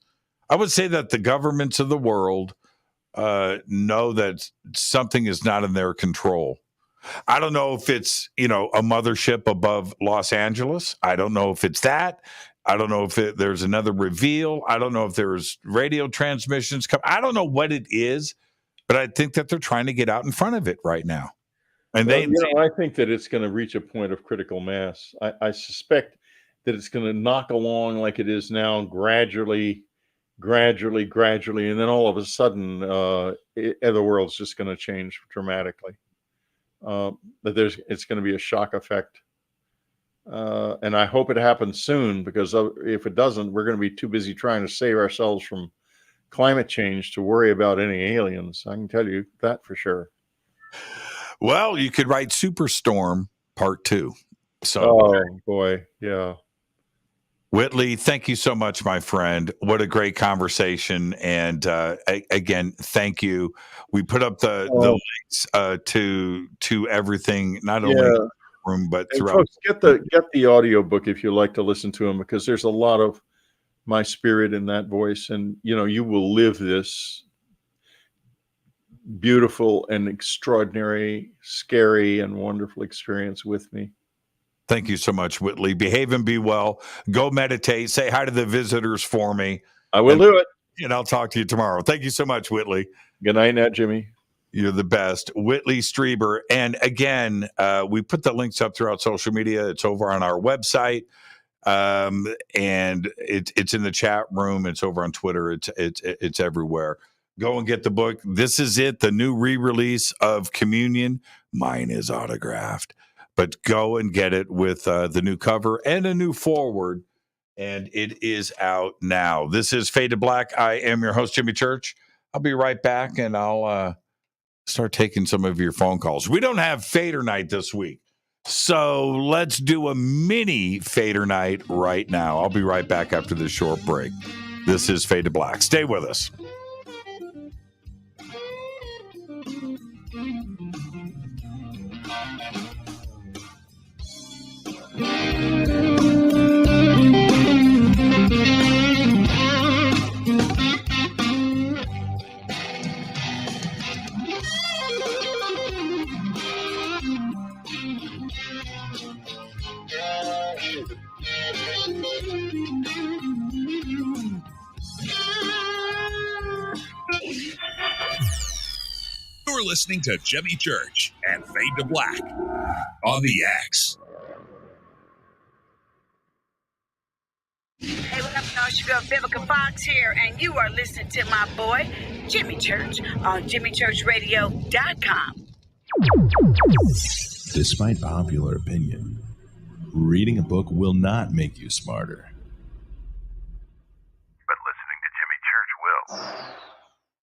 I would say that the governments of the world know that something is not in their control. I don't know if it's, a mothership above Los Angeles. I don't know if it's that. I don't know if there's another reveal. I don't know if there's radio transmissions. I don't know what it is, but I think that they're trying to get out in front of it right now. And I think that it's going to reach a point of critical mass. I suspect that it's going to knock along like it is now, gradually, and then all of a sudden, the world's just going to change dramatically. That it's going to be a shock effect. And I hope it happens soon, because if it doesn't, we're going to be too busy trying to save ourselves from climate change to worry about any aliens. I can tell you that for sure. Well, you could write Superstorm Part 2. So, oh boy, yeah. Whitley, thank you so much, my friend. What a great conversation. And again, thank you. We put up the links to everything, not only in the room, but throughout. Folks, get the audio book if you like to listen to them, because there's a lot of my spirit in that voice. And, you will live this beautiful and extraordinary, scary and wonderful experience with me. Thank you so much, Whitley. Behave and be well. Go meditate. Say hi to the visitors for me. I will do it. And I'll talk to you tomorrow. Thank you so much, Whitley. Good night, now, Jimmy. You're the best. Whitley Strieber. And again, we put the links up throughout social media. It's over on our website. And it's in the chat room. It's over on Twitter. It's everywhere. Go and get the book. This is it, the new re-release of Communion. Mine is autographed. But go and get it with the new cover and a new foreword. And it is out now. This is Fade to Black. I am your host, Jimmy Church. I'll be right back, and I'll start taking some of your phone calls. We don't have Fader Night this week, so let's do a mini Fader Night right now. I'll be right back after this short break. This is Fade to Black. Stay with us. You're listening to Jimmy Church and Fade to Black on the X. Hey, what up, y'all? It's your girl Vivica Fox here, and you are listening to my boy, Jimmy Church, on JimmyChurchRadio.com. Despite popular opinion, reading a book will not make you smarter. But listening to Jimmy Church will.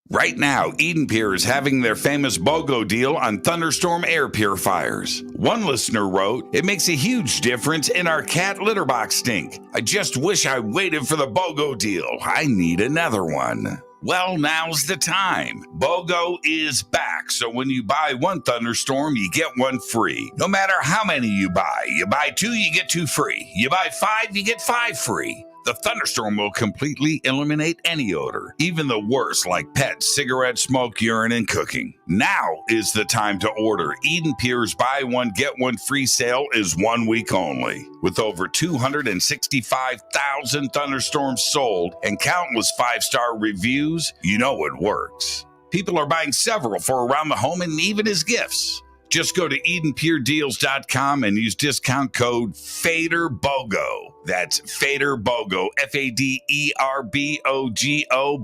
Right now, EdenPURE is having their famous BOGO deal on Thunderstorm air purifiers. One listener wrote, "It makes a huge difference in our cat litter box stink. I just wish I waited for the BOGO deal. I need another one." Well, now's the time. BOGO is back, so when you buy one Thunderstorm, you get one free. No matter how many you buy 2, you get 2 free. You buy 5, you get 5 free. The Thunderstorm will completely eliminate any odor, even the worst like pets, cigarette smoke, urine, and cooking. Now is the time to order. EdenPURE's buy one, get one free sale is 1 week only. With over 265,000 Thunderstorms sold and countless 5-star reviews, you know it works. People are buying several for around the home and even as gifts. Just go to EdenPureDeals.com and use discount code FADERBOGO. That's FADERBOGO, FADERBOGO.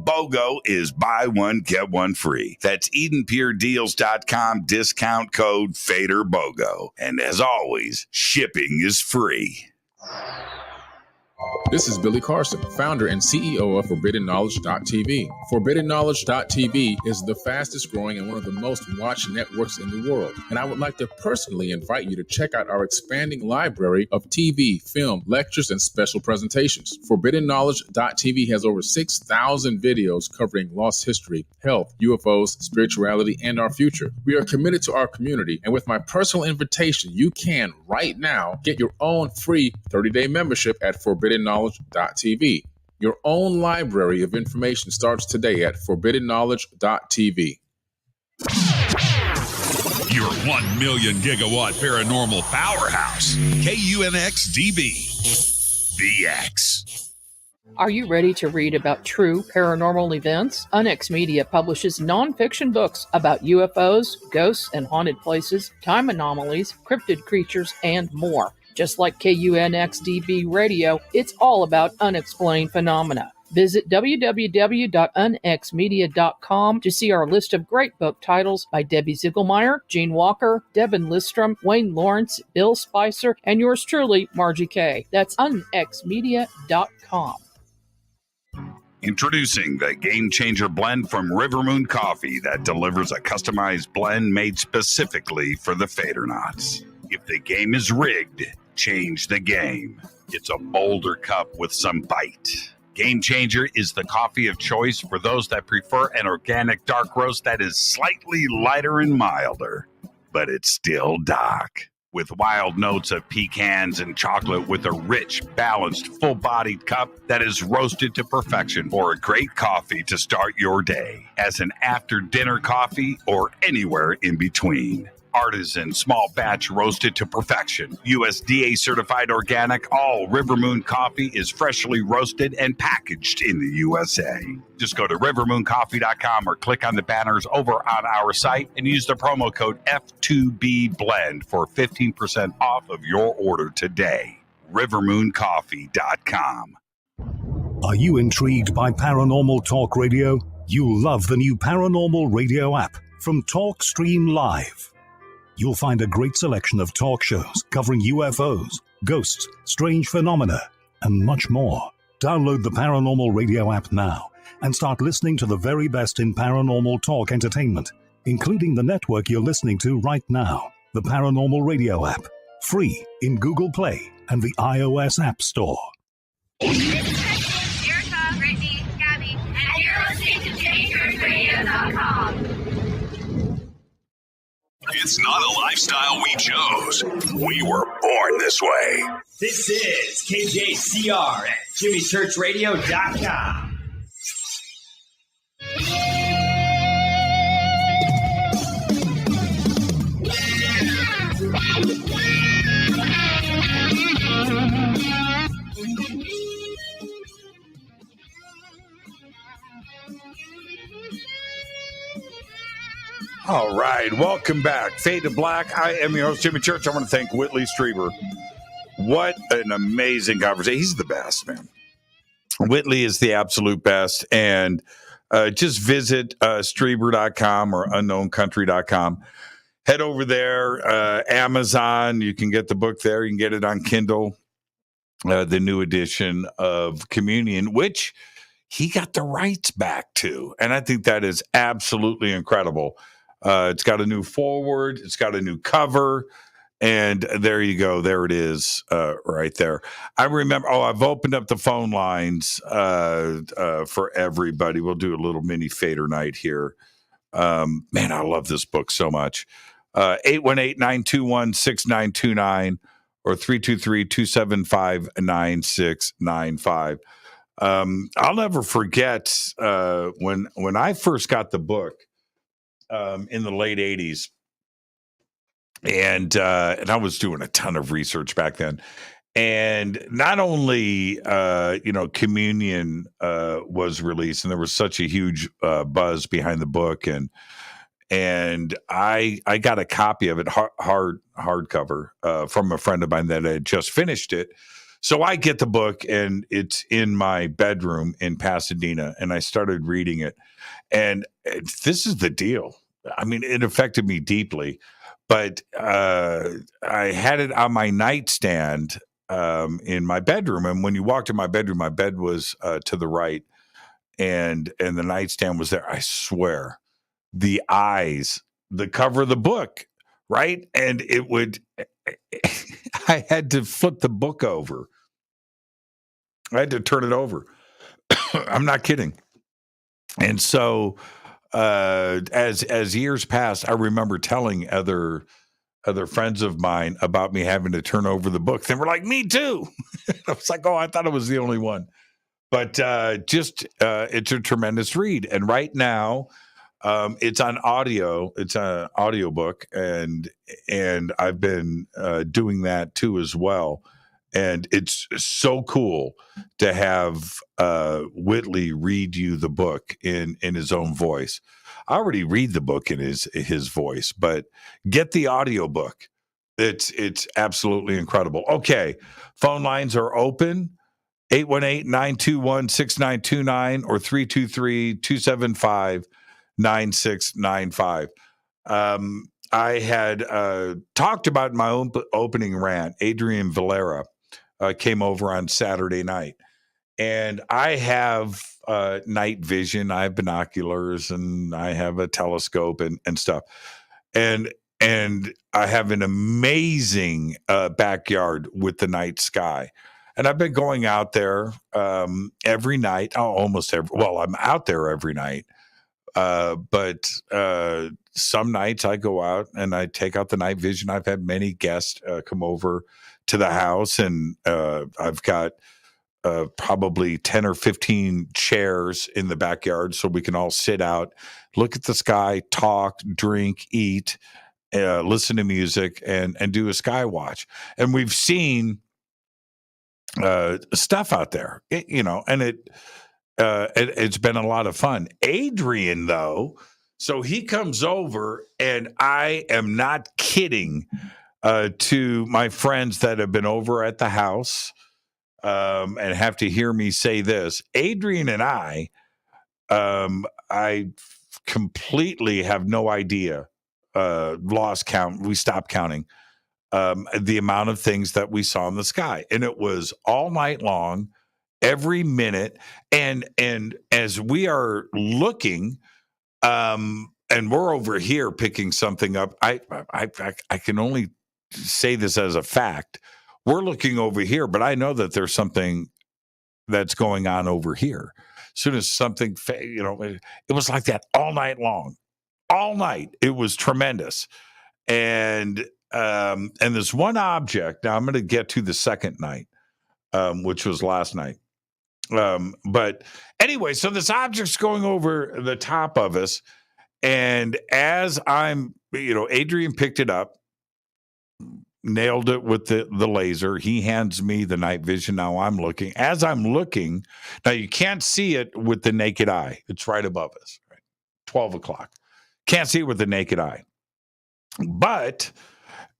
BOGO is buy one, get one free. That's EdenPureDeals.com, discount code FADERBOGO. And as always, shipping is free. This is Billy Carson, founder and CEO of ForbiddenKnowledge.tv. ForbiddenKnowledge.tv is the fastest growing and one of the most watched networks in the world. And I would like to personally invite you to check out our expanding library of TV, film, lectures, and special presentations. ForbiddenKnowledge.tv has over 6,000 videos covering lost history, health, UFOs, spirituality, and our future. We are committed to our community, and with my personal invitation, you can right now get your own free 30-day membership at ForbiddenKnowledge.tv. Your own library of information starts today at ForbiddenKnowledge.tv. Your 1 million gigawatt paranormal powerhouse, KUNX-DB, the X. Are you ready to read about true paranormal events? Unx Media publishes nonfiction books about UFOs, ghosts and haunted places, time anomalies, cryptid creatures, and more. Just like KUNXDB Radio, it's all about unexplained phenomena. Visit www.unxmedia.com to see our list of great book titles by Debbie Ziegelmeyer, Gene Walker, Devin Listrom, Wayne Lawrence, Bill Spicer, and yours truly, Margie Kay. That's unxmedia.com. Introducing the Game Changer blend from River Moon Coffee that delivers a customized blend made specifically for the Fadernauts. If the game is rigged, change the game. It's a bolder cup with some bite. Game Changer is the coffee of choice for those that prefer an organic dark roast that is slightly lighter and milder, but it's still dark. With wild notes of pecans and chocolate with a rich, balanced, full-bodied cup that is roasted to perfection for a great coffee to start your day, as an after-dinner coffee or anywhere in between. Artisan, small batch roasted to perfection. USDA certified organic, all River Moon coffee is freshly roasted and packaged in the USA. Just go to rivermooncoffee.com or click on the banners over on our site and use the promo code F2BBLEND for 15% off of your order today. rivermooncoffee.com. Are you intrigued by Paranormal Talk Radio? You'll love the new Paranormal Radio app from TalkStream Live. You'll find a great selection of talk shows covering UFOs, ghosts, strange phenomena, and much more. Download the Paranormal Radio app now and start listening to the very best in paranormal talk entertainment, including the network you're listening to right now, the Paranormal Radio app, free in Google Play and the iOS App Store. Erica, Brittany, Gabby, and you're listening to JamieChurchRadio.com. It's not a lifestyle we chose. We were born this way. This is KJCR at JimmyChurchRadio.com. All right, welcome back. Fade to Black. I am your host, Jimmy Church. I want to thank Whitley Strieber. What an amazing conversation. He's the best, man. Whitley is the absolute best. And just visit Strieber.com or unknowncountry.com. Head over there, Amazon. You can get the book there. You can get it on Kindle, the new edition of Communion, which he got the rights back to. And I think that is absolutely incredible. It's got a new foreword. It's got a new cover. And there you go. There it is right there. I remember, I've opened up the phone lines for everybody. We'll do a little mini fader night here. Man, I love this book so much. 818-921-6929 or 323-275-9695. I'll never forget when I first got the book in the late 80s. And I was doing a ton of research back then. And not only, Communion was released, and there was such a huge buzz behind the book. And I got a copy of it, hardcover, from a friend of mine that had just finished it. So I get the book, and it's in my bedroom in Pasadena, and I started reading it. And this is the deal. I mean, it affected me deeply. But I had it on my nightstand in my bedroom. And when you walked in my bedroom, my bed was to the right, and the nightstand was there. I swear, the eyes, the cover of the book, right? And it would, I had to flip the book over. I had to turn it over. I'm not kidding. And so as years passed, I remember telling other friends of mine about me having to turn over the book. They were like, me too. I was like, oh, I thought I was the only one. But it's a tremendous read. And right now, it's on audio. It's an audiobook, and I've been doing that too as well. And it's so cool to have Whitley read you the book in his own voice. I already read the book in his voice, but get the audiobook. It's absolutely incredible. Okay, phone lines are open. 818-921-6929 or 323-275-9695. I had talked about my own opening rant. Adrian Valera came over on Saturday night. And I have night vision. I have binoculars and I have a telescope and stuff. And I have an amazing backyard with the night sky. And I've been going out there every night. Almost every. Well, I'm out there every night. But some nights I go out and I take out the night vision. I've had many guests come over to the house, and I've got probably 10 or 15 chairs in the backyard so we can all sit out, look at the sky, talk, drink, eat, listen to music, and do a sky watch. And we've seen stuff out there, and it's been a lot of fun. Adrian, though, so he comes over, and I am not kidding, to my friends that have been over at the house and have to hear me say this. Adrian and I completely have no idea, lost count. We stopped counting the amount of things that we saw in the sky. And it was all night long, every minute. And as we are looking, and we're over here picking something up, I can only say this as a fact. We're looking over here, but I know that there's something that's going on over here. As soon as something, it was like that all night long, all night. It was tremendous. And this one object, now I'm going to get to the second night, which was last night. But anyway, so this object's going over the top of us. And as I'm, Adrian picked it up, nailed it with the laser. He hands me the night vision. Now I'm looking. As I'm looking, now you can't see it with the naked eye. It's right above us, right? 12 o'clock. Can't see it with the naked eye. But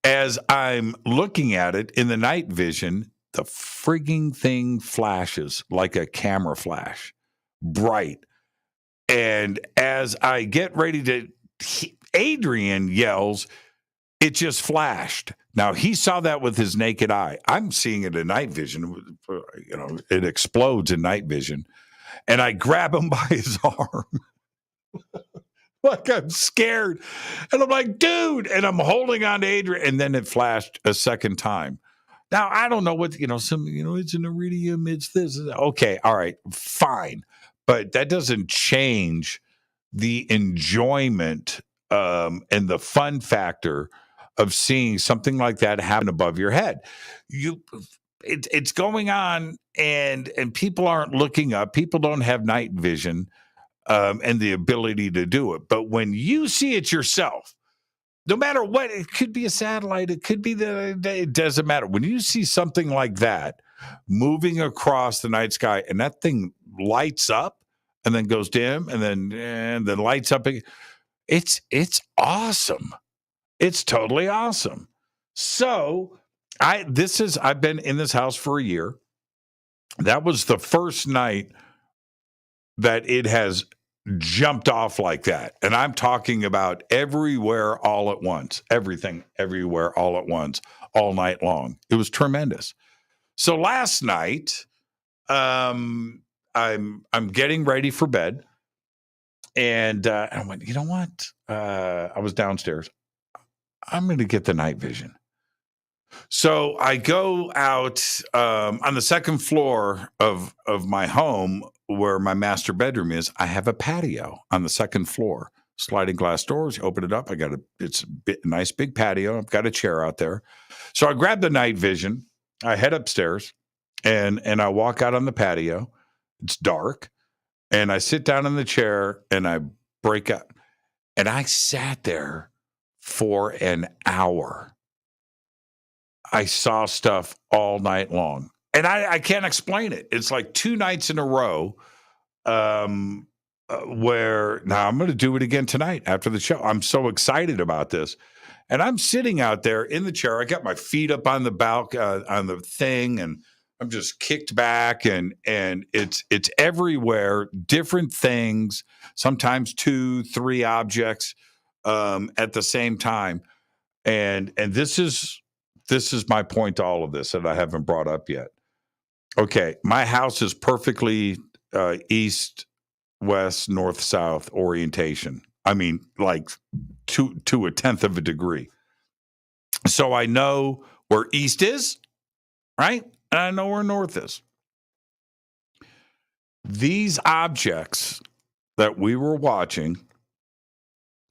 as I'm looking at it in the night vision, the frigging thing flashes like a camera flash, bright. And as I get ready to, Adrian yells, "It just flashed." Now, he saw that with his naked eye. I'm seeing it in night vision. It explodes in night vision. And I grab him by his arm. Like I'm scared. And I'm like, dude. And I'm holding on to Adrian. And then it flashed a second time. Now, I don't know what, it's an iridium. It's this. Okay. All right. Fine. But that doesn't change the enjoyment and the fun factor of seeing something like that happen above your head. It's going on, and people aren't looking up. People don't have night vision and the ability to do it. But when you see it yourself, no matter what, it could be a satellite, it could be it doesn't matter. When you see something like that moving across the night sky, and that thing lights up and then goes dim and then lights up, it's awesome. It's totally awesome. So I've been in this house for a year. That was the first night that it has jumped off like that. And I'm talking about everywhere all at once, everything, everywhere all at once, all night long. It was tremendous. So last night, I'm getting ready for bed. And I went, you know what? I was downstairs. I'm going to get the night vision. So I go out on the second floor of my home where my master bedroom is. I have a patio on the second floor, sliding glass doors. You open it up. It's a nice big patio. I've got a chair out there. So I grab the night vision. I head upstairs and I walk out on the patio. It's dark. And I sit down in the chair and I break up. And I sat there for an hour. I saw stuff all night long. And I can't explain it. It's like 2 nights in a row where now I'm going to do it again tonight after the show. I'm so excited about this. And I'm sitting out there in the chair. I got my feet up on the on the thing, and I'm just kicked back, and it's everywhere, different things, sometimes 2, 3 objects at the same time. And this is my point to all of this that I haven't brought up yet. Okay, my house is perfectly east, west, north, south orientation. I mean, like to a 1/10 of a degree. So I know where east is, right? And I know where north is. These objects that we were watching,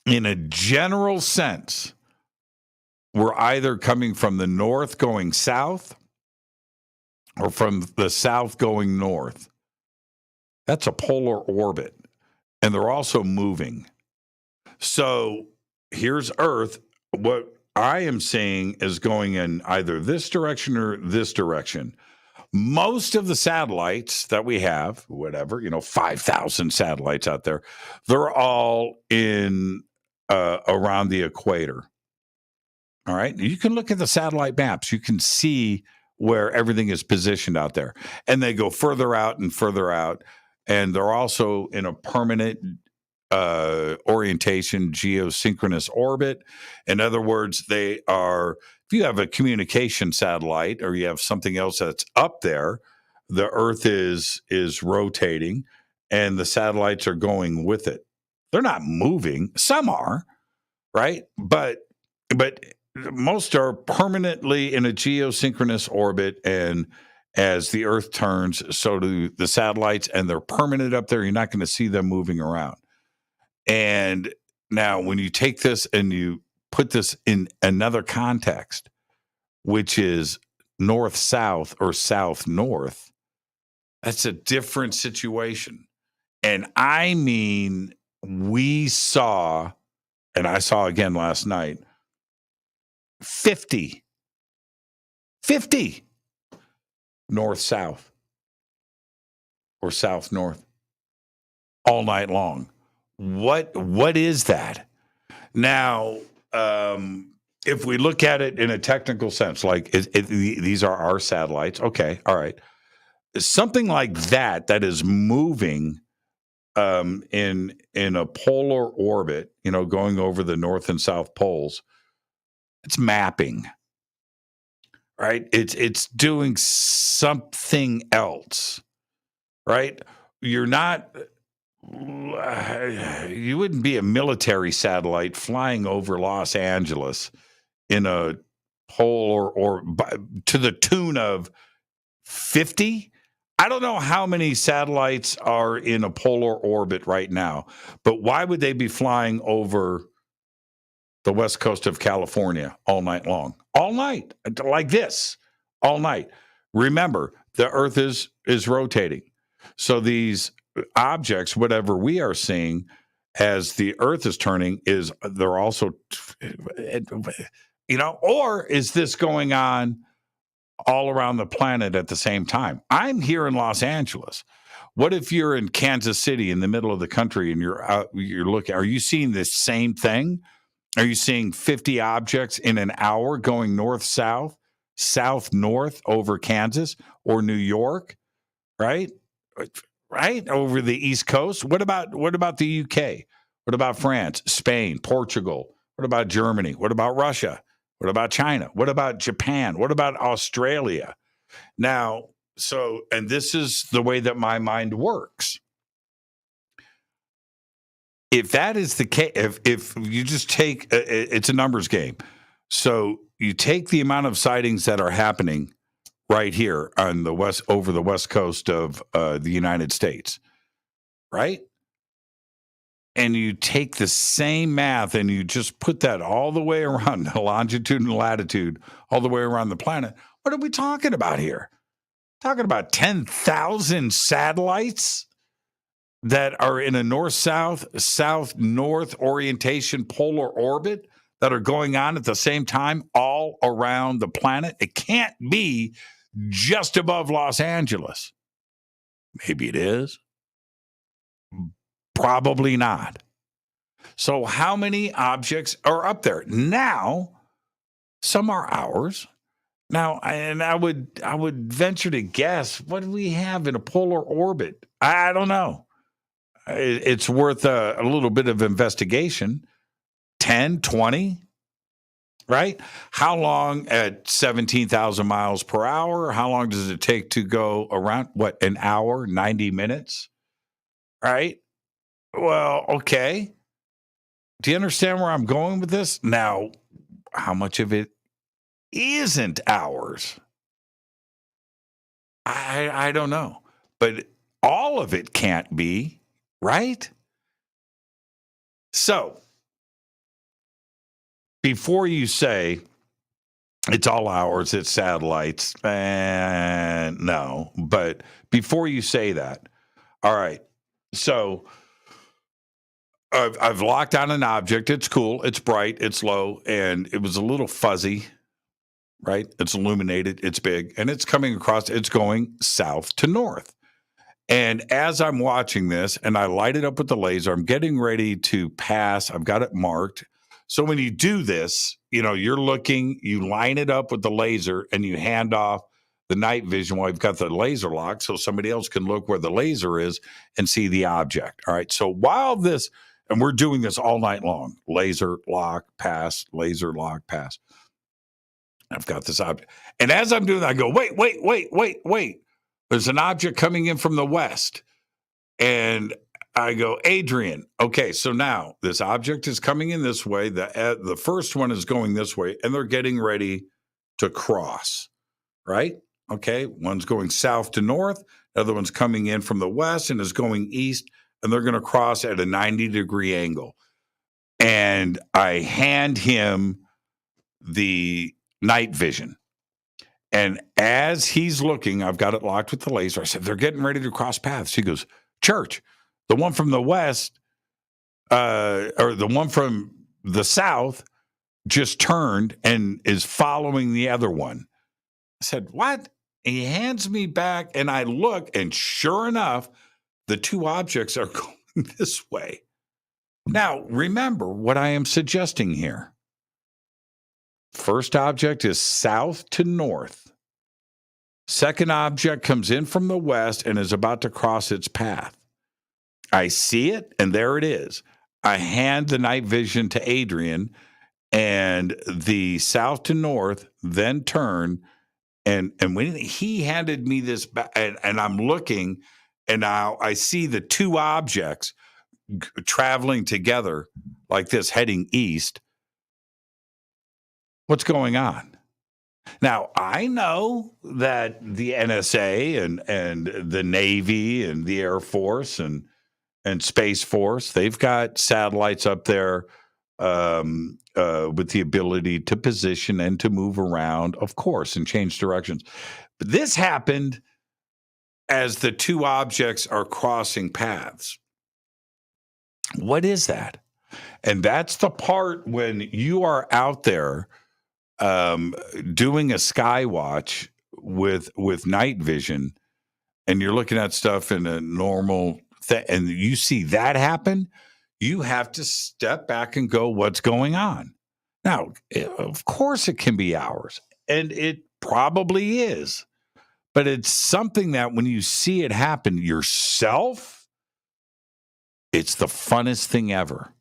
in a general sense, were either coming from the north going south or from the south going north. That's a polar orbit. And they're also moving. So here's Earth. What I am seeing is going in either this direction or this direction. Most of the satellites that we have, whatever, 5,000 satellites out there, they're all in around the equator. All right. You can look at the satellite maps. You can see where everything is positioned out there. And they go further out and further out. And they're also in a permanent orientation, geosynchronous orbit. In other words, they are, if you have a communication satellite or you have something else that's up there, the Earth is rotating and the satellites are going with it. They're not moving. Some are, right? But most are permanently in a geosynchronous orbit, and as the Earth turns, so do the satellites, and they're permanent up there. You're not going to see them moving around. And now when you take this and you put this in another context, which is north-south or south-north, that's a different situation. And I mean, we saw, and I saw again last night, 50 north-south or south-north all night long. What is that? Now, if we look at it in a technical sense, like these are our satellites. Okay, all right. Something like that is moving in a polar orbit, going over the north and south poles. It's mapping, right? It's doing something else, right? You're not. You wouldn't be a military satellite flying over Los Angeles in a pole or to the tune of 50. I don't know how many satellites are in a polar orbit right now, but why would they be flying over the west coast of California all night long? All night, like this, all night. Remember, the Earth is rotating. So these objects, whatever we are seeing as the Earth is turning, they're also, or is this going on all around the planet at the same time? I'm here in Los Angeles. What if you're in Kansas City in the middle of the country and you're looking, are you seeing the same thing? Are you seeing 50 objects in an hour going north-south, south-north over Kansas or New York, right? Right over the East Coast. What about the UK? What about France, Spain, Portugal? What about Germany? What about Russia? What about China? What about Japan? What about Australia? Now, and this is the way that my mind works. If that is the case, if you just take, it's a numbers game. So you take the amount of sightings that are happening right here on the west, over the west coast of the United States, right? And you take the same math and you just put that all the way around the longitude and latitude, all the way around the planet. What are we talking about here? Talking about 10,000 satellites that are in a north-south, south-north orientation polar orbit that are going on at the same time all around the planet? It can't be just above Los Angeles. Maybe it is. Probably not. So how many objects are up there? Now, some are ours. Now, and I would venture to guess, what do we have in a polar orbit? I don't know. It's worth a little bit of investigation. 10, 20, right? How long at 17,000 miles per hour? How long does it take to go around? What, an hour, 90 minutes? Right? Well, okay. Do you understand where I'm going with this? Now, how much of it isn't ours? I don't know. But all of it can't be, right? So, before you say it's all ours, it's satellites, no. But before you say that, all right, so I've locked on an object. It's cool. It's bright. It's low. And it was a little fuzzy, right? It's illuminated. It's big. And it's coming across. It's going south to north. And as I'm watching this, and I light it up with the laser, I'm getting ready to pass. I've got it marked. So when you do this, you're looking, you line it up with the laser, and you hand off the night vision while you've got the laser locked so somebody else can look where the laser is and see the object. All right. So while this, and we're doing this all night long, laser lock, pass, laser lock, pass. I've got this object. And as I'm doing that, I go, wait. There's an object coming in from the west. And I go, Adrian, okay, so now this object is coming in this way. The first one is going this way, and they're getting ready to cross, right? Okay, one's going south to north. The other one's coming in from the west and is going east, and they're going to cross at a 90-degree angle. And I hand him the night vision. And as he's looking, I've got it locked with the laser. I said, they're getting ready to cross paths. He goes, Church, the one from the west, or the one from the south just turned and is following the other one. I said, what? He hands me back, and I look, and sure enough, the two objects are going this way. Now, remember what I am suggesting here. First object is south to north. Second object comes in from the west and is about to cross its path. I see it, and there it is. I hand the night vision to Adrian, and the south to north then turn. And when he handed me this back, and I'm looking, and now I see the two objects traveling together like this, heading east. What's going on? Now, I know that the NSA and the Navy and the Air Force and Space Force, they've got satellites up there with the ability to position and to move around, of course, and change directions. But this happened as the two objects are crossing paths. What is that? And that's the part when you are out there doing a sky watch with night vision, and you're looking at stuff in a normal thing, and you see that happen, you have to step back and go, what's going on? Now, of course it can be ours, and it probably is, but it's something that when you see it happen yourself, it's the funnest thing ever.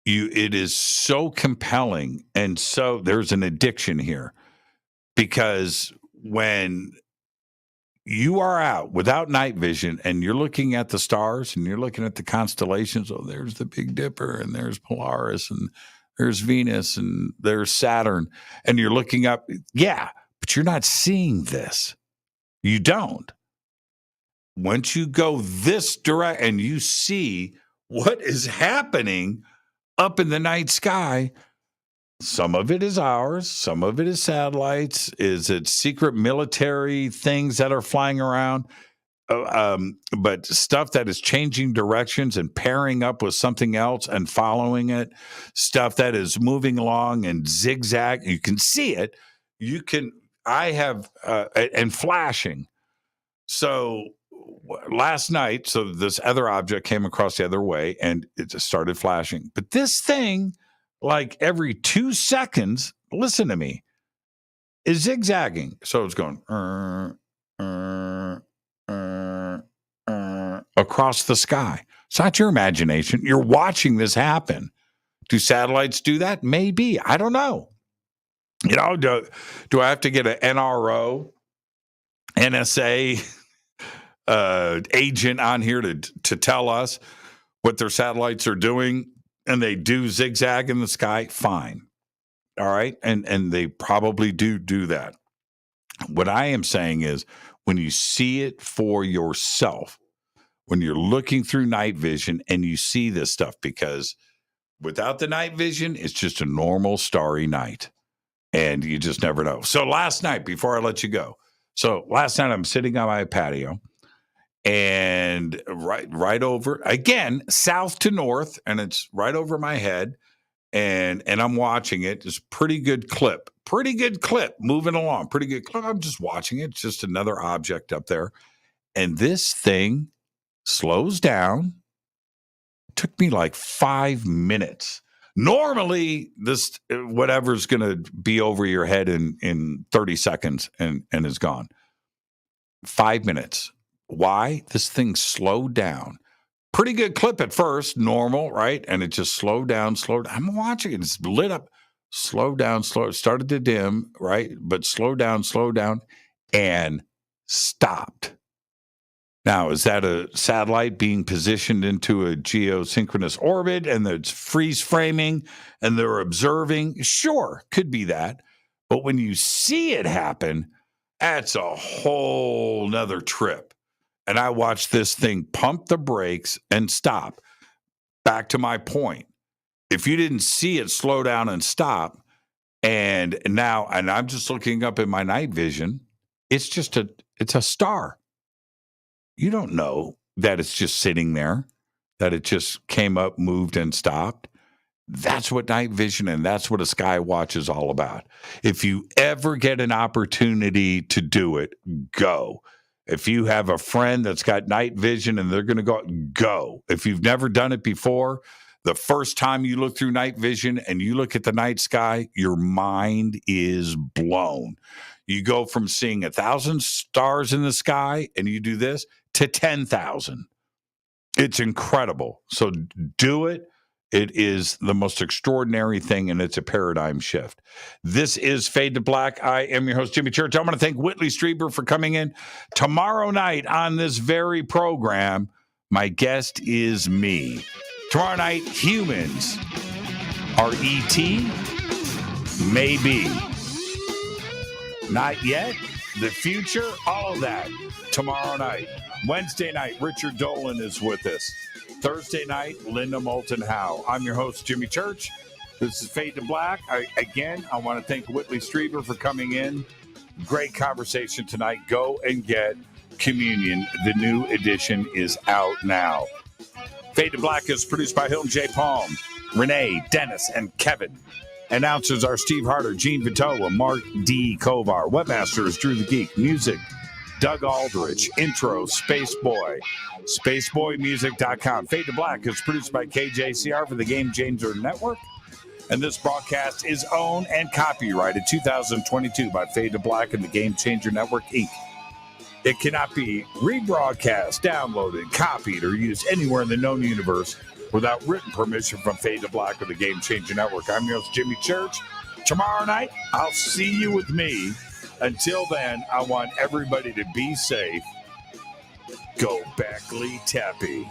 It is so compelling, and so there's an addiction here, because when you are out without night vision and you're looking at the stars and you're looking at the constellations, oh, there's the Big Dipper, and there's Polaris, and there's Venus, and there's Saturn, and you're looking up, yeah, but you're not seeing this. You don't. Once you go this direct and you see what is happening up in the night sky, some of it is ours, some of it is satellites. Is it secret military things that are flying around? but stuff that is changing directions and pairing up with something else and following it, stuff that is moving along and zigzag, you can see it. And flashing. So last night, so this other object came across the other way and it just started flashing. But this thing, like every 2 seconds, listen to me, is zigzagging. So it's going across the sky. It's not your imagination. You're watching this happen. Do satellites do that? Maybe. I don't know. You know, do I have to get an NRO, NSA agent on here to tell us what their satellites are doing? And they do zigzag in the sky? Fine. All right. And they probably do that. What I am saying is when you see it for yourself, when you're looking through night vision and you see this stuff, because without the night vision, it's just a normal starry night and you just never know. So last night, before I let you go, I'm sitting on my patio and right over, again, south to north, and it's right over my head. And I'm watching it. It's pretty good clip, moving along, pretty good clip. I'm just watching it. It's just another object up there. And this thing slows down. It took me like 5 minutes. Normally, this whatever's going to be over your head in 30 seconds and is gone. 5 minutes. Why? This thing slowed down. Pretty good clip at first, normal, right? And it just slowed down. I'm watching it. It's lit up. Slow down. It started to dim, right? But slow down, and stopped. Now, is that a satellite being positioned into a geosynchronous orbit and it's freeze framing and they're observing? Sure, could be that. But when you see it happen, that's a whole nother trip. And I watched this thing pump the brakes and stop. Back to my point. If you didn't see it slow down and stop, and I'm just looking up in my night vision, it's a star. You don't know that it's just sitting there, that it just came up, moved, and stopped. That's what night vision and that's what a sky watch is all about. If you ever get an opportunity to do it, go. If you have a friend that's got night vision and they're going to go. If you've never done it before, the first time you look through night vision and you look at the night sky, your mind is blown. You go from seeing 1,000 stars in the sky and you do this to 10,000. It's incredible. So do it. It is the most extraordinary thing, and it's a paradigm shift. This is Fade to Black. I am your host, Jimmy Church. I want to thank Whitley Strieber for coming in. Tomorrow night on this very program, my guest is me. Tomorrow night, humans are E.T.? Maybe. Not yet. The future, all of that. Tomorrow night. Wednesday night, Richard Dolan is with us. Thursday night, Linda Moulton Howe. I'm your host, Jimmy Church. This is Fade to Black. I want to thank Whitley Strieber for coming in. Great conversation tonight. Go and get Communion. The new edition is out now. Fade to Black is produced by Hilton J. Palm, Renee, Dennis, and Kevin. Announcers are Steve Harder, Gene Vitoa, Mark D. Kovar. Webmaster is Drew the Geek. Music, Doug Aldrich. Intro, Space Boy. SpaceboyMusic.com. Fade to Black is produced by KJCR for the Game Changer Network. And this broadcast is owned and copyrighted 2022 by Fade to Black and the Game Changer Network, Inc. It cannot be rebroadcast, downloaded, copied, or used anywhere in the known universe without written permission from Fade to Black or the Game Changer Network. I'm your host, Jimmy Church. Tomorrow night, I'll see you with me. Until then, I want everybody to be safe. Go Beckley Tappy.